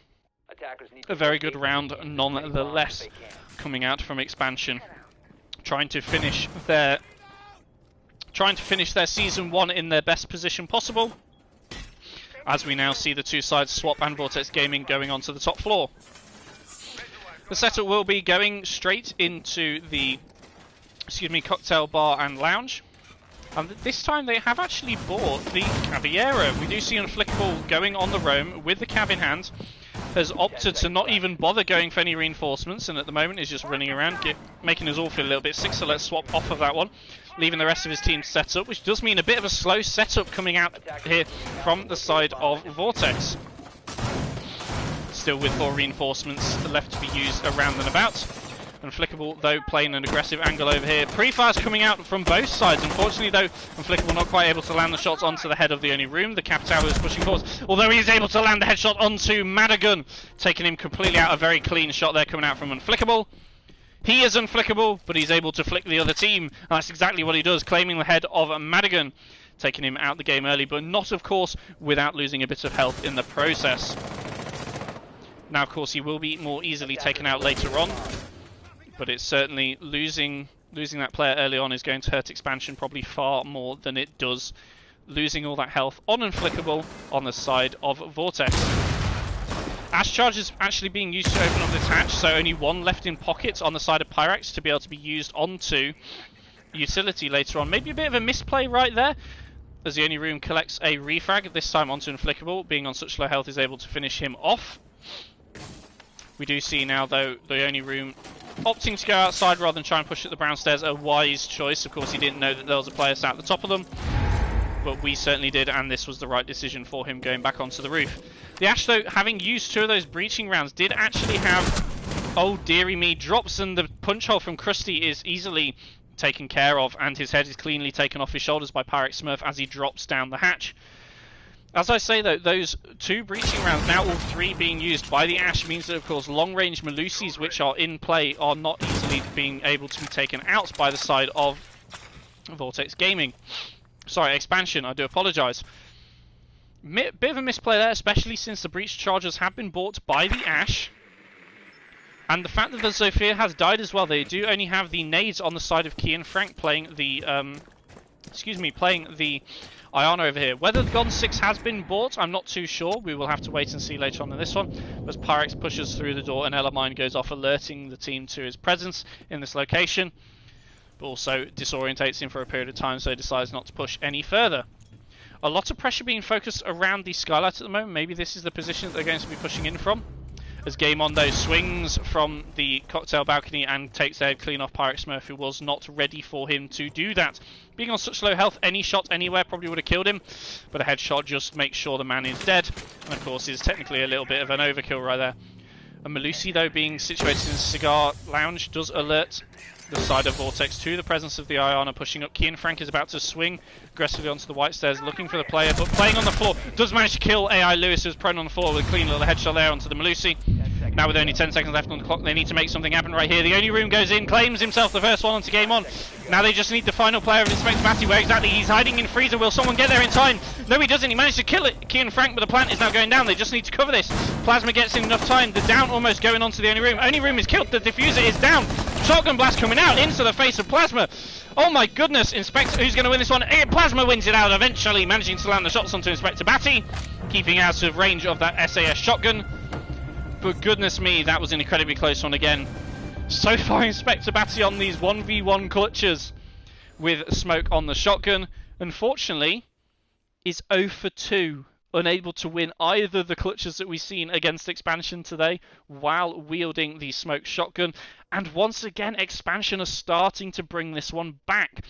a very good round nonetheless coming out from Expansion, trying to finish their Season 1 in their best position possible, as we now see the 2 sides swap and Vortex Gaming going onto the top floor. The setup will be going straight into the cocktail bar and lounge. And this time they have actually bought the Caviera. We do see Unflickable going on the roam with the Cav in hand. has opted to not even bother going for any reinforcements, and at the moment is just running around, making us all feel a little bit sick, so let's swap off of that one, leaving the rest of his team set up, which does mean a bit of a slow setup coming out here from the side of Vortex. Still with 4 reinforcements left to be used around and about. Unflickable, though, playing an aggressive angle over here. Pre-fires coming out from both sides. Unfortunately, though, Unflickable not quite able to land the shots onto the head of the only room. The Cap Tower is pushing forward, although he is able to land the headshot onto Madigan, taking him completely out. A very clean shot there coming out from Unflickable. He is unflickable, but he's able to flick the other team. And that's exactly what he does, claiming the head of Madigan, taking him out the game early, but not, of course, without losing a bit of health in the process. Now, of course, he will be more easily taken out later on. But it's certainly losing that player early on is going to hurt Expansion probably far more than it does losing all that health on Unflickable on the side of Vortex. Ash Charge is actually being used to open up this hatch, so only 1 left in pocket on the side of Pyrax to be able to be used onto Utility later on. Maybe a bit of a misplay right there, as the only room collects a refrag, this time onto Unflickable. Being on such low health is able to finish him off. We do see now, though, the only room opting to go outside rather than try and push at the brown stairs. A wise choice. Of course, he didn't know that there was a player sat at the top of them, but we certainly did, and this was the right decision for him going back onto the roof. The Ash, though, having used 2 of those breaching rounds, did actually have, oh dearie me, drops, and the punch hole from Krusty is easily taken care of, and his head is cleanly taken off his shoulders by Pyrex Smurf as he drops down the hatch. As I say, though, those 2 breaching rounds, now all 3 being used by the Ash, means that, of course, long-range Malusis, which are in play, are not easily being able to be taken out by the side of Vortex Gaming. Sorry, Expansion, I do apologise. Bit of a misplay there, especially since the breach charges have been bought by the Ash. And the fact that the Zofia has died as well. They do only have the nades on the side of Key and Frank playing the... playing the Iana over here. Whether the Gon 6 has been bought, I'm not too sure. We will have to wait and see later on in this one. As Pyrex pushes through the door and Elamine goes off, alerting the team to his presence in this location, but also disorientates him for a period of time, so he decides not to push any further. A lot of pressure being focused around the skylight at the moment. Maybe this is the position that they're going to be pushing in from. As Game On, though, swings from the cocktail balcony and takes their head clean off Pyrex Smurf, who was not ready for him to do that. Being on such low health, any shot anywhere probably would have killed him, but a headshot just makes sure the man is dead, and of course is technically a little bit of an overkill right there. And Malusi, though, being situated in a cigar lounge, does alert the side of Vortex to the presence of the Iana pushing up. Kian Frank is about to swing aggressively onto the white stairs, looking for the player, but playing on the floor, does manage to kill AI Lewis, who's prone on the floor with a clean little headshot there onto the Malusi. Now with only 10 seconds left on the clock, they need to make something happen right here. The only room goes in, claims himself the first one onto Game On. Now they just need the final player of Inspector Batty. Where exactly? He's hiding in Freezer. Will someone get there in time? No, he doesn't. He managed to kill it, Kian Frank, but the plant is now going down. They just need to cover this. Plasma gets in enough time. The down almost going onto the only room. Only room is killed. The diffuser is down. Shotgun blast coming out into the face of Plasma. Oh my goodness, Inspector, who's going to win this one? Plasma wins it out, eventually managing to land the shots onto Inspector Batty, keeping out of range of that SAS shotgun. But goodness me, that was an incredibly close one again. So far, Inspector Batty on these 1v1 clutches with smoke on the shotgun, unfortunately, is 0 for 2. Unable to win either the clutches that we've seen against Expansion today while wielding the smoke shotgun. And once again, Expansion are starting to bring this one back.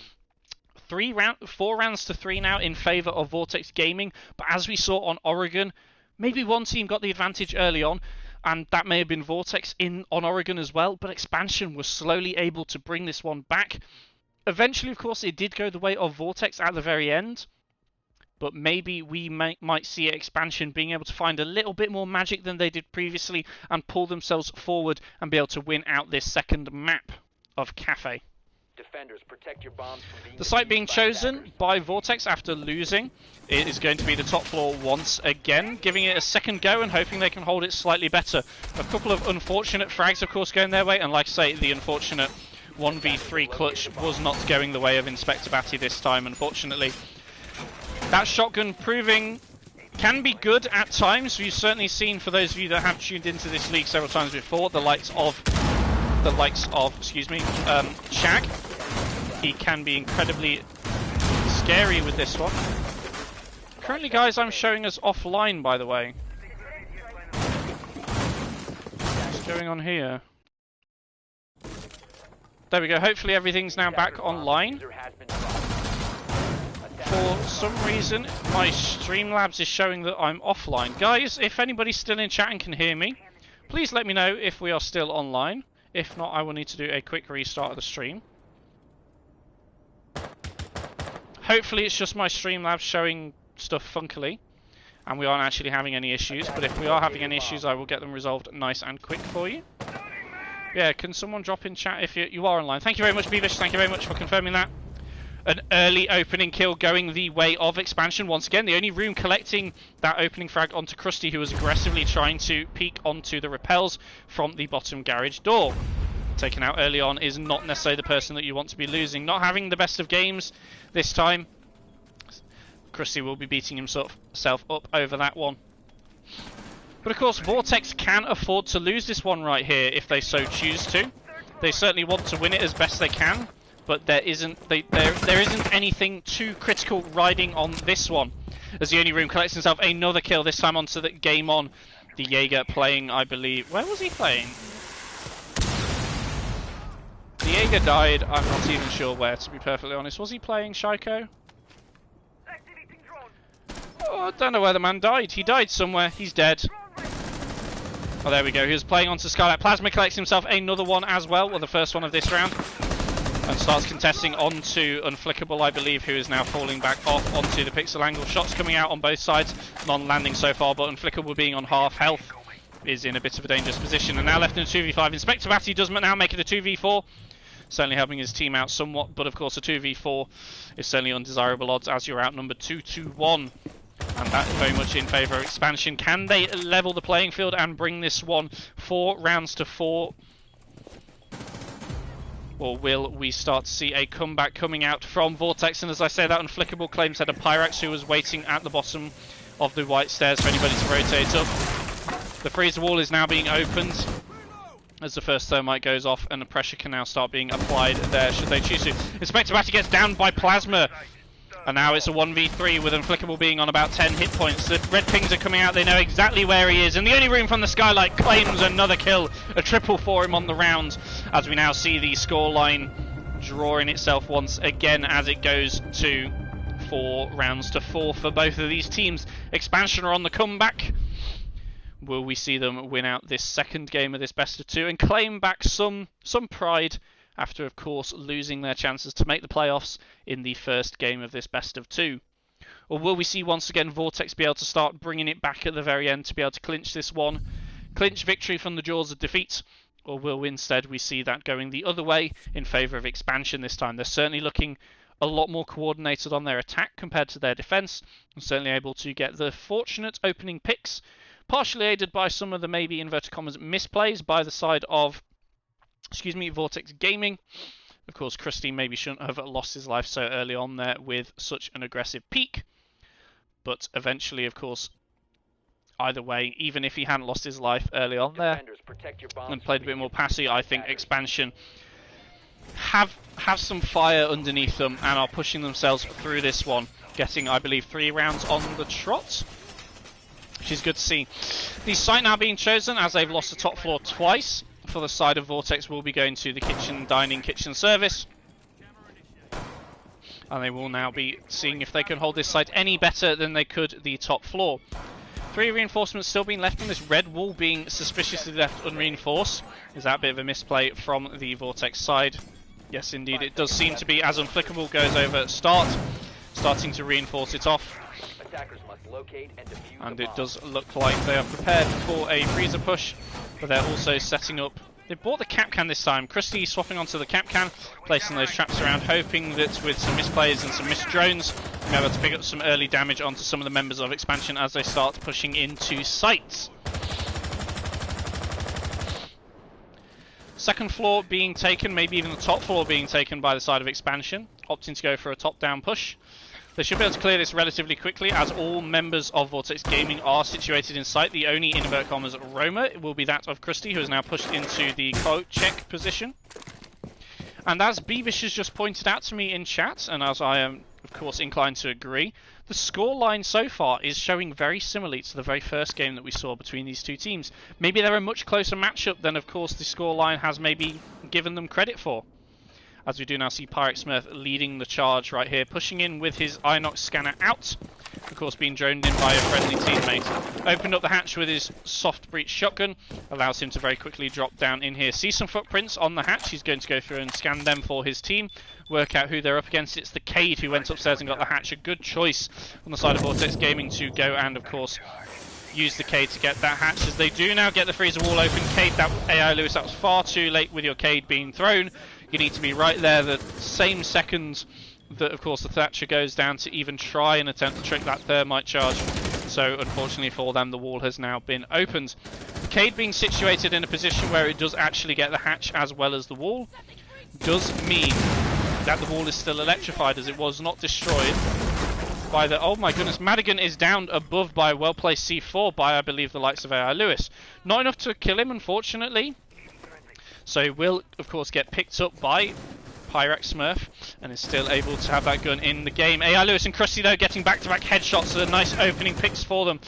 4 rounds to 3 now in favour of Vortex Gaming. But as we saw on Oregon, maybe one team got the advantage early on, and that may have been Vortex on Oregon as well. But Expansion was slowly able to bring this one back. Eventually, of course, it did go the way of Vortex at the very end. But maybe we might see Expansion being able to find a little bit more magic than they did previously and pull themselves forward and be able to win out this second map of Cafe. Defenders, protect your bombs from being the site being chosen by Vortex after losing, it is going to be the top floor once again, giving it a second go and hoping they can hold it slightly better. A couple of unfortunate frags, of course, going their way, and like I say, the unfortunate 1v3 clutch was not going the way of Inspector Batty this time, unfortunately. That shotgun proving can be good at times. We've certainly seen, for those of you that have tuned into this league several times before, the likes of Shag. He can be incredibly scary with this one. Currently, guys, I'm showing us offline, by the way. going on here? There we go. Hopefully everything's now back online. For some reason, my Streamlabs is showing that I'm offline. Guys, if anybody's still in chat and can hear me, please let me know if we are still online. If not, I will need to do a quick restart of the stream. Hopefully it's just my Streamlabs showing stuff funkily, and we aren't actually having any issues. But if we are having any issues, I will get them resolved nice and quick for you. Yeah, can someone drop in chat if you are online? Thank you very much, Beavish. Thank you very much for confirming that. An early opening kill going the way of expansion. Once again, the only room collecting that opening frag onto Krusty, who was aggressively trying to peek onto the rappels from the bottom garage door. Taken out early on is not necessarily the person that you want to be losing. Not having the best of games this time. Krusty will be beating himself up over that one. But of course, Vortex can afford to lose this one right here if they so choose to. They certainly want to win it as best they can, but there isn't anything too critical riding on this one. As the only room collects himself another kill, this time onto the game on. The Jaeger playing, I believe... Where was he playing? The Jaeger died, I'm not even sure where, to be perfectly honest. Was he playing Shaiko? Oh, I don't know where the man died. He died somewhere. He's dead. Oh, there we go. He was playing onto Skylight. Plasma collects himself another one as well, the first one of this round. And starts contesting onto Unflickable, I believe, who is now falling back off onto the pixel angle. Shots coming out on both sides. Non-landing so far, but Unflickable being on half health is in a bit of a dangerous position. And now left in a 2v5. Inspector Batty does now make it a 2v4. Certainly helping his team out somewhat, but of course a 2v4 is certainly undesirable odds as you're outnumbered 2-1. And that's very much in favour of expansion. Can they level the playing field and bring this one 4 rounds to 4? Or will we start to see a comeback coming out from Vortex? And as I say, that Unflickable claims had a Pyrax who was waiting at the bottom of the white stairs for anybody to rotate up. The freezer wall is now being opened as the first thermite goes off, and the pressure can now start being applied there should they choose to. Inspector Batty gets down by Plasma. And now it's a 1v3 with Unflickable being on about 10 hit points. The red pings are coming out, they know exactly where he is. And the only room from the Skylight claims another kill. A triple for him on the round. As we now see the scoreline drawing itself once again as it goes to 4 rounds to 4 for both of these teams. Expansion are on the comeback. Will we see them win out this second game of this best of 2 and claim back some pride after, of course, losing their chances to make the playoffs in the first game of this best of 2? Or will we see once again Vortex be able to start bringing it back at the very end to be able to clinch this one? Clinch victory from the jaws of defeat? Or will instead we see that going the other way in favour of expansion this time? They're certainly looking a lot more coordinated on their attack compared to their defence, and certainly able to get the fortunate opening picks, partially aided by some of the maybe inverted commas misplays by the side of Vortex Gaming. Of course, Krusty maybe shouldn't have lost his life so early on there with such an aggressive peak. But eventually, of course, either way, even if he hadn't lost his life early on there and played a bit more passive, I think expansion have some fire underneath them and are pushing themselves through this one. Getting, I believe, 3 rounds on the trot, which is good to see. The site now being chosen as they've lost the top floor twice. For the side of Vortex will be going to the kitchen service. And they will now be seeing if they can hold this site any better than they could the top floor. 3 reinforcements still being left on this red wall being suspiciously left unreinforced. Is that a bit of a misplay from the Vortex side? Yes, indeed, it does seem to be as Unflickable goes over starting to reinforce it off. And it does look like they are prepared for a freezer push, but they're also setting up. They bought the cap can this time. Krusty swapping onto the cap can, placing those traps around, hoping that with some misplays and some missed drones, we'll be able to pick up some early damage onto some of the members of expansion as they start pushing into sites. Second floor being taken, maybe even the top floor being taken by the side of expansion, opting to go for a top-down push. They should be able to clear this relatively quickly, as all members of Vortex Gaming are situated in sight. The only, in inverted commas, roamer will be that of Krusty, who is now pushed into the coat check position. And as Beavish has just pointed out to me in chat, and as I am of course, inclined to agree. The scoreline so far is showing very similarly to the very first game that we saw between these two teams. Maybe they're a much closer matchup than, of course, the scoreline has maybe given them credit for. As we do now see Pyrex Smurf leading the charge right here, pushing in with his Inox scanner out. Of course, being droned in by a friendly teammate. Opened up the hatch with his soft breach shotgun. Allows him to very quickly drop down in here. See some footprints on the hatch. He's going to go through and scan them for his team. Work out who they're up against. It's the Cade who went upstairs and got the hatch. A good choice on the side of Vortex Gaming to go and, of course, use the Cade to get that hatch. As they do now get the freezer wall open. Cade, that AI Lewis, that was far too late with your Cade being thrown. You need to be right there the same second that, of course, the Thatcher goes down to even try and attempt to trick that thermite charge. So, unfortunately for them, the wall has now been opened. Cade being situated in a position where it does actually get the hatch as well as the wall does mean that the wall is still electrified, as it was not destroyed by the... Oh my goodness, Madigan is down above by a well-placed C4 by, I believe, the likes of AI Lewis. Not enough to kill him, unfortunately. So he will, of course, get picked up by Pyrex Smurf and is still able to have that gun in the game. AI Lewis and Krusty, though, getting back-to-back headshots. So nice opening picks for them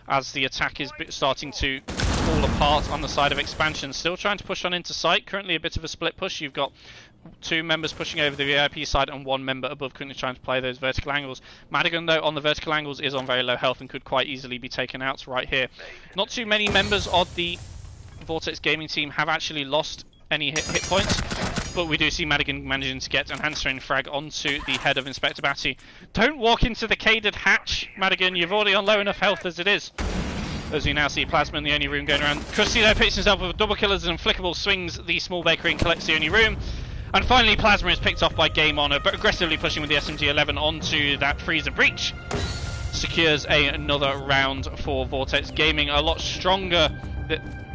as the attack is starting to fall apart on the side of Expansion. Still trying to push on into site. Currently a bit of a split push. You've got two members pushing over the VIP side and one member above currently trying to play those vertical angles. Madigan, though, on the vertical angles is on very low health and could quite easily be taken out right here. Not too many members of the Vortex Gaming team have actually lost any hit points, but we do see Madigan managing to get an answering frag onto the head of Inspector Batty. Don't walk into the caded hatch, Madigan, you've already on low enough health as it is. As we now see Plasma in the only room going around. Krusty, though, picks himself with a double kill as an Inflickable swings the small bakery and collects the only room. And finally, Plasma is picked off by Game On, but aggressively pushing with the SMG-11 onto that freezer breach. Secures another round for Vortex Gaming. A lot stronger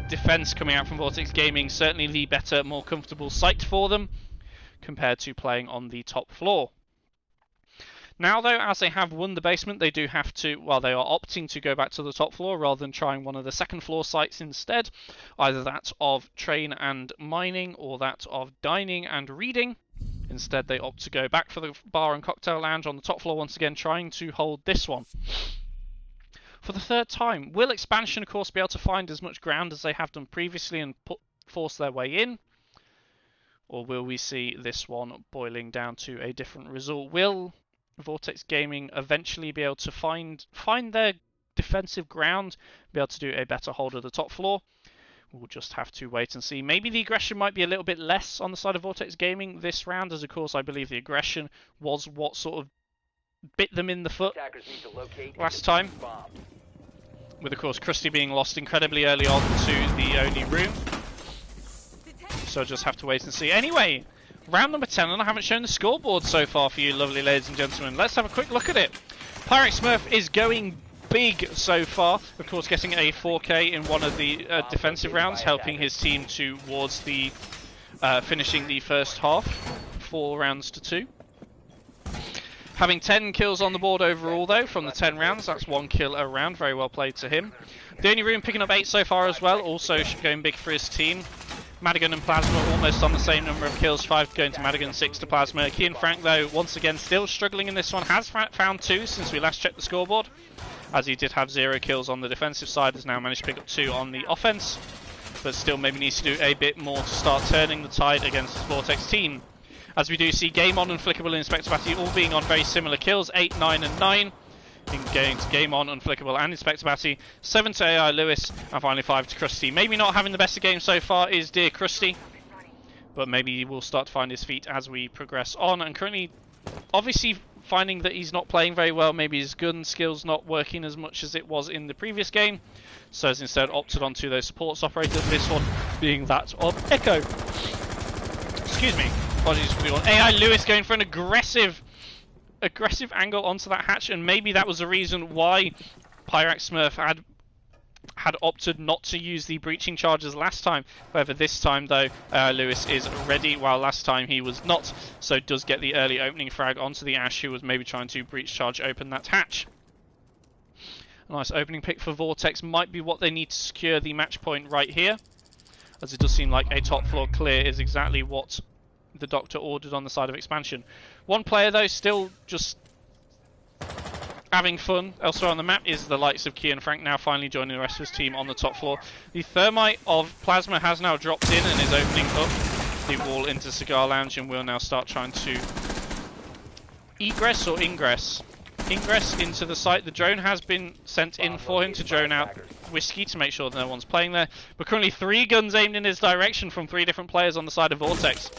defense coming out from Vortex Gaming. Certainly the better, more comfortable site for them compared to playing on the top floor. Now, though, as they have won the basement, they do have to, well, they are opting to go back to the top floor rather than trying one of the second floor sites instead. Either that of train and mining or that of dining and reading. Instead, they opt to go back for the bar and cocktail lounge on the top floor once again, trying to hold this one. For the third time, will Expansion, of course, be able to find as much ground as they have done previously and force their way in? Or will we see this one boiling down to a different result? Will Vortex Gaming eventually be able to find their defensive ground, be able to do a better hold of the top floor? We'll just have to wait and see. Maybe the aggression might be a little bit less on the side of Vortex Gaming this round, as of course I believe the aggression was what sort of bit them in the foot last time. With, of course, Krusty being lost incredibly early on to the only room. So just have to wait and see. Anyway, round number 10, and I haven't shown the scoreboard so far for you lovely ladies and gentlemen. Let's have a quick look at it. Pyrex Smurf is going big so far. Of course, getting a 4K in one of the defensive rounds, helping his team towards the finishing the first half, 4 rounds to 2. Having 10 kills on the board overall, though, from the 10 rounds. That's 1 kill a round. Very well played to him. The only room picking up 8 so far as well. Also going big for his team. Madigan and Plasma almost on the same number of kills. 5 going to Madigan, 6 to Plasma. Key and Frank, though, once again still struggling in this one. Has found 2 since we last checked the scoreboard. As he did have 0 kills on the defensive side. Has now managed to pick up 2 on the offense. But still maybe needs to do a bit more to start turning the tide against the Vortex team. As we do see Game On and Flickable and Inspector Batty all being on very similar kills, 8, 9 and 9. Going to Game On, Unflickable and Inspector Batty, 7 to AI Lewis, and finally 5 to Krusty. Maybe not having the best of games so far is dear Krusty, but maybe he will start to find his feet as we progress on. And currently, obviously finding that he's not playing very well, maybe his gun skills not working as much as it was in the previous game, so has instead opted onto those supports operators, this one being that of Echo. Excuse me. Apologies for the one. AI Lewis going for an aggressive angle onto that hatch, and maybe that was the reason why Pyrex Smurf had opted not to use the breaching charges last time. However, this time though, Lewis is ready, while last time he was not, so does get the early opening frag onto the Ash, who was maybe trying to breach charge open that hatch. A nice opening pick for Vortex might be what they need to secure the match point right here, as it does seem like a top floor clear is exactly what the Doctor ordered on the side of Expansion. One player though still just having fun elsewhere on the map is the likes of Key and Frank now finally joining the rest of his team on the top floor. The thermite of Plasma has now dropped in and is opening up the wall into Cigar Lounge, and will now start trying to egress or ingress into the site. The drone has been sent in for him to drone out Whiskey to make sure that no one's playing there. But currently 3 guns aimed in his direction from 3 different players on the side of Vortex.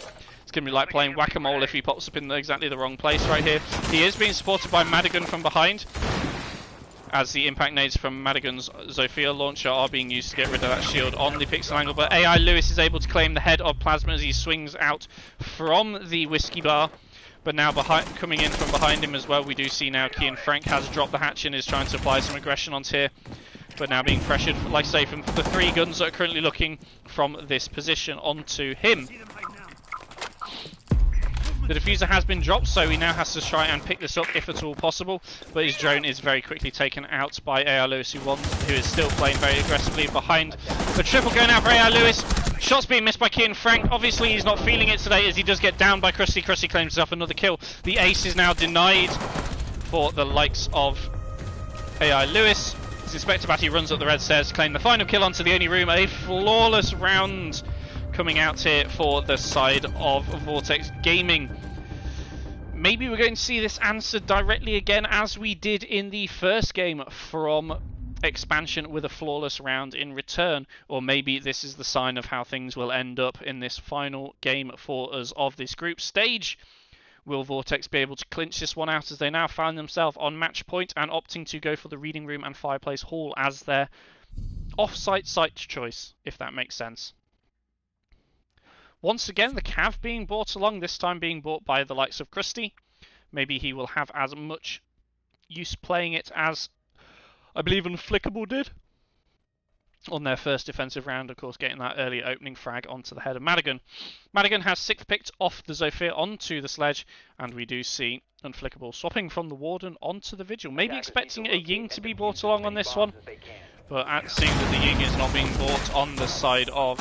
It's going to be like playing whack-a-mole if he pops up in exactly the wrong place right here. He is being supported by Madigan from behind, as the impact nades from Madigan's Zofia launcher are being used to get rid of that shield on the pixel angle. But AI Lewis is able to claim the head of Plasma as he swings out from the Whiskey bar. But now coming in from behind him as well, we do see now Kian Frank has dropped the hatch and is trying to apply some aggression onto here. But now being pressured, like I say, from the 3 guns that are currently looking from this position onto him. The diffuser has been dropped, so he now has to try and pick this up if at all possible. But his drone is very quickly taken out by AI Lewis, who is still playing very aggressively behind. The triple going out for AI Lewis. Shots being missed by Kian Frank. Obviously, he's not feeling it today as he does get down by Krusty. Krusty claims himself another kill. The ace is now denied for the likes of AI Lewis. As Inspector Batty runs up the red stairs to claim the final kill onto the only room. A flawless round coming out here for the side of Vortex Gaming. Maybe we're going to see this answered directly again as we did in the first game from Expansion with a flawless round in return, or maybe this is the sign of how things will end up in this final game for us of this group stage. Will Vortex be able to clinch this one out as they now find themselves on match point and opting to go for the Reading Room and Fireplace Hall as their off-site site choice, if that makes sense. Once again, the Cav being brought along, this time being brought by the likes of Krusty. Maybe he will have as much use playing it as I believe Unflickable did on their first defensive round, of course, getting that early opening frag onto the head of Madigan. Madigan has 6th picked off the Zofia onto the sledge, and we do see Unflickable swapping from the Warden onto the Vigil. Maybe expecting a Ying to be brought along on this one, but seeing that the Ying is not being brought on the side of,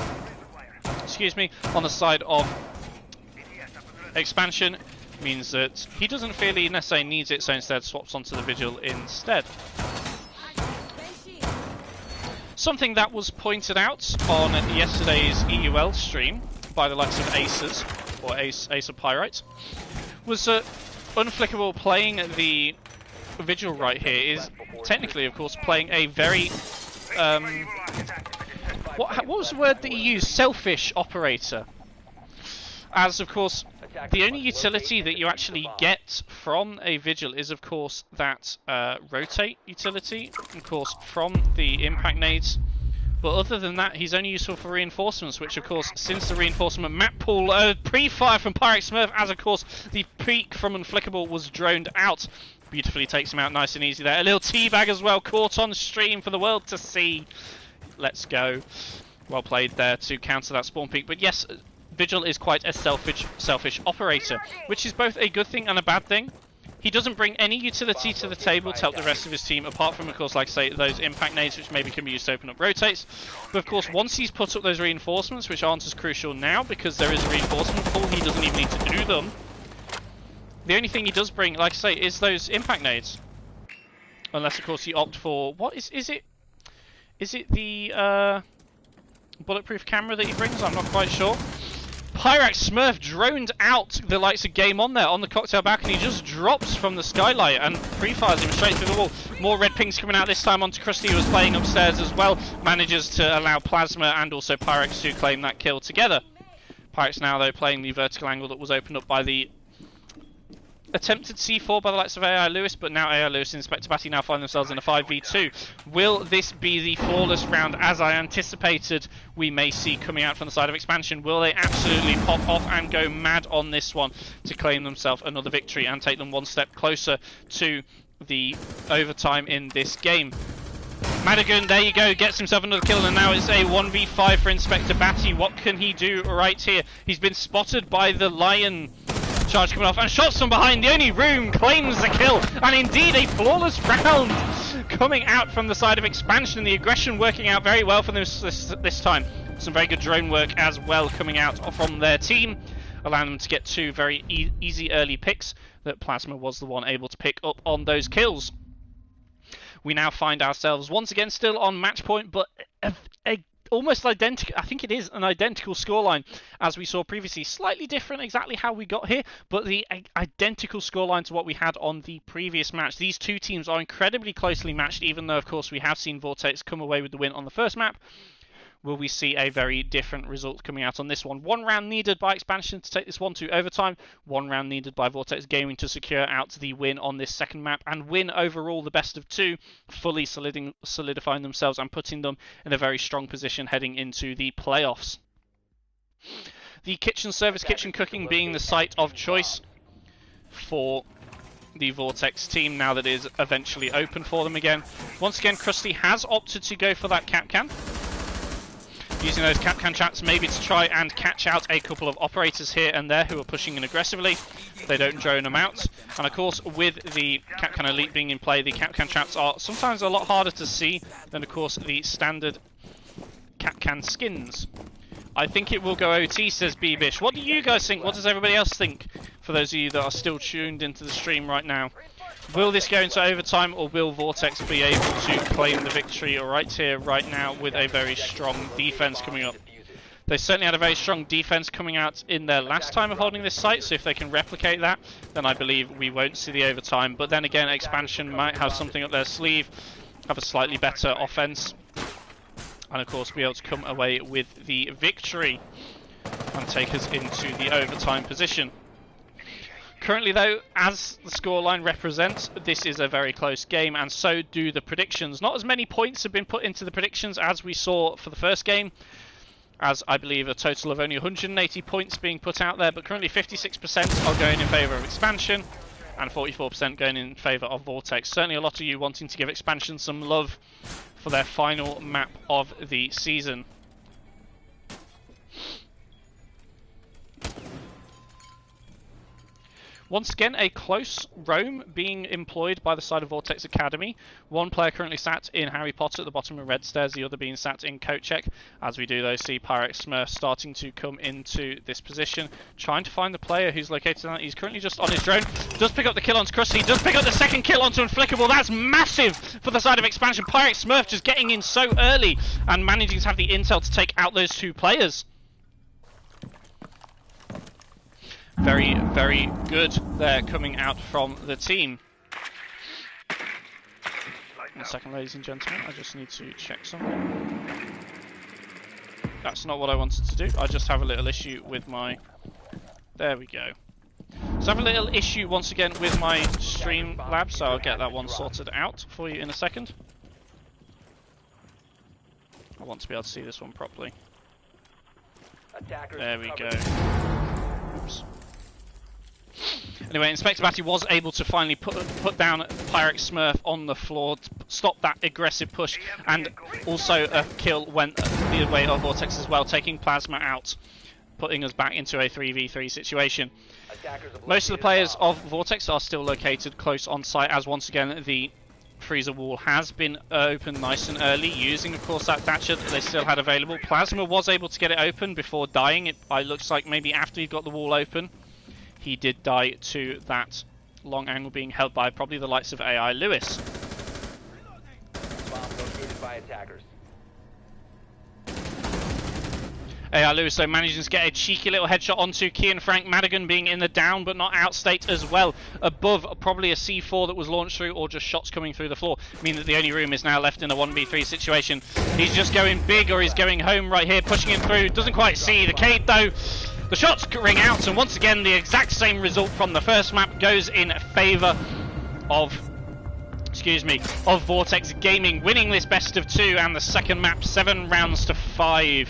on the side of Expansion, means that he doesn't feel he necessarily needs it, so instead swaps onto the Vigil instead. Something that was pointed out on yesterday's EUL stream by the likes of Aces, or Ace of Pyrite, was that Unflickable playing the Vigil right here is technically, of course, playing a very, what was the word that you used? Selfish operator. As, of course, the only utility that you actually get from a Vigil is, of course, that rotate utility, of course, from the impact nades. But other than that, he's only useful for reinforcements, which, of course, since the reinforcement map pool, pre-fire from Pyrex Smurf, as, of course, the peak from Unflickable was droned out. Beautifully takes him out nice and easy there. A little teabag as well, caught on stream for the world to see. Let's go. Well played there to counter that spawn peak. But yes, Vigil is quite a selfish operator, which is both a good thing and a bad thing. He doesn't bring any utility to the table to help the rest of his team, apart from, of course, like I say, those impact nades, which maybe can be used to open up rotates. But, of course, once he's put up those reinforcements, which aren't as crucial now, because there is a reinforcement pool, he doesn't even need to do them. The only thing he does bring, like I say, is those impact nades. Unless, of course, you opt for... What is it? Is it the bulletproof camera that he brings? I'm not quite sure. Pyrax Smurf droned out the likes of Game On there on the cocktail balcony, just drops from the skylight and pre-fires him straight through the wall. More red pings coming out this time onto Krusty, who was playing upstairs as well. Manages to allow Plasma and also Pyrax to claim that kill together. Pyrax now, though, playing the vertical angle that was opened up by the attempted C4 by the likes of AI Lewis, but now AI Lewis and Inspector Batty now find themselves in a 5v2. Will this be the flawless round as I anticipated we may see coming out from the side of Expansion? Will they absolutely pop off and go mad on this one to claim themselves another victory and take them one step closer to the overtime in this game? Madigan, there you go, gets himself another kill, and now it's a 1v5 for Inspector Batty. What can he do right here? He's been spotted by the Lion charge coming off, and shots from behind the only room, claims the kill, and indeed a flawless round coming out from the side of Expansion. The aggression working out very well for them this time. Some very good drone work as well coming out from their team, allowing them to get 2 very easy early picks that Plasma was the one able to pick up on those kills. we now find ourselves once again still on match point, but a almost identical, I think it is an identical scoreline as we saw previously. Slightly different exactly how we got here, but the identical scoreline to what we had on the previous match. These two teams are incredibly closely matched, even though, of course, we have seen Vortex come away with the win on the first map. Will we see a very different result coming out on this one? 1 round needed by Expansion to take this one to overtime. 1 round needed by Vortex Gaming to secure out the win on this second map and win overall the best of 2, fully solidifying themselves and putting them in a very strong position heading into the playoffs. The kitchen service, kitchen cooking being the site of choice for the Vortex team now that it is eventually open for them again. Once again, Krusty has opted to go for that Capcan, using those Capcan traps maybe to try and catch out a couple of operators here and there who are pushing in aggressively. They don't drone them out. And of course, with the Capcan Elite being in play, the Capcan traps are sometimes a lot harder to see than, of course, the standard Capcan skins. I think it will go OT, says Beebish. What do you guys think? What does everybody else think? For those of you that are still tuned into the stream right now. Will this go into overtime, or will Vortex be able to claim the victory right here, right now, with a very strong defense coming up? They certainly had a very strong defense coming out in their last time of holding this site, so if they can replicate that, then I believe we won't see the overtime. But then again, Expansion might have something up their sleeve, have a slightly better offense, and of course be able to come away with the victory and take us into the overtime position. Currently though, as the scoreline represents, this is a very close game, and so do the predictions. Not as many points have been put into the predictions as we saw for the first game, as I believe a total of only 180 points being put out there, but currently 56% are going in favour of Expansion, and 44% going in favour of Vortex. Certainly a lot of you wanting to give Expansion some love for their final map of the season. Once again, a close roam being employed by the side of Vortex Academy. One player currently sat in Harry Potter at the bottom of Red Stairs, the other being sat in Kochek. As we do, though, see Pyrex Smurf starting to come into this position, trying to find the player who's located on it. He's currently just on his drone. Does pick up the kill onto Krusty, does pick up the second kill onto Unflickable. That's massive for the side of Expansion. Pyrex Smurf just getting in so early and managing to have the intel to take out those two players. Very, very good there coming out from the team. 1 second, ladies and gentlemen, I just need to check something. That's not what I wanted to do. I just have a little issue with my... There we go. So I have a little issue once again with my Streamlabs, so I'll get that one sorted out for you in a second. I want to be able to see this one properly. There we go. Oops. Anyway, Inspector Batty was able to finally put down Pyrex Smurf on the floor to stop that aggressive push, and also a kill went the way of Vortex as well, taking Plasma out, putting us back into a 3v3 situation. Most of the players of Vortex are still located close on site, as once again the freezer wall has been open nice and early, using of course that Thatcher that they still had available. Plasma was able to get it open before dying. It looks like maybe after he got the wall open, he did die to that long angle being held by probably the likes of AI Lewis. Bomb located by attackers. AI Lewis though managing to get a cheeky little headshot onto Kian Frank. Madigan being in the down but not out state as well. Above probably a C4 that was launched through, or just shots coming through the floor, meaning that the only room is now left in a 1v3 situation. He's just going big, or he's going home right here, pushing him through. Doesn't quite see the Cade though. The shots ring out, and once again the exact same result from the first map goes in favour of Vortex Gaming, winning this best of 2, and the second map 7 rounds to 5.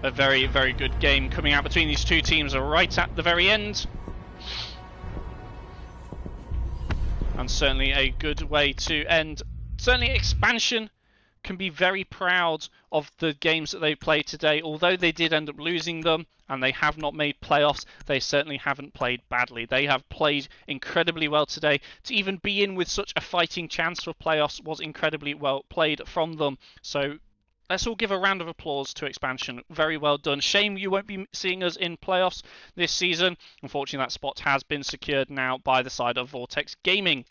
A very, very good game coming out between these two teams right at the very end. And certainly a good way to end. Certainly Expansion can be very proud of the games that they played today. Although they did end up losing them and they have not made playoffs, they certainly haven't played badly. They have played incredibly well today. To even be in with such a fighting chance for playoffs was incredibly well played from them. So let's all give a round of applause to Expansion. Very well done. Shame you won't be seeing us in playoffs this season. Unfortunately, that spot has been secured now by the side of Vortex Gaming.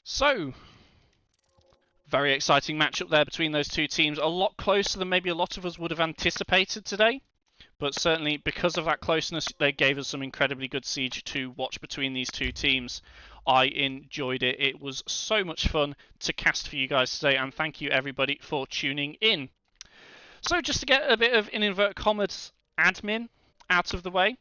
So, very exciting matchup there between those two teams. A lot closer than maybe a lot of us would have anticipated today. But certainly, because of that closeness, they gave us some incredibly good siege to watch between these two teams. I enjoyed it. It was so much fun to cast for you guys today, and thank you everybody for tuning in. So just to get a bit of, in inverted commas, admin out of the way,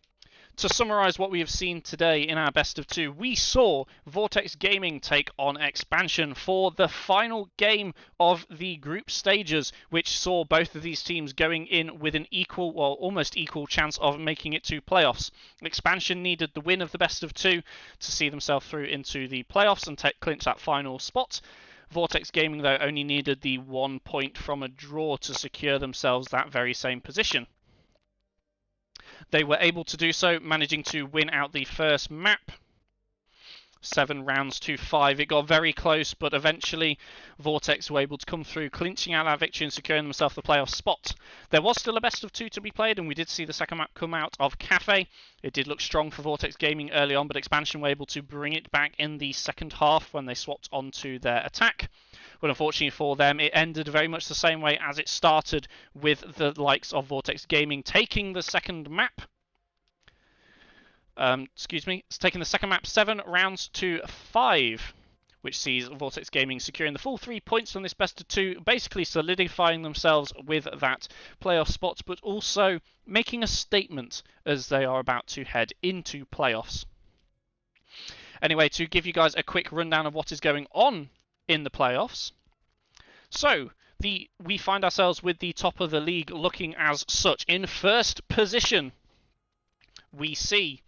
to summarise what we have seen today in our best of two, we saw Vortex Gaming take on Expansion for the final game of the group stages, which saw both of these teams going in with an equal, well, almost equal chance of making it to playoffs. Expansion needed the win of the best of two to see themselves through into the playoffs and clinch that final spot. Vortex Gaming, though, only needed the 1 point from a draw to secure themselves that very same position. They were able to do so, managing to win out the first map, 7 rounds to 5. It got very close, but eventually Vortex were able to come through, clinching out that victory and securing themselves the playoff spot. There was still a best of 2 to be played, and we did see the second map come out of Cafe. It did look strong for Vortex Gaming early on, but Expansion were able to bring it back in the second half when they swapped onto their attack. But unfortunately for them, it ended very much the same way as it started, with the likes of Vortex Gaming taking the second map. It's taking the second map 7 rounds to 5, which sees Vortex Gaming securing the full 3 points from this best of 2, basically solidifying themselves with that playoff spot, but also making a statement as they are about to head into playoffs. Anyway, to give you guys a quick rundown of what is going on in the playoffs. So, we find ourselves with the top of the league looking as such. In first position, we see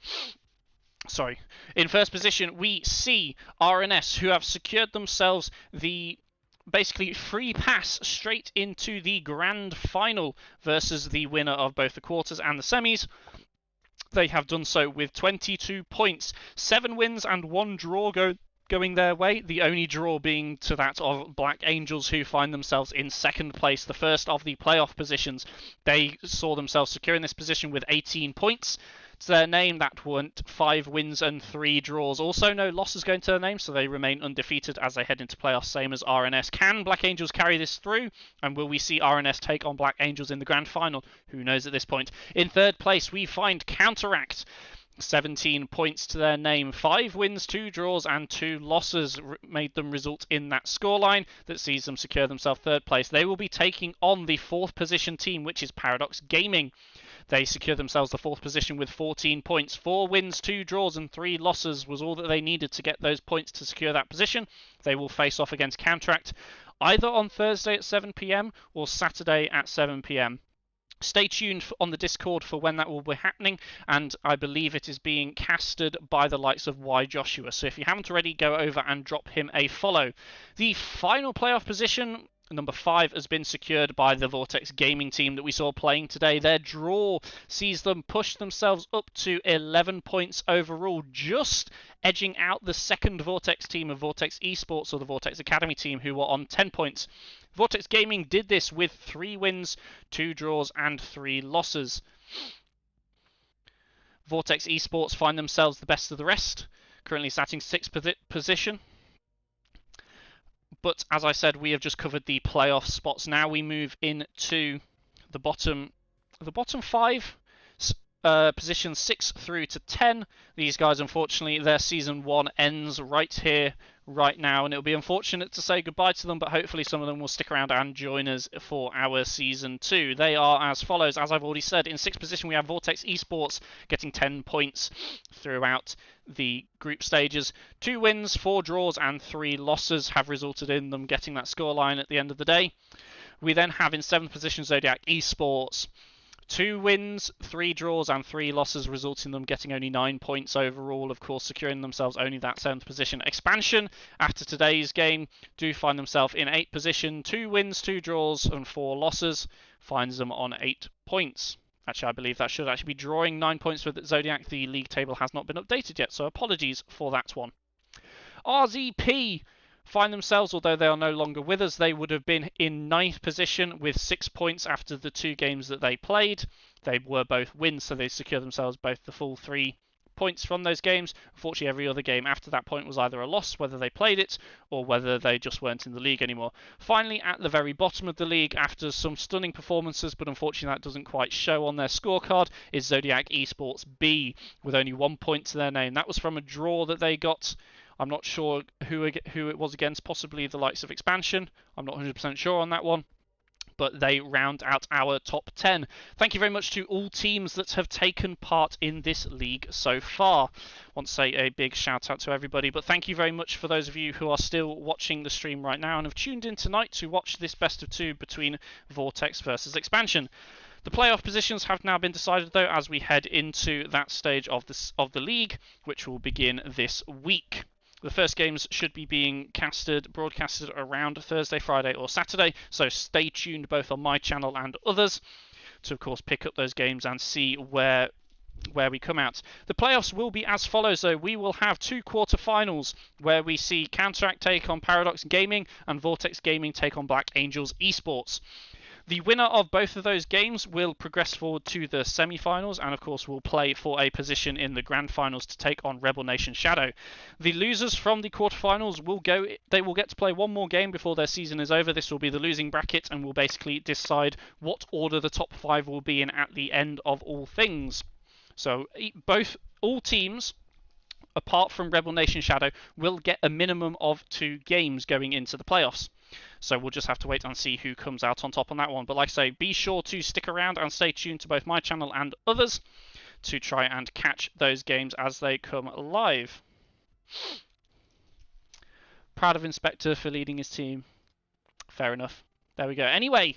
RNS, who have secured themselves the basically free pass straight into the grand final versus the winner of both the quarters and the semis. They have done so with 22 points, 7 wins and 1 draw going their way, the only draw being to that of Black Angels, who find themselves in second place, the first of the playoff positions. They saw themselves securing this position with 18 points to their name. That went 5 wins and 3 draws. Also no losses going to their name, so they remain undefeated as they head into playoffs, same as RNS. Can Black Angels carry this through? And will we see RNS take on Black Angels in the grand final? Who knows at this point. In third place, we find Counteract. 17 points to their name, 5 wins, 2 draws and 2 losses made them result in that scoreline that sees them secure themselves third place. They will be taking on the 4th position team, which is Paradox Gaming. They secure themselves the 4th position with 14 points. 4 wins, 2 draws and 3 losses was all that they needed to get those points to secure that position. They will face off against Counteract either on Thursday at 7 PM or Saturday at 7 PM. Stay tuned on the Discord for when that will be happening, and I believe it is being casted by the likes of Y Joshua. So if you haven't already, go over and drop him a follow. The final playoff position, number 5, has been secured by the Vortex Gaming team that we saw playing today. Their draw sees them push themselves up to 11 points overall, just edging out the second Vortex team of Vortex Esports, or the Vortex Academy team, who were on 10 points. Vortex Gaming did this with 3 wins, 2 draws and 3 losses. Vortex Esports find themselves the best of the rest, currently sitting 6th position. But as I said, we have just covered the playoff spots. Now we move into the bottom 5, positions 6 through to 10. These guys, unfortunately, their season 1 ends right here, right now, and it'll be unfortunate to say goodbye to them, but hopefully some of them will stick around and join us for our season 2. They are as follows. As I've already said, in 6th position we have Vortex Esports getting 10 points throughout the group stages. 2 wins, 4 draws and 3 losses have resulted in them getting that scoreline at the end of the day. We then have in 7th position Zodiac Esports. 2 wins, 3 draws and 3 losses, resulting in them getting only 9 points overall, of course securing themselves only that 7th position. Expansion, after today's game, do find themselves in 8th position. 2 wins, 2 draws and 4 losses, finds them on 8 points. Actually, I believe that should actually be drawing 9 points with Zodiac. The league table has not been updated yet, so apologies for that one. RZP find themselves, although they are no longer with us, they would have been in 9th position with 6 points after the 2 games that they played. They were both wins, so they secure themselves both the full 3 points from those games. Unfortunately, every other game after that point was either a loss, whether they played it, or whether they just weren't in the league anymore. Finally, at the very bottom of the league, after some stunning performances, but unfortunately that doesn't quite show on their scorecard, is Zodiac Esports B, with only 1 point to their name. That was from a draw that they got. I'm not sure who it was against, possibly the likes of Expansion. I'm not 100% sure on that one, but they round out our top 10. Thank you very much to all teams that have taken part in this league so far. I want to say a big shout out to everybody, but thank you very much for those of you who are still watching the stream right now and have tuned in tonight to watch this best of two between Vortex versus Expansion. The playoff positions have now been decided, though, as we head into that stage of the league, which will begin this week. The first games should be being broadcasted around Thursday, Friday, or Saturday, so stay tuned both on my channel and others to, of course, pick up those games and see where we come out. The playoffs will be as follows, though. We will have 2 quarterfinals where we see Counteract take on Paradox Gaming and Vortex Gaming take on Black Angels Esports. The winner of both of those games will progress forward to the semi-finals and, of course, will play for a position in the grand finals to take on Rebel Nation Shadow. The losers from the quarterfinals will get to play one more game before their season is over. This will be the losing bracket and will basically decide what order the top 5 will be in at the end of all things. So all teams, apart from Rebel Nation Shadow, will get a minimum of 2 games going into the playoffs. So we'll just have to wait and see who comes out on top on that one. But like I say, be sure to stick around and stay tuned to both my channel and others to try and catch those games as they come live. Proud of Inspector for leading his team. Fair enough. There we go. Anyway,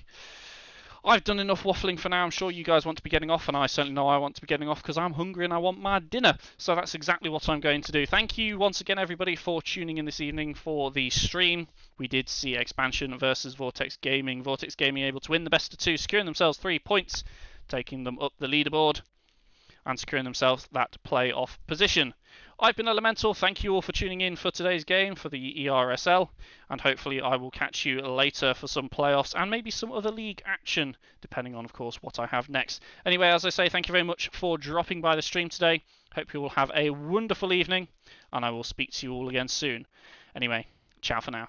I've done enough waffling for now. I'm sure you guys want to be getting off, and I certainly know I want to be getting off because I'm hungry and I want my dinner. So that's exactly what I'm going to do. Thank you once again, everybody, for tuning in this evening for the stream. We did see Expansion versus Vortex Gaming. Vortex Gaming able to win the best of 2, securing themselves 3 points, taking them up the leaderboard and securing themselves that playoff position. I've been Elemental. Thank you all for tuning in for today's game for the ERSL, and hopefully I will catch you later for some playoffs and maybe some other league action, depending on, of course, what I have next. Anyway, as I say, thank you very much for dropping by the stream today. Hope you all have a wonderful evening, and I will speak to you all again soon. Anyway, ciao for now.